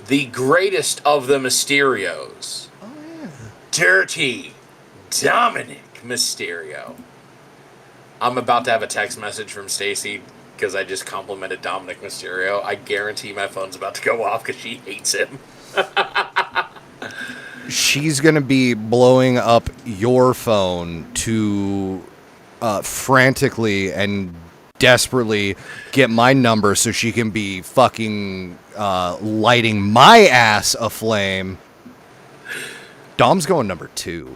the greatest of the Mysterios. Oh, yeah. Dirty Dominic Mysterio. I'm about to have a text message from Stacy because I just complimented Dominic Mysterio. I guarantee my phone's about to go off because she hates him. She's going to be blowing up your phone to frantically and desperately get my number so she can be fucking lighting my ass aflame. Dom's going number 2.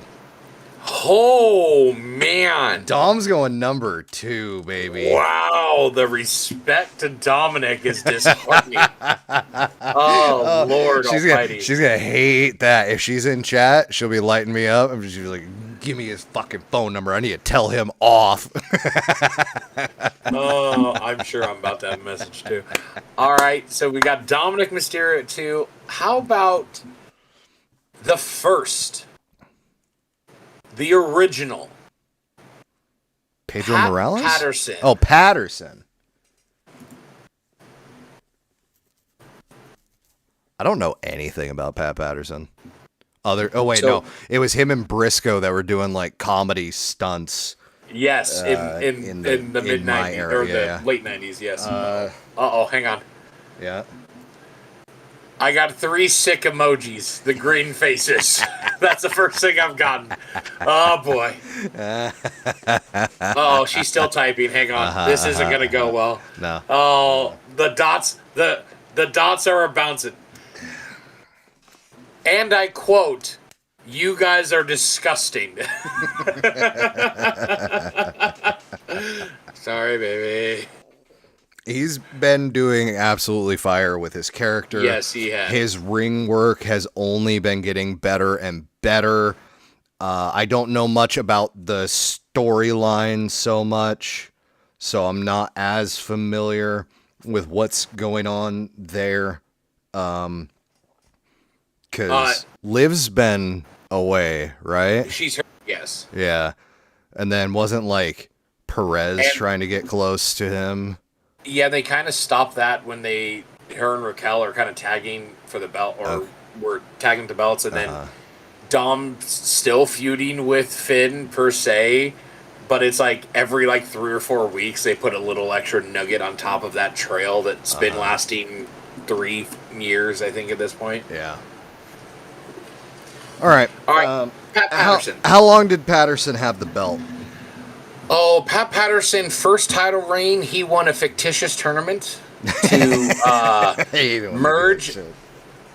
Oh, man. Dom's going number 2, baby. Wow, the respect to Dominic is disheartening. Oh, Lord Almighty. She's gonna hate that. If she's in chat, she'll be lighting me up. And she'll be like, give me his fucking phone number. I need to tell him off. Oh, I'm sure I'm about to have a message, too. All right, so we got Dominic Mysterio at 2. How about the first? The original. Pedro Morales? Patterson. Oh, Patterson. I don't know anything about Pat Patterson. No. It was him and Briscoe that were doing like comedy stunts. Yes, in the mid-90s, or the late 90s, yes. Uh-oh, hang on. Yeah. I got 3 sick emojis, the green faces. That's the first thing I've gotten. Oh, boy. Oh, she's still typing. Hang on. This isn't going to go well. No. Oh, the dots are bouncing. And I quote, "You guys are disgusting." Sorry, baby. He's been doing absolutely fire with his character. Yes, he has. His ring work has only been getting better and better. I don't know much about the storyline so much, so I'm not as familiar with what's going on there. Because Liv's been away, right? She's hurt, yes. Yeah. And then wasn't like Perez trying to get close to him? Yeah, they kind of stopped that when her and Raquel are kind of tagging for the belt, or were tagging the belts, and then Dom's still feuding with Finn per se, but it's like every 3 or 4 weeks they put a little extra nugget on top of that trail that's been lasting 3 years, I think, at this point. Yeah. All right. Pat Patterson. How long did Patterson have the belt? Oh, Pat Patterson, first title reign, he won a fictitious tournament to merge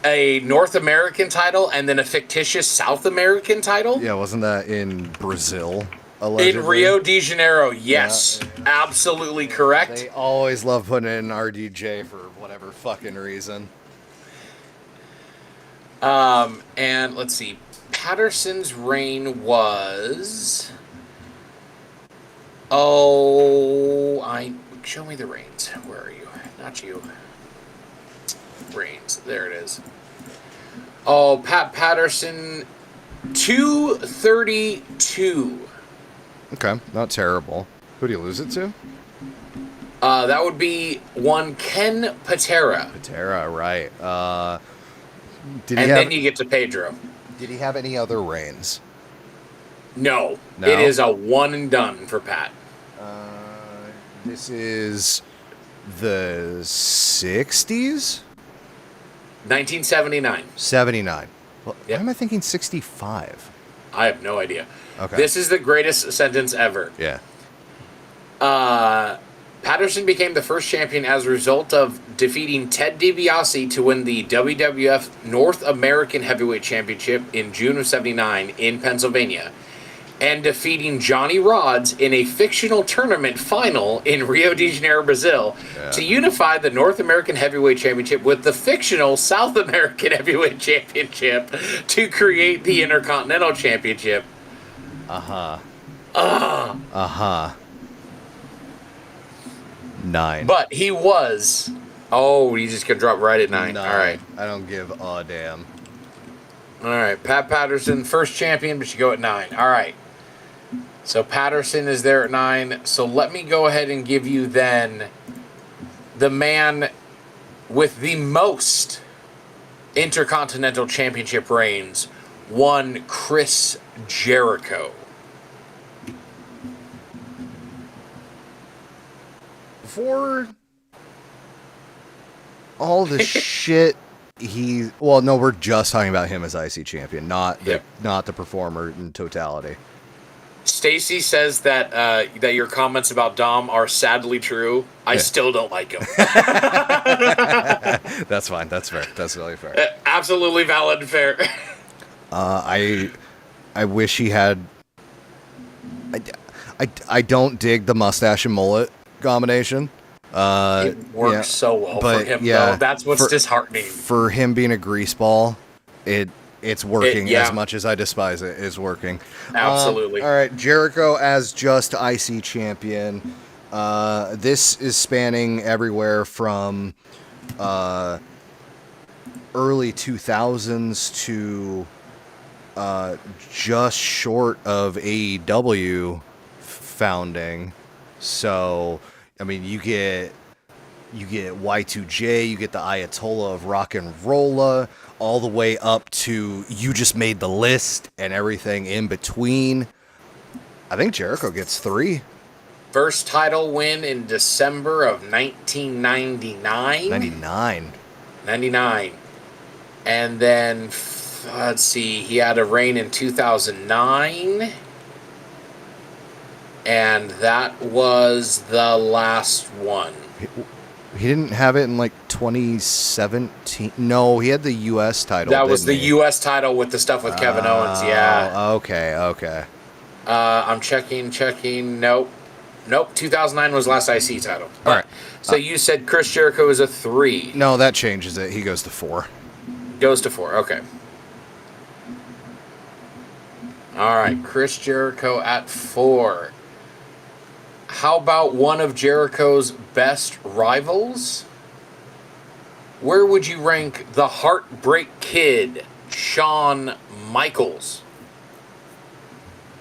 a North American title and then a fictitious South American title. Yeah, wasn't that in Brazil, allegedly? In Rio de Janeiro, yes. Yeah. Absolutely correct. They always love putting it in RDJ for whatever fucking reason. And let's see. Patterson's reign was... show me the reigns. Where are you? Not you. Reigns. There it is. Oh, Pat Patterson, 232. Okay, not terrible. Who do you lose it to? That would be one Ken Patera. Patera, right. Then you get to Pedro. Did he have any other reigns? No. It is a one and done for Pat. This is the 60s? 1979. 79. Well, yep. Why am I thinking 65? I have no idea. Okay. This is the greatest sentence ever. Yeah. Patterson became the first champion as a result of defeating Ted DiBiase to win the WWF North American Heavyweight Championship in June of '79 in Pennsylvania. and defeating Johnny Rods in a fictional tournament final in Rio de Janeiro, Brazil, to unify the North American Heavyweight Championship with the fictional South American Heavyweight Championship to create the Intercontinental Championship. Uh-huh. 9. But he was... Oh, he's just going to drop right at 9. All right. I don't give a damn. All right. Pat Patterson, first champion, but you go at 9. All right. So Patterson is there at 9. So let me go ahead and give you then the man with the most Intercontinental Championship reigns, one Chris Jericho. For all the shit well, no, we're just talking about him as IC champion, not the performer in totality. Stacy says that that your comments about Dom are sadly true. I still don't like him. That's fine. That's fair. That's really fair. Absolutely valid and fair. I wish he had. I don't dig the mustache and mullet combination. It works so well for him, though. That's what's disheartening. For him being a greaseball, it's working as much as I despise it. It's working. Absolutely. All right, Jericho as just IC champion. This is spanning everywhere from early 2000s to just short of AEW founding. So, I mean, you get Y2J, you get the Ayatollah of Rock and Rolla, all the way up to You Just Made the List and everything in between. I think Jericho gets 3. First title win in December of 1999. 99. And then, let's see, he had a reign in 2009. And that was the last one. He didn't have it in like 2017. No, he had the U.S. title. That was the U.S. title with the stuff with Kevin Owens. Yeah. Okay. I'm checking. Nope. 2009 was last IC title. All right. So you said Chris Jericho is a 3. No, that changes it. He goes to 4. Goes to 4. Okay. All right. Chris Jericho at 4. How about one of Jericho's best rivals? Where would you rank the Heartbreak Kid, Shawn Michaels?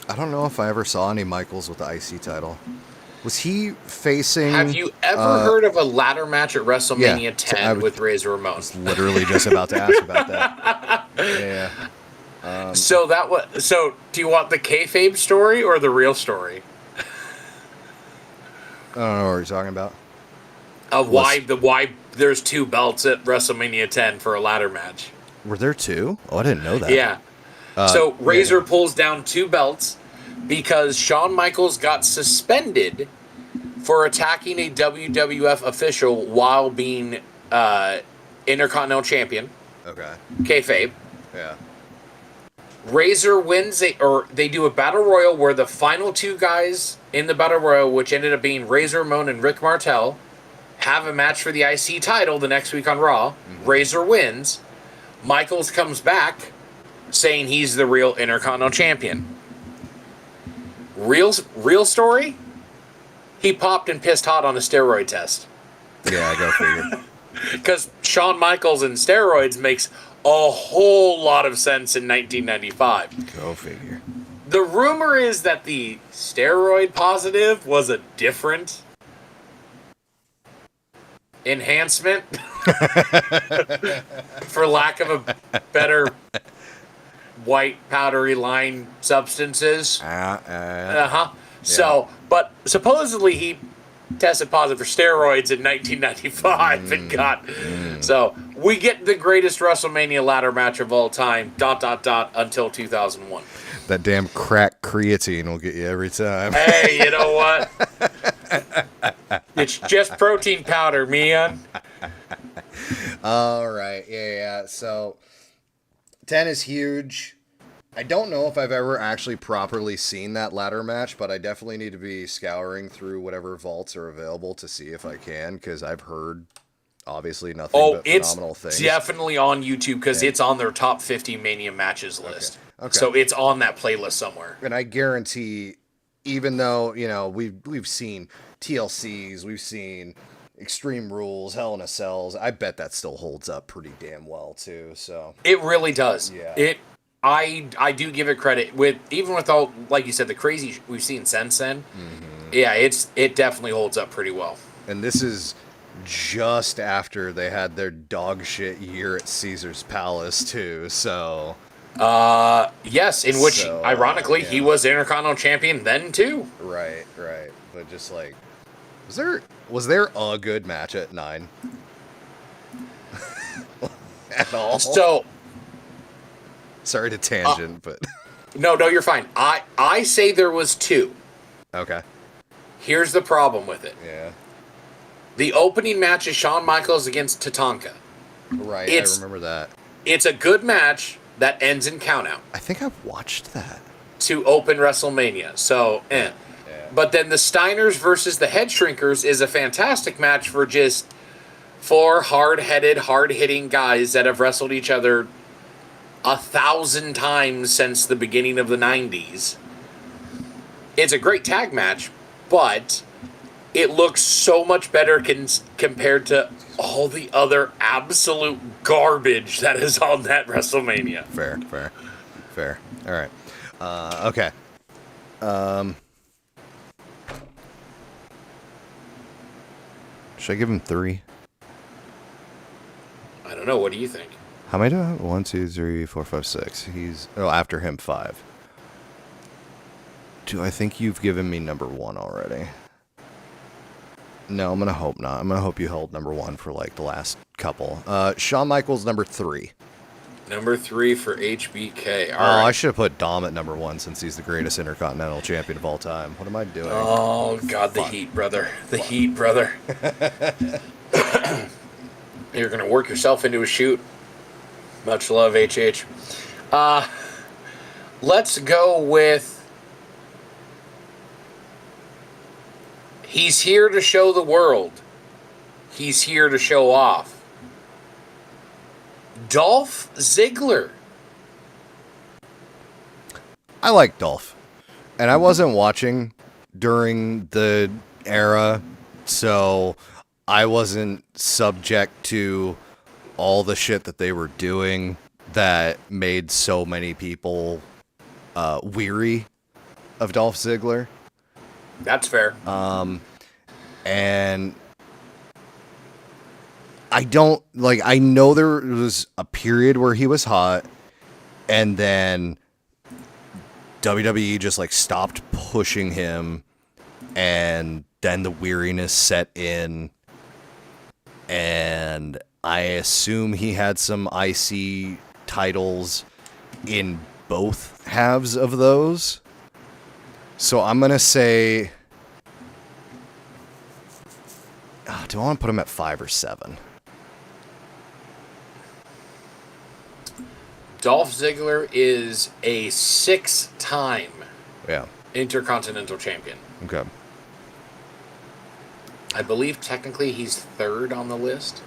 I don't know if I ever saw any Michaels with the IC title. Was he facing... Have you ever heard of a ladder match at WrestleMania 10 with Razor Ramon? I was literally just about to ask about that. Yeah. So do you want the kayfabe story or the real story? I don't know what you're talking about. Of why there's 2 belts at WrestleMania 10 for a ladder match. Were there 2? Oh, I didn't know that. Yeah. So Razor pulls down 2 belts because Shawn Michaels got suspended for attacking a WWF official while being Intercontinental Champion. Okay. Kayfabe. Yeah. Razor wins, they do a battle royal where the final 2 guys in the battle royal, which ended up being Razor Ramon and Rick Martel, have a match for the IC title the next week on Raw. Mm-hmm. Razor wins. Michaels comes back saying he's the real Intercontinental Champion. Real story? He popped and pissed hot on a steroid test. Yeah, I go figure. Because Shawn Michaels and steroids makes a whole lot of sense in 1995. Go figure. The rumor is that the steroid positive was a different enhancement, for lack of a better white powdery line substances. Yeah. So, but supposedly he tested positive for steroids in 1995 and got. So we get the greatest WrestleMania ladder match of all time. ... until 2001. That damn crack creatine will get you every time. Hey, you know what? It's just protein powder, man. All right. Yeah. So 10 is huge. I don't know if I've ever actually properly seen that ladder match, but I definitely need to be scouring through whatever vaults are available to see if I can, because I've heard obviously nothing but phenomenal things. Definitely on YouTube because it's on their top 50 Mania matches list. Okay. So it's on that playlist somewhere. And I guarantee, even though, you know, we've seen TLCs, we've seen Extreme Rules, Hell in a Cells, I bet that still holds up pretty damn well too. So it really does. Yeah. I do give it credit with even with all, like you said, the crazy we've seen since then. Yeah, it definitely holds up pretty well. And this is just after they had their dog shit year at Caesar's Palace too. So yes, in which ironically he was Intercontinental Champion then too. Right. But just like, was there a good match at 9? At all? So. Sorry to tangent, but No, you're fine. I say there was 2. Okay. Here's the problem with it. Yeah. The opening match is Shawn Michaels against Tatanka. Right, I remember that. It's a good match that ends in countout. I think I've watched that. To open WrestleMania. So, Yeah. But then the Steiners versus the Head Shrinkers is a fantastic match for just 4 hard-headed, hard-hitting guys that have wrestled each other 1,000 times since the beginning of the 90s. It's a great tag match, but it looks so much better compared to all the other absolute garbage that is on that WrestleMania. Fair. All right. Okay. Should I give him 3? I don't know. What do you think? How many do I have? 1, 2, 3, 4, 5, 6. He's after him 5. Do I think you've given me number 1 already? No, I'm gonna hope not. I'm gonna hope you held number 1 for like the last couple. Shawn Michaels number 3. Number 3 for HBK. All right. right. I should have put Dom at number 1 since he's the greatest Intercontinental Champion of all time. What am I doing? Oh God, the heat, brother. The heat, brother. You're gonna work yourself into a shoot. Much love, HH. Let's go with... He's here to show the world. He's here to show off. Dolph Ziggler. I like Dolph. And I wasn't watching during the era, so I wasn't subject to all the shit that they were doing that made so many people weary of Dolph Ziggler. That's fair. And I don't, like, I know there was a period where he was hot, and then WWE just, like, stopped pushing him, and then the weariness set in, and I assume he had some IC titles in both halves of those. So I'm going to say... do I want to put him at 5 or 7? Dolph Ziggler is a 6-time Intercontinental Champion. Okay. I believe technically he's 3rd on the list.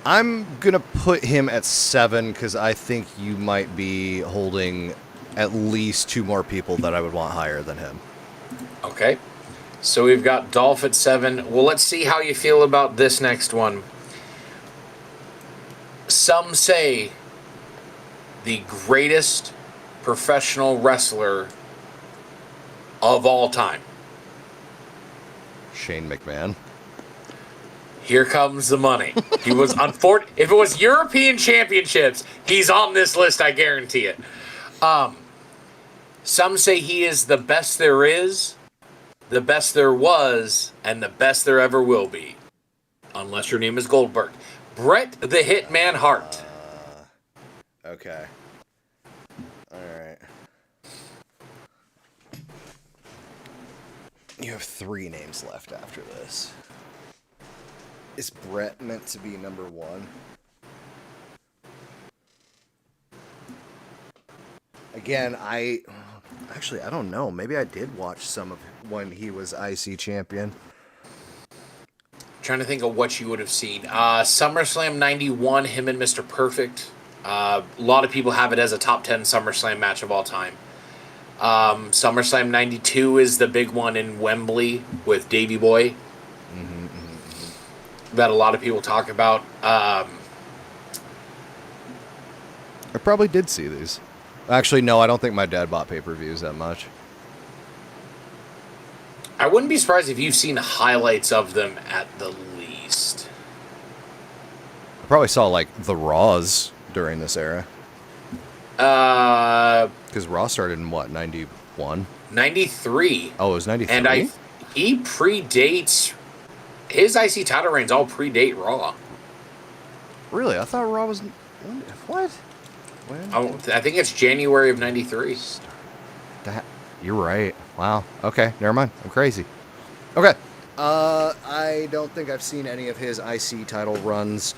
I'm going to put him at 7 because I think you might be holding at least 2 more people that I would want higher than him. Okay. So we've got Dolph at 7. Well, let's see how you feel about this next one. Some say the greatest professional wrestler of all time. Shane McMahon. Here comes the money. He was if it was European Championships, he's on this list, I guarantee it. Some say he is the best there is, the best there was, and the best there ever will be. Unless your name is Goldberg. Bret the Hitman Hart. Okay. All right. You have 3 names left after this. Is Bret meant to be number 1? Again, I don't know. Maybe I did watch some of when he was IC champion. Trying to think of what you would have seen. SummerSlam 91, him and Mr. Perfect. A lot of people have it as a top 10 SummerSlam match of all time. SummerSlam 92 is the big one in Wembley with Davey Boy. That a lot of people talk about. I probably did see these. Actually, no, I don't think my dad bought pay-per-views that much. I wouldn't be surprised if you've seen highlights of them at the least. I probably saw, like, the Raws during this era. Because Raw started in, what, 91? 93. Oh, it was 93? And he predates... His IC title reigns all predate Raw. Really? I thought Raw was... What? When? I think it's January of 93. You're right. Wow. Okay, never mind. I'm crazy. Okay. I don't think I've seen any of his IC title runs.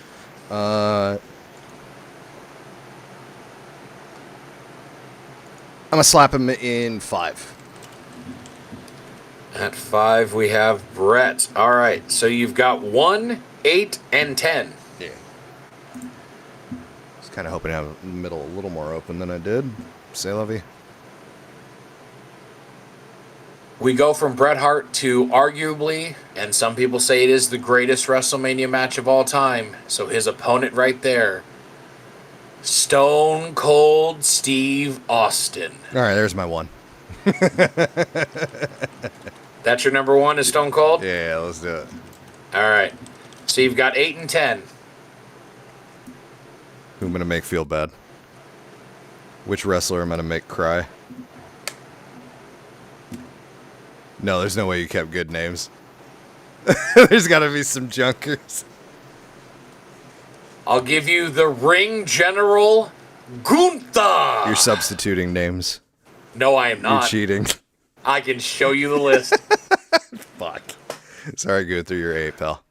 I'm gonna slap him in 5. At 5, we have Brett. All right, so you've got 1, 8, and 10. Yeah. Just kind of hoping to have the middle a little more open than I did. Say la vie. We go from Bret Hart to arguably, and some people say it is the greatest WrestleMania match of all time. So his opponent right there, Stone Cold Steve Austin. All right, there's my 1. That's your number 1 is Stone Cold? Yeah, let's do it. All right. So you've got 8 and 10. Who am I gonna make feel bad? Which wrestler am I gonna make cry? No, there's no way you kept good names. There's got to be some junkers. I'll give you the Ring General Gunther. You're substituting names. No, I am You're not. cheating. I can show you the list. Fuck. Sorry, Gunther, you're 8, pal.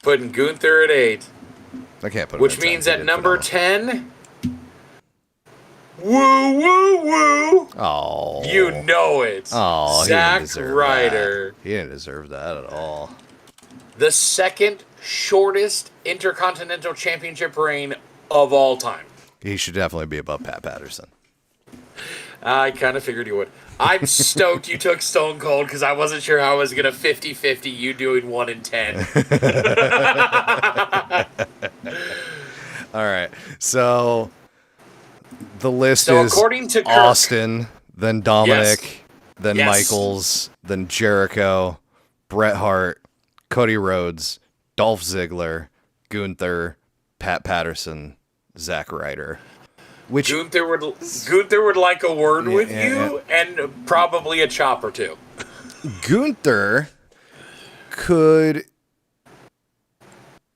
Putting Gunther at 8. I can't put him Which at 10. means He at did number phenomenal. 10... Woo, woo, woo. Oh. You know it. Oh, Zack Ryder. He didn't deserve that at all. The second shortest Intercontinental Championship reign of all time. He should definitely be above Pat Patterson. I kind of figured you would. I'm stoked you took Stone Cold because I wasn't sure how I was going to 50-50 you doing 1 and 10. All right. So the list So is according to Kirk, Austin, then Dominic, Yes. then Yes. Michaels, then Jericho, Bret Hart, Cody Rhodes, Dolph Ziggler, Gunther, Pat Patterson, Zack Ryder. Which Gunther would like a word with yeah, you and probably a chop or two. Gunther could...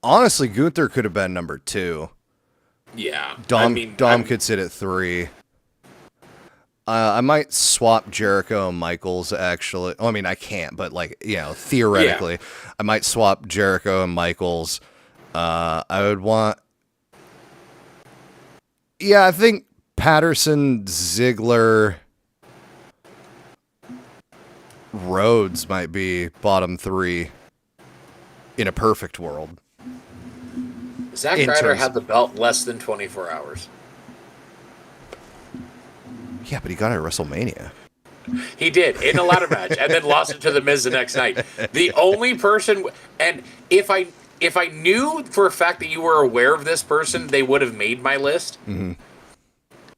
Honestly, Gunther could have been number 2. Yeah. Dom could sit at 3. I might swap Jericho and Michaels, actually. Oh, I mean, I can't, but, like, you know, theoretically, Yeah. I might swap Jericho and Michaels. I would want... Yeah, I think Patterson, Ziggler, Rhodes might be bottom 3 in a perfect world. Zack in Ryder terms- had the belt less than 24 hours. Yeah, but he got it at WrestleMania. He did in a ladder match, and then lost it to the Miz the next night. The only person, and if I knew for a fact that you were aware of this person, they would have made my list. Mm-hmm.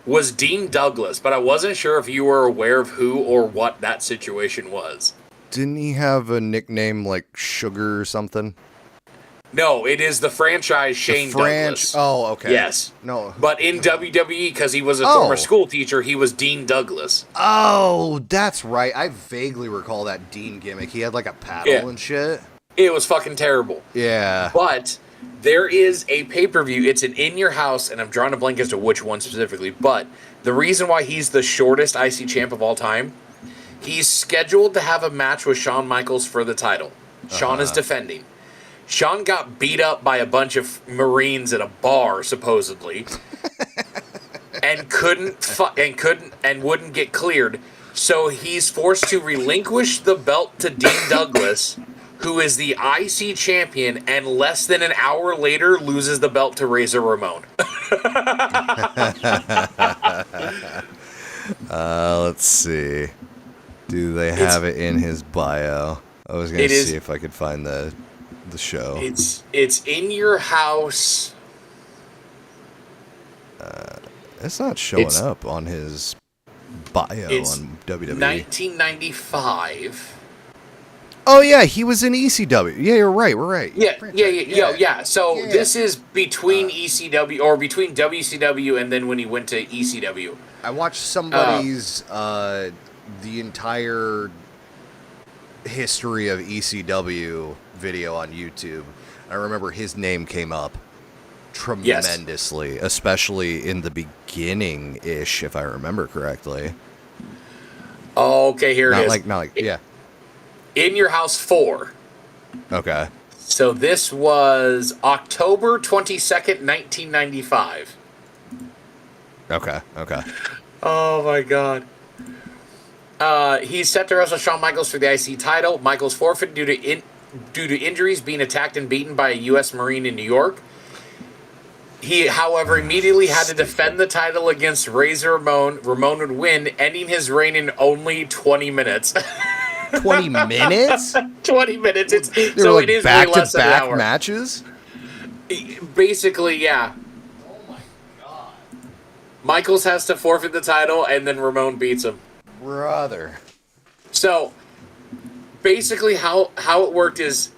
Was Dean Douglas, but I wasn't sure if you were aware of who or what that situation was. Didn't he have a nickname like Sugar or something? No, it is the franchise Shane Douglas. Oh, okay. Yes. No. But in WWE, because he was a former school teacher, he was Dean Douglas. Oh, that's right. I vaguely recall that Dean gimmick. He had like a paddle Yeah. and shit. It was fucking terrible. Yeah. But there is a pay-per-view. It's an In Your House, and I'm drawing a blank as to which one specifically. But the reason why he's the shortest IC champ of all time, he's scheduled to have a match with Shawn Michaels for the title. Shawn is defending. Shawn got beat up by a bunch of Marines at a bar, supposedly. and wouldn't get cleared. So he's forced to relinquish the belt to Dean Douglas, who is the IC champion, and less than an hour later loses the belt to Razor Ramon. Let's see. Do they have it in his bio? I was gonna see if I could find the show. It's in your house. It's not showing up on his bio on WWE. 1995. Oh yeah, he was in ECW. Yeah, you're right. We're right. Yeah. So this is between ECW or between WCW and then when he went to ECW. I watched somebody's the entire history of ECW video on YouTube. I remember his name came up tremendously, especially in the beginning-ish, if I remember correctly. Oh, okay, here it is. Yeah. In Your House 4. Okay. So this was October 22nd, 1995. Okay. Oh my God. He's set to wrestle Shawn Michaels for the IC title. Michaels forfeit due to injuries, being attacked and beaten by a U.S. Marine in New York. He, however, immediately had to defend the title against Razor Ramon. Ramon would win, ending his reign in only 20 minutes. 20 minutes? 20 minutes. It is like really less than an hour. back-to-back matches? Basically, yeah. Oh my God. Michaels has to forfeit the title, and then Ramon beats him. Brother. So, basically how it worked is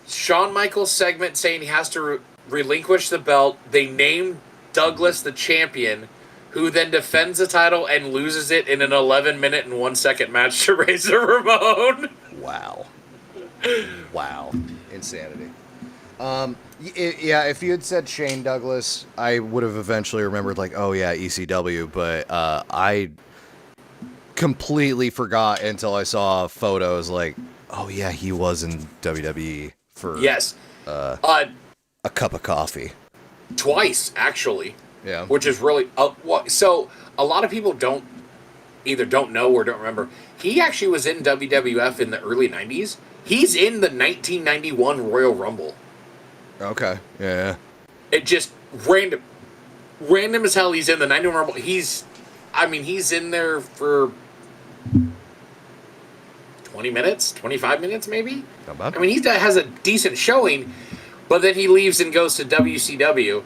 Shawn Michaels' segment saying he has to relinquish the belt. They named Douglas the champion, who then defends the title and loses it in an 11-minute and 1-second match to Razor Ramon. Wow. Insanity. If you had said Shane Douglas, I would have eventually remembered, like, oh yeah, ECW, but I completely forgot until I saw photos like, oh yeah, he was in WWE for a cup of coffee. Twice, actually. Yeah. Which is really... so, a lot of people either don't know or don't remember. He actually was in WWF in the early 90s. He's in the 1991 Royal Rumble. Okay, yeah. It just... Random as hell, he's in the 91 Rumble. He's in there for 20 minutes, 25 minutes maybe? Not bad. I mean, he has a decent showing, but then he leaves and goes to WCW.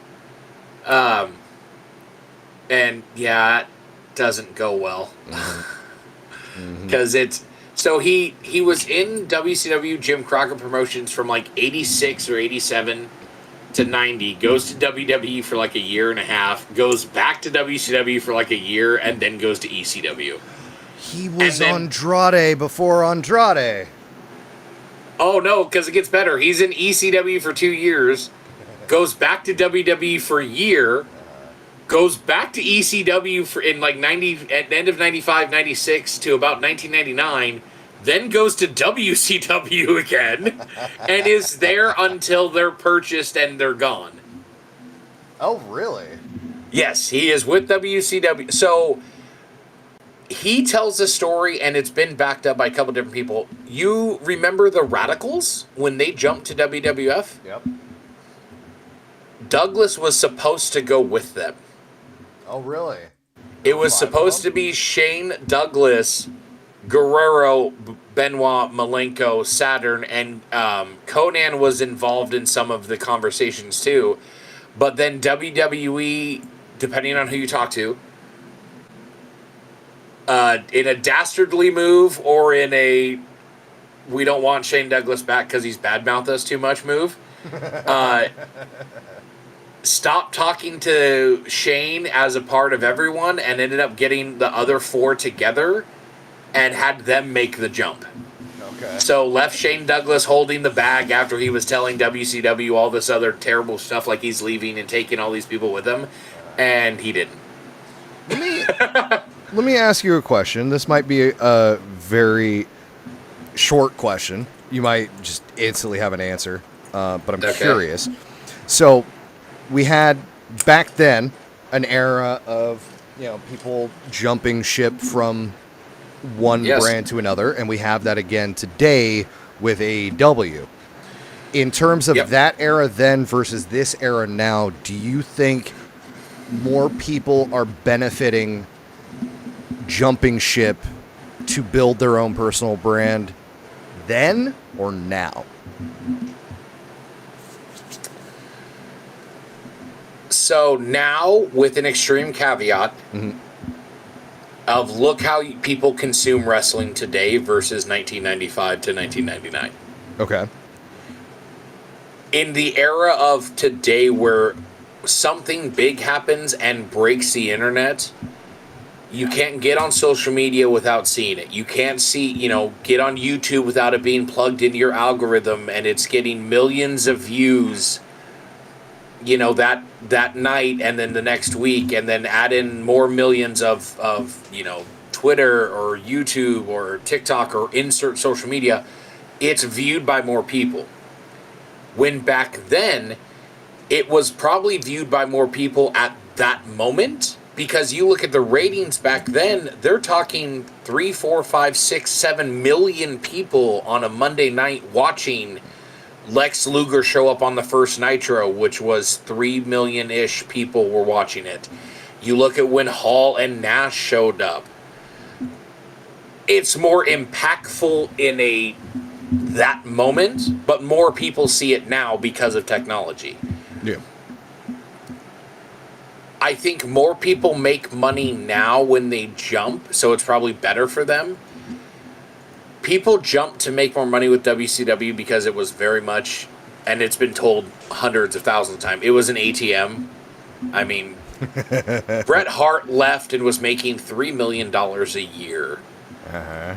And yeah, it doesn't go well. Because it's... So he was in WCW Jim Crockett Promotions from like 86 or 87 to 90, goes to WWE for like a year and a half, goes back to WCW for like a year, and then goes to ECW. He was Andrade before Andrade. Oh no, because it gets better. He's in ECW for 2 years, goes back to WWE for a year, goes back to ECW for in like 90 at the end of 95, 96 to about 1999, then goes to WCW again, and is there until they're purchased and they're gone. Oh, really? Yes, he is with WCW. So he tells a story, and it's been backed up by a couple different people. You remember the Radicals when they jumped to WWF? Yep. Douglas was supposed to go with them. Oh, really? It was supposed to be Shane Douglas, Guerrero, Benoit, Malenko, Saturn, and Conan was involved in some of the conversations too. But then WWE, depending on who you talk to, in a dastardly move or in a we don't want Shane Douglas back because he's badmouthed us too much move, stopped talking to Shane as a part of everyone and ended up getting the other four together and had them make the jump. Okay. So left Shane Douglas holding the bag after he was telling WCW all this other terrible stuff like he's leaving and taking all these people with him, and he didn't. Let me ask you a question. This might be a very short question. You might just instantly have an answer, but I'm curious. So we had, back then, an era of, people jumping ship from one Yes. brand to another, and we have that again today with AEW. In terms of Yep. that era then versus this era now, do you think more people are benefiting jumping ship to build their own personal brand then or now? So now, with an extreme caveat of look how people consume wrestling today versus 1995 to 1999. Okay. In the era of today where something big happens and breaks the internet, you can't get on social media without seeing it. You can't get on YouTube without it being plugged into your algorithm and it's getting millions of views, that night and then the next week, and then add in more millions of Twitter or YouTube or TikTok or insert social media. It's viewed by more people. When back then, it was probably viewed by more people at that moment, because you look at the ratings back then, they're talking 3, 4, 5, 6, 7 million people on a Monday night watching Lex Luger show up on the first Nitro, which was 3 million-ish people were watching it. You look at when Hall and Nash showed up. It's more impactful in that moment, but more people see it now because of technology. Yeah. I think more people make money now when they jump, so it's probably better for them. People jump to make more money with WCW because it was very much, and it's been told hundreds of thousands of times, it was an ATM. I mean, Bret Hart left and was making $3 million a year. Uh-huh.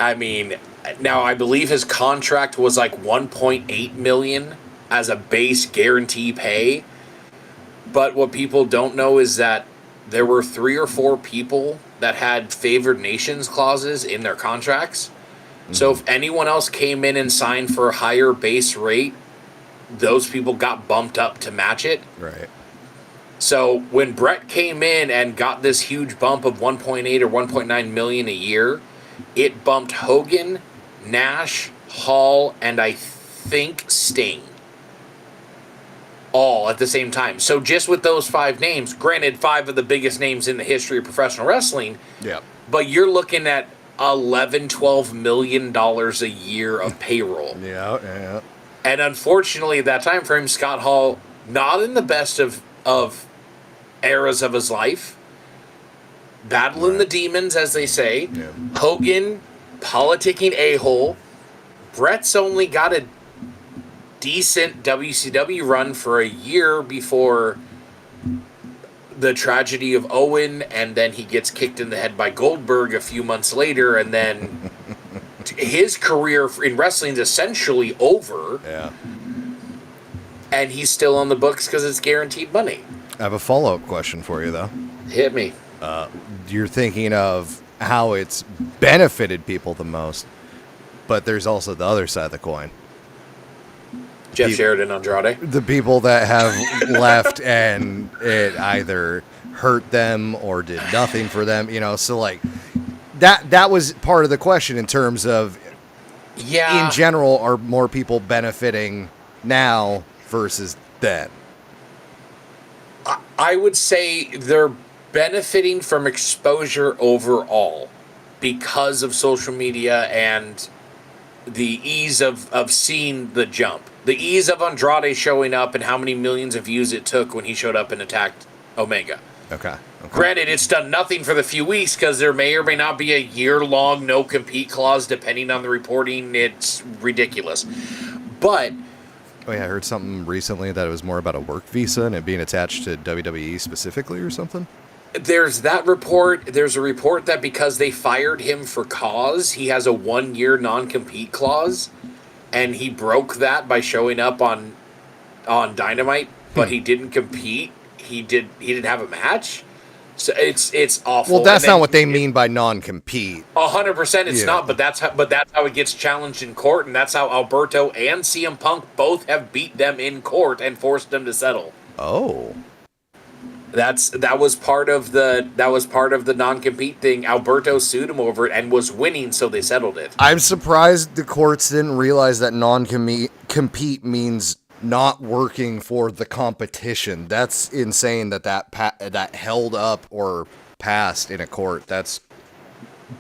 I mean, now I believe his contract was like $1.8 million as a base guarantee pay. But what people don't know is that there were 3 or 4 people that had favored nations clauses in their contracts. Mm-hmm. So if anyone else came in and signed for a higher base rate, those people got bumped up to match it. Right. So when Brett came in and got this huge bump of 1.8 or 1.9 million a year, it bumped Hogan, Nash, Hall, and I think Sting all at the same time. So just with those 5 names, granted 5 of the biggest names in the history of professional wrestling, Yeah. but you're looking at $11-12 million a year of payroll. Yeah. And unfortunately, at that time frame, Scott Hall, not in the best of eras of his life, battling the demons, as they say. Yeah. Hogan, politicking a-hole. Brett's only got a decent WCW run for a year before the tragedy of Owen, and then he gets kicked in the head by Goldberg a few months later, and then his career in wrestling is essentially over. Yeah. And he's still on the books because it's guaranteed money. I have a follow-up question for you, though. Hit me. You're thinking of how it's benefited people the most, but there's also the other side of the coin. Jeff Sheridan, Andrade. The people that have left and it either hurt them or did nothing for them, so like that was part of the question in terms of, Yeah. in general, are more people benefiting now versus then? I would say they're benefiting from exposure overall because of social media and the ease of seeing the jump. The ease of Andrade showing up and how many millions of views it took when he showed up and attacked Omega. Okay. Granted, it's done nothing for the few weeks because there may or may not be a year-long no-compete clause depending on the reporting. It's ridiculous. But Oh yeah, I heard something recently that it was more about a work visa and it being attached to WWE specifically or something. there's that report. There's a report that because they fired him for cause, he has a 1-year non-compete clause, and he broke that by showing up on Dynamite, but he didn't compete. He didn't have a match. So it's awful. Well, that's not what they mean by non-compete. 100% it's Yeah. not, but that's how it gets challenged in court, and that's how Alberto and CM Punk both have beat them in court and forced them to settle. Oh. That was part of the non-compete thing. Alberto sued him over it and was winning, so they settled it. I'm surprised the courts didn't realize that non-compete means not working for the competition. That's insane that held up or passed in a court. That's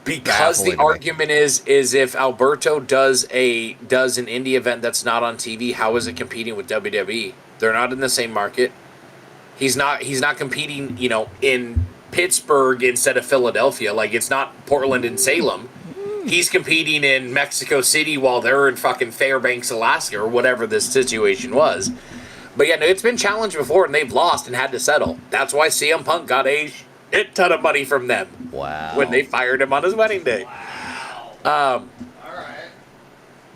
because the argument is if Alberto does an indie event that's not on TV, how is it competing with WWE? They're not in the same market. He's not competing, in Pittsburgh instead of Philadelphia. Like, it's not Portland and Salem. He's competing in Mexico City while they're in fucking Fairbanks, Alaska, or whatever this situation was. But yeah, no, it's been challenged before, and they've lost and had to settle. That's why CM Punk got a shit ton of money from them. Wow. When they fired him on his wedding day. Wow. All right.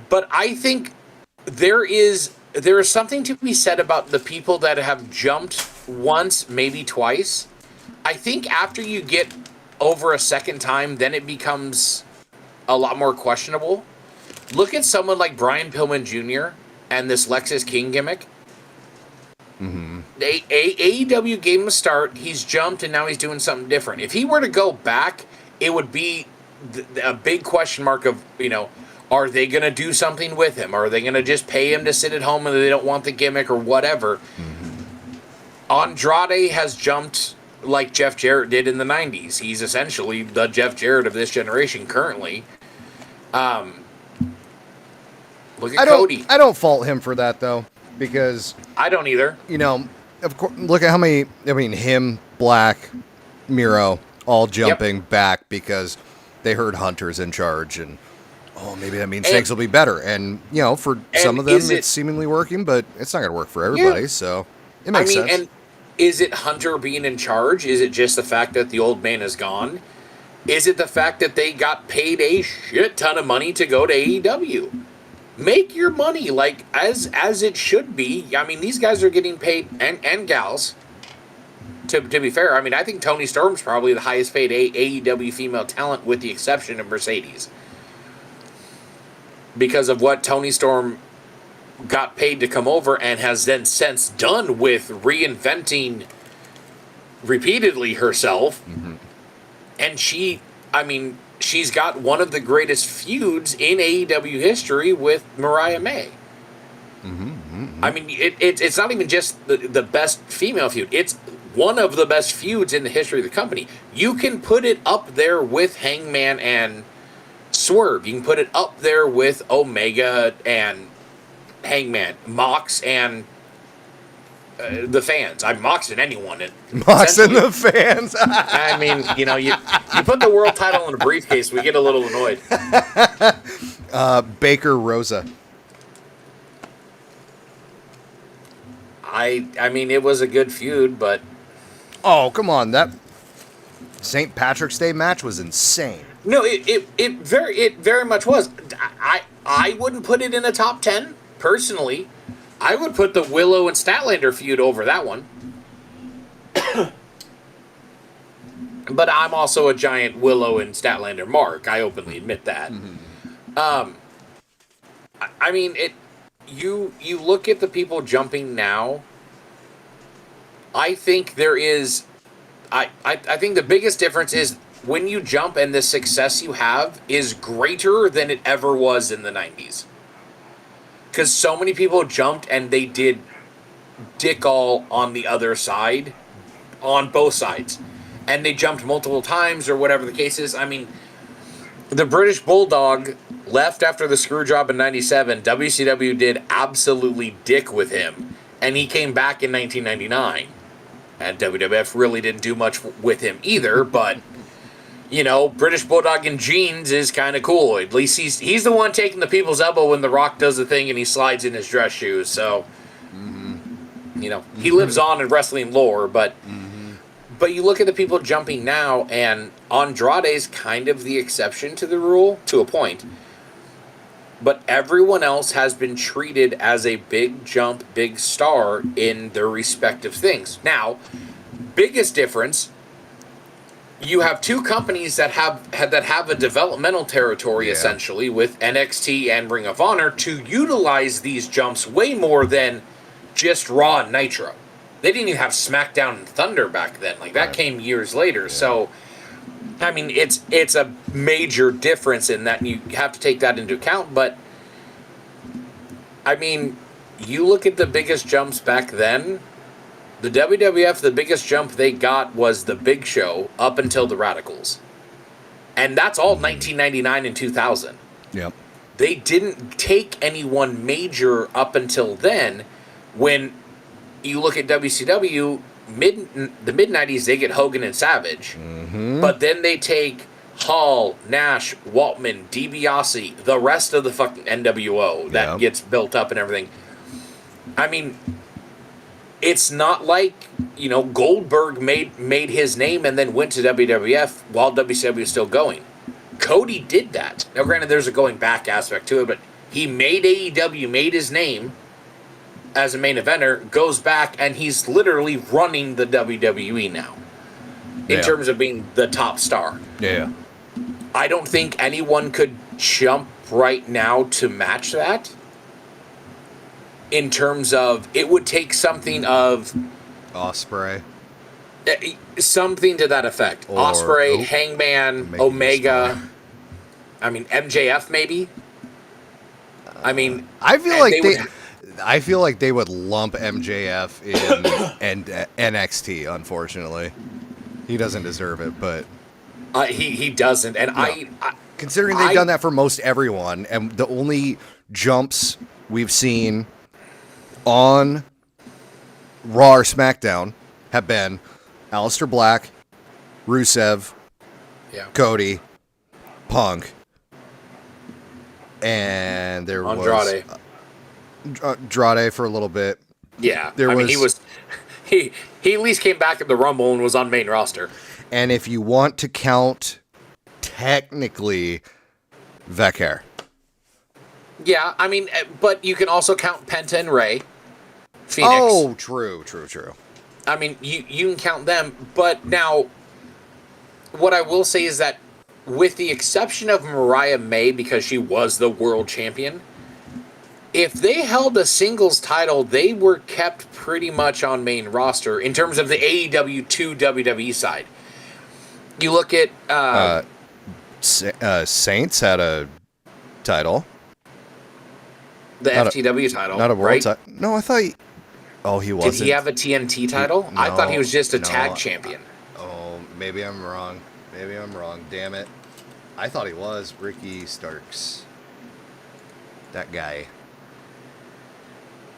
But I think there is something to be said about the people that have jumped once, maybe twice. I think after you get over a second time, then it becomes a lot more questionable. Look at someone like Brian Pillman Jr. and this Lexus King gimmick. Mm-hmm. AEW gave him a start. He's jumped, and now he's doing something different. If he were to go back, it would be a big question mark of, are they going to do something with him? Are they going to just pay him to sit at home and they don't want the gimmick or whatever? Mm-hmm. Andrade has jumped like Jeff Jarrett did in the 90s. He's essentially the Jeff Jarrett of this generation currently. Look at Cody. I don't fault him for that, though, because... I don't either. Of course, look at how many... him, Black, Miro, all jumping back because they heard Hunter's in charge, and... Oh, maybe that means things will be better. And, for some of them, it's seemingly working, but it's not going to work for everybody, so it makes sense. And is it Hunter being in charge? Is it just the fact that the old man is gone? Is it the fact that they got paid a shit ton of money to go to AEW? Make your money, like, as it should be. These guys are getting paid, and gals, to be fair. I think Toni Storm's probably the highest paid AEW female talent, with the exception of Mercedes. Because of what Toni Storm got paid to come over and has then since done with reinventing repeatedly herself. Mm-hmm. And she's got one of the greatest feuds in AEW history with Mariah May. Mm-hmm. Mm-hmm. It's not even just the best female feud. It's one of the best feuds in the history of the company. You can put it up there with Hangman and Swerve. You can put it up there with Omega and Hangman, Mox and the fans. I'm Mox and anyone. Mox and the fans. You put the world title in a briefcase, we get a little annoyed. Baker Rosa. It was a good feud, but... Oh, come on. That St. Patrick's Day match was insane. No, it very much was. I wouldn't put it in a top 10, personally. I would put the Willow and Statlander feud over that one. But I'm also a giant Willow and Statlander mark. I openly admit that. Mm-hmm. You look at the people jumping now. I think there is... I think the biggest difference is when you jump and the success you have is greater than it ever was in the 90s. Because so many people jumped and they did dick all on the other side, on both sides. And they jumped multiple times or whatever the case is. The British Bulldog left after the screw job in 97. WCW did absolutely dick with him. And he came back in 1999. And WWF really didn't do much with him either, but... British Bulldog in jeans is kind of cool. At least he's the one taking the people's elbow when The Rock does the thing and he slides in his dress shoes. So, he lives on in wrestling lore. But but you look at the people jumping now, and Andrade's kind of the exception to the rule, to a point. But everyone else has been treated as a big jump, big star in their respective things. Now, biggest difference... You have two companies that have a developmental territory, essentially, with NXT and Ring of Honor, to utilize these jumps way more than just Raw and Nitro. They didn't even have SmackDown and Thunder back then. Like, that came years later. Yeah. So, I mean, it's a major difference in that, and you have to take that into account. But, I mean, you look at the biggest jumps back then, the WWF, the biggest jump they got was the Big Show up until the Radicals. And that's all 1999 and 2000. Yep. They didn't take anyone major up until then. When you look at WCW, the mid-90s, they get Hogan and Savage. Mm-hmm. But then they take Hall, Nash, Waltman, DiBiase, the rest of the fucking NWO that gets built up and everything. I mean, it's not like, you know, Goldberg made his name and then went to WWF while WCW was still going. Cody did that. Now, granted, there's a going back aspect to it, but he made AEW, made his name as a main eventer, goes back, and he's literally running the WWE now in terms of being the top star. Yeah. I don't think anyone could jump right now to match that. In terms of, it would take something of Ospreay. Something to that effect. Or Ospreay, Hangman, Omega. I mean, MJF maybe. I mean, I feel like they would lump MJF in and NXT. Unfortunately, he doesn't deserve it, but he doesn't. And no. Considering they've done that for most everyone, and the only jumps we've seen on Raw or SmackDown have been Aleister Black, Rusev, Cody, Punk, and there was Andrade for a little bit. Yeah, he at least came back at the Rumble and was on main roster. And if you want to count, technically, Vecher. Yeah, I mean, but you can also count Penta and Ray. Phoenix. Oh, true. I mean, you can count them, but now, what I will say is that, with the exception of Mariah May, because she was the world champion, if they held a singles title, they were kept pretty much on main roster in terms of the AEW to WWE side. You look at... Saints had a title. The FTW title, not a world right? title. No, I thought... he wasn't. Did he have a TNT title? I thought he was just a tag champion. Oh, maybe I'm wrong. Damn it. I thought he was Ricky Starks. That guy.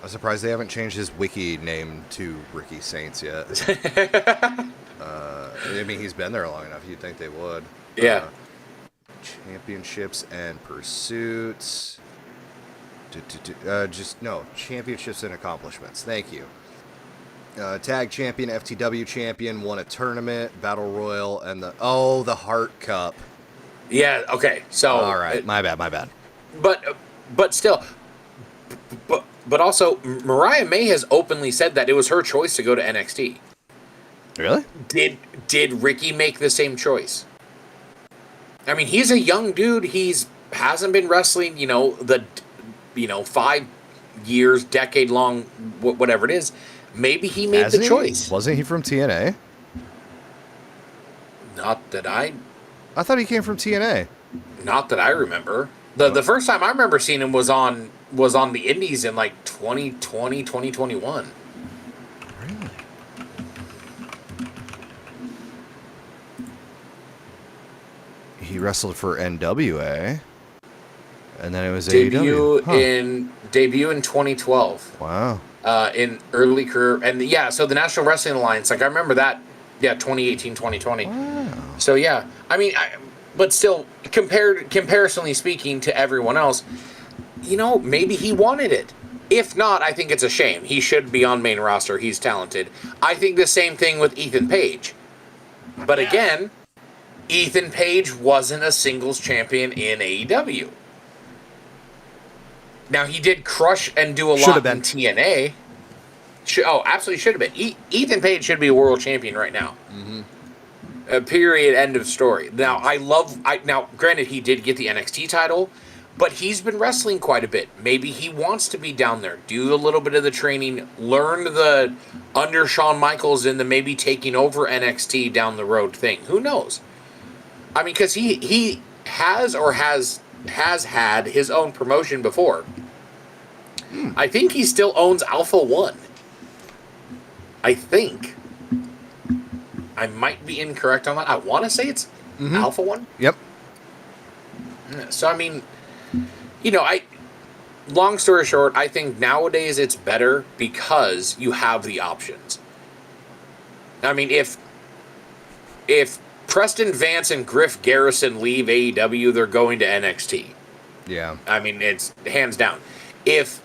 I'm surprised they haven't changed his wiki name to Ricky Saints yet. I mean, he's been there long enough. You'd think they would. Yeah. Championships and pursuits. Championships and accomplishments. Thank you. Tag champion, FTW champion, won a tournament, battle royal, and the Hart Cup. Yeah. Okay. So. All right. My bad. But still. But also, Mariah May has openly said that it was her choice to go to NXT. Really? Did Ricky make the same choice? I mean, he's a young dude. Hasn't been wrestling, 5 years, decade long, whatever it is. Maybe he made the choice. Wasn't he from TNA? Not that I thought he came from TNA. Not that I remember. The first time I remember seeing him was on the Indies in like 2020, 2021. Really? He wrestled for NWA. And then it was debut AEW. Debut in 2012. Wow. In early career, and so the National Wrestling Alliance, like I remember that, 2018, 2020. Wow. So yeah, I mean, but still, comparatively speaking to everyone else, maybe he wanted it. If not, I think it's a shame. He should be on main roster. He's talented. I think the same thing with Ethan Page. But again, Ethan Page wasn't a singles champion in AEW. Now, he did crush and do a lot in TNA. Absolutely should have been. Ethan Page should be a world champion right now. Mm-hmm. Period, end of story. Now, now, granted, he did get the NXT title, But he's been wrestling quite a bit. Maybe he wants to be down there, do a little bit of the training, learn the under Shawn Michaels and the maybe taking over NXT down the road thing. Who knows? I mean, because he has had his own promotion before. I think he still owns Alpha One. I think. I might be incorrect on that. I want to say it's Alpha One. Yep. So, I mean, you know, long story short, I think nowadays it's better because you have the options. I mean, if Preston Vance and Griff Garrison leave AEW, they're going to NXT. Yeah. I mean, it's hands down. If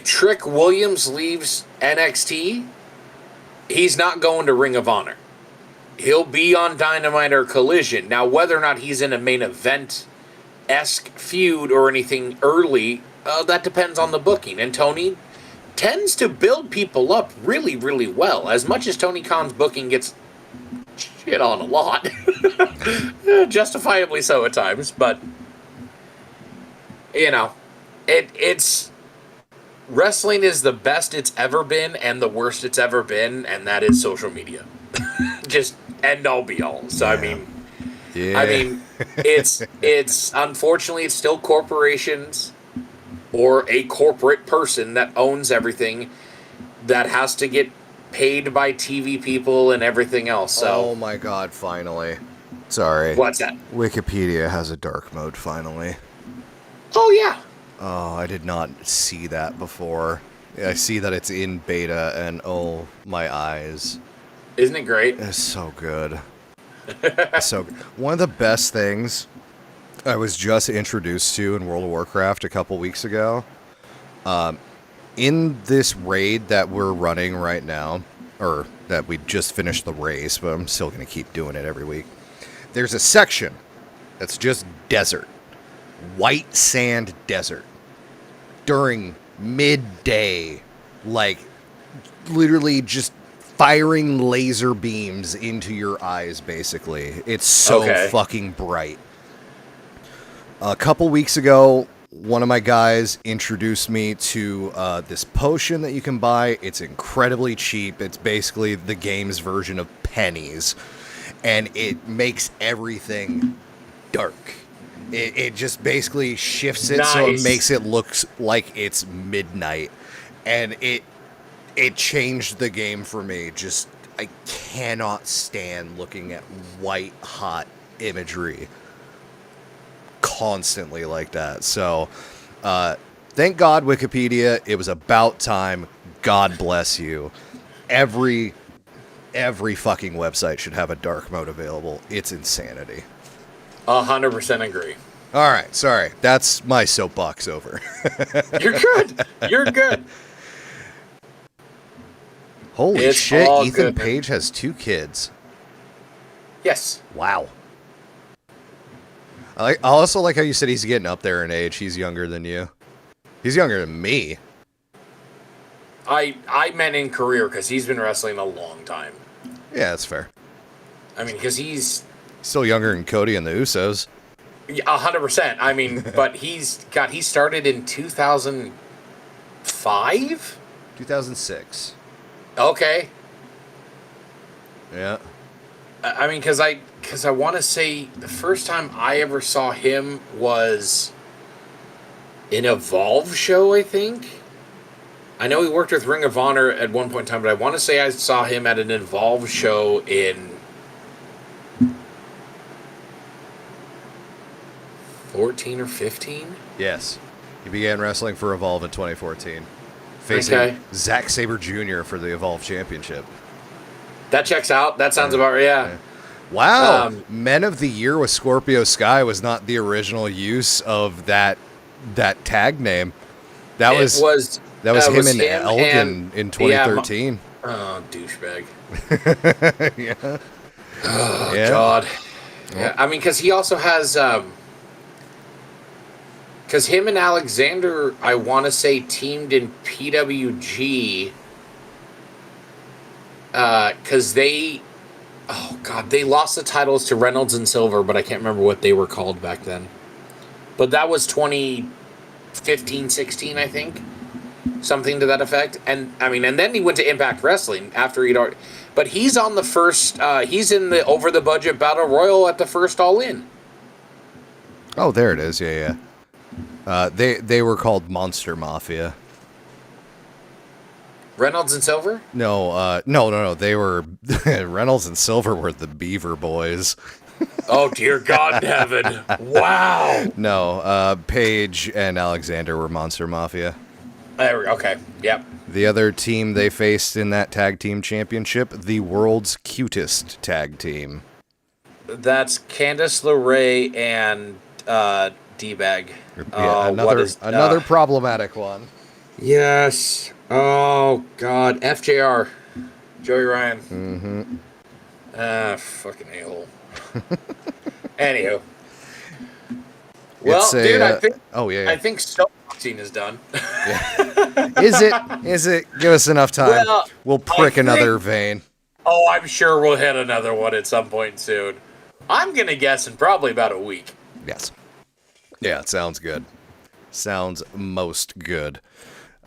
Trick Williams leaves NXT, he's not going to Ring of Honor. He'll be on Dynamite or Collision. Now, whether or not he's in a main event-esque feud or anything early, that depends on the booking. And Tony tends to build people up really, really well. As much as Tony Khan's booking gets shit on a lot. Justifiably so at times. But, you know, it's... Wrestling is the best it's ever been and the worst it's ever been, and that is social media. Just end all be all. So I mean, it's unfortunately it's still corporations or a corporate person that owns everything that has to get paid by TV people and everything else. So oh my God! Finally, sorry. What's that? Wikipedia has a dark mode finally. Oh yeah. Oh, I did not see that before. I see that it's in beta, and oh, my eyes. Isn't it great? It's so good. So one of the best things I was just introduced to in World of Warcraft a couple weeks ago, in this raid that we're running right now, or that we just finished the race, but I'm still going to keep doing it every week, there's a section that's just desert. White sand desert. During midday, like literally just firing laser beams into your eyes, basically. It's so fucking bright. A couple weeks ago, one of my guys introduced me to this potion that you can buy. It's incredibly cheap. It's basically the game's version of pennies. And it makes everything dark. It just basically shifts it so it makes it look like it's midnight. And it changed the game for me. Just, I cannot stand looking at white hot imagery constantly like that. So, thank God Wikipedia. It was about time. God bless you. Every fucking website should have a dark mode available. It's insanity. 100% agree. All right, sorry. That's my soapbox over. You're good. You're good. Holy shit, Ethan Page has 2 kids. Yes. Wow. I also like how you said he's getting up there in age. He's younger than you. He's younger than me. I meant in career because he's been wrestling a long time. Yeah, that's fair. I mean, because he's... Still younger than Cody and the Usos. Yeah, 100%. I mean, but he started in 2005? 2006. Okay. Yeah. I mean, because I want to say the first time I ever saw him was an Evolve show, I think. I know he worked with Ring of Honor at one point in time, but I want to say I saw him at an Evolve show in 14 or 15? Yes. He began wrestling for Evolve in 2014. Facing Zack Sabre Jr. for the Evolve Championship. That checks out. That sounds about right, yeah. Wow. Men of the Year with Scorpio Sky was not the original use of that tag name. That was him and Elgin in 2013. Oh, douchebag. Yeah. Oh, yeah. God. Yeah, I mean, because he also has... Because him and Alexander, I want to say, teamed in PWG. Because they... Oh, God. They lost the titles to Reynolds and Silver, but I can't remember what they were called back then. but that was 2015, 16, I think. Something to that effect. And I mean, and then he went to Impact Wrestling after he'd already, but he's on the first, he's in the over the budget battle royal at the first All In. Oh, there it is. Yeah, yeah. They were called Monster Mafia. Reynolds and Silver? No. They were Reynolds and Silver were the Beaver Boys. Oh, dear God in heaven. Wow. No, Paige and Alexander were Monster Mafia. Okay, yep. The other team they faced in that tag team championship, the world's cutest tag team. That's Candice LeRae and D-Bag. Yeah, another problematic one. Yes. Oh, God. FJR. Joey Ryan. Mm-hmm. Fucking a-hole. Anywho. Well, dude, I think... Oh, yeah. I think Stoneboxing is done. Yeah. Is it? Give us enough time. Well, we'll prick another vein. Oh, I'm sure we'll hit another one at some point soon. I'm going to guess in probably about a week. Yes. Yeah, it sounds good. Sounds most good.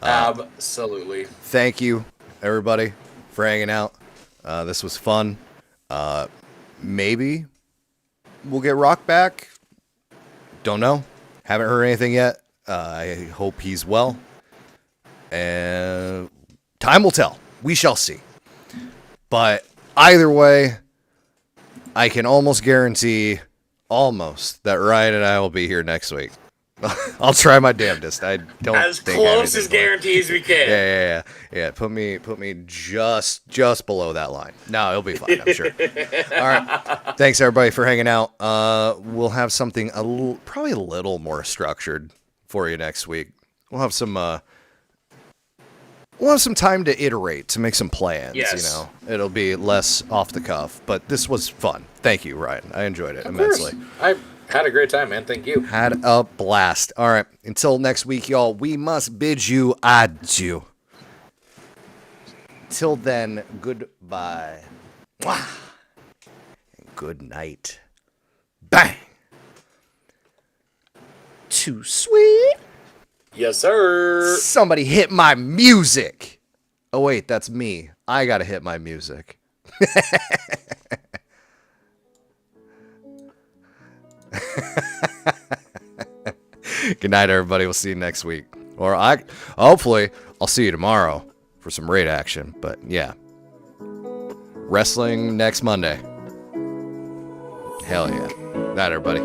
Absolutely. Thank you, everybody, for hanging out. This was fun. Maybe we'll get Rock back. Don't know. Haven't heard anything yet. I hope he's well. And time will tell. We shall see. But either way, I can almost guarantee, that Ryan and I will be here next week. I'll try my damnedest. I don't as think close as guarantee as we can. Yeah. Put me just below that line. No, it'll be fine. I'm sure. All right. Thanks everybody for hanging out. We'll have something probably a little more structured for you next week. We'll have some time to iterate, to make some plans. Yes. You know, it'll be less off the cuff. But this was fun. Thank you, Ryan. I enjoyed it immensely. I had a great time, man. Thank you. Had a blast. All right. Until next week, y'all, we must bid you adieu. Till then, goodbye. Mwah. And good night. Bang. Too sweet. Yes, sir. Somebody hit my music. Oh, wait, that's me. I gotta hit my music. Good night, everybody. We'll see you next week. Or hopefully, I'll see you tomorrow for some raid action. But yeah. Wrestling next Monday. Hell yeah. Night, everybody.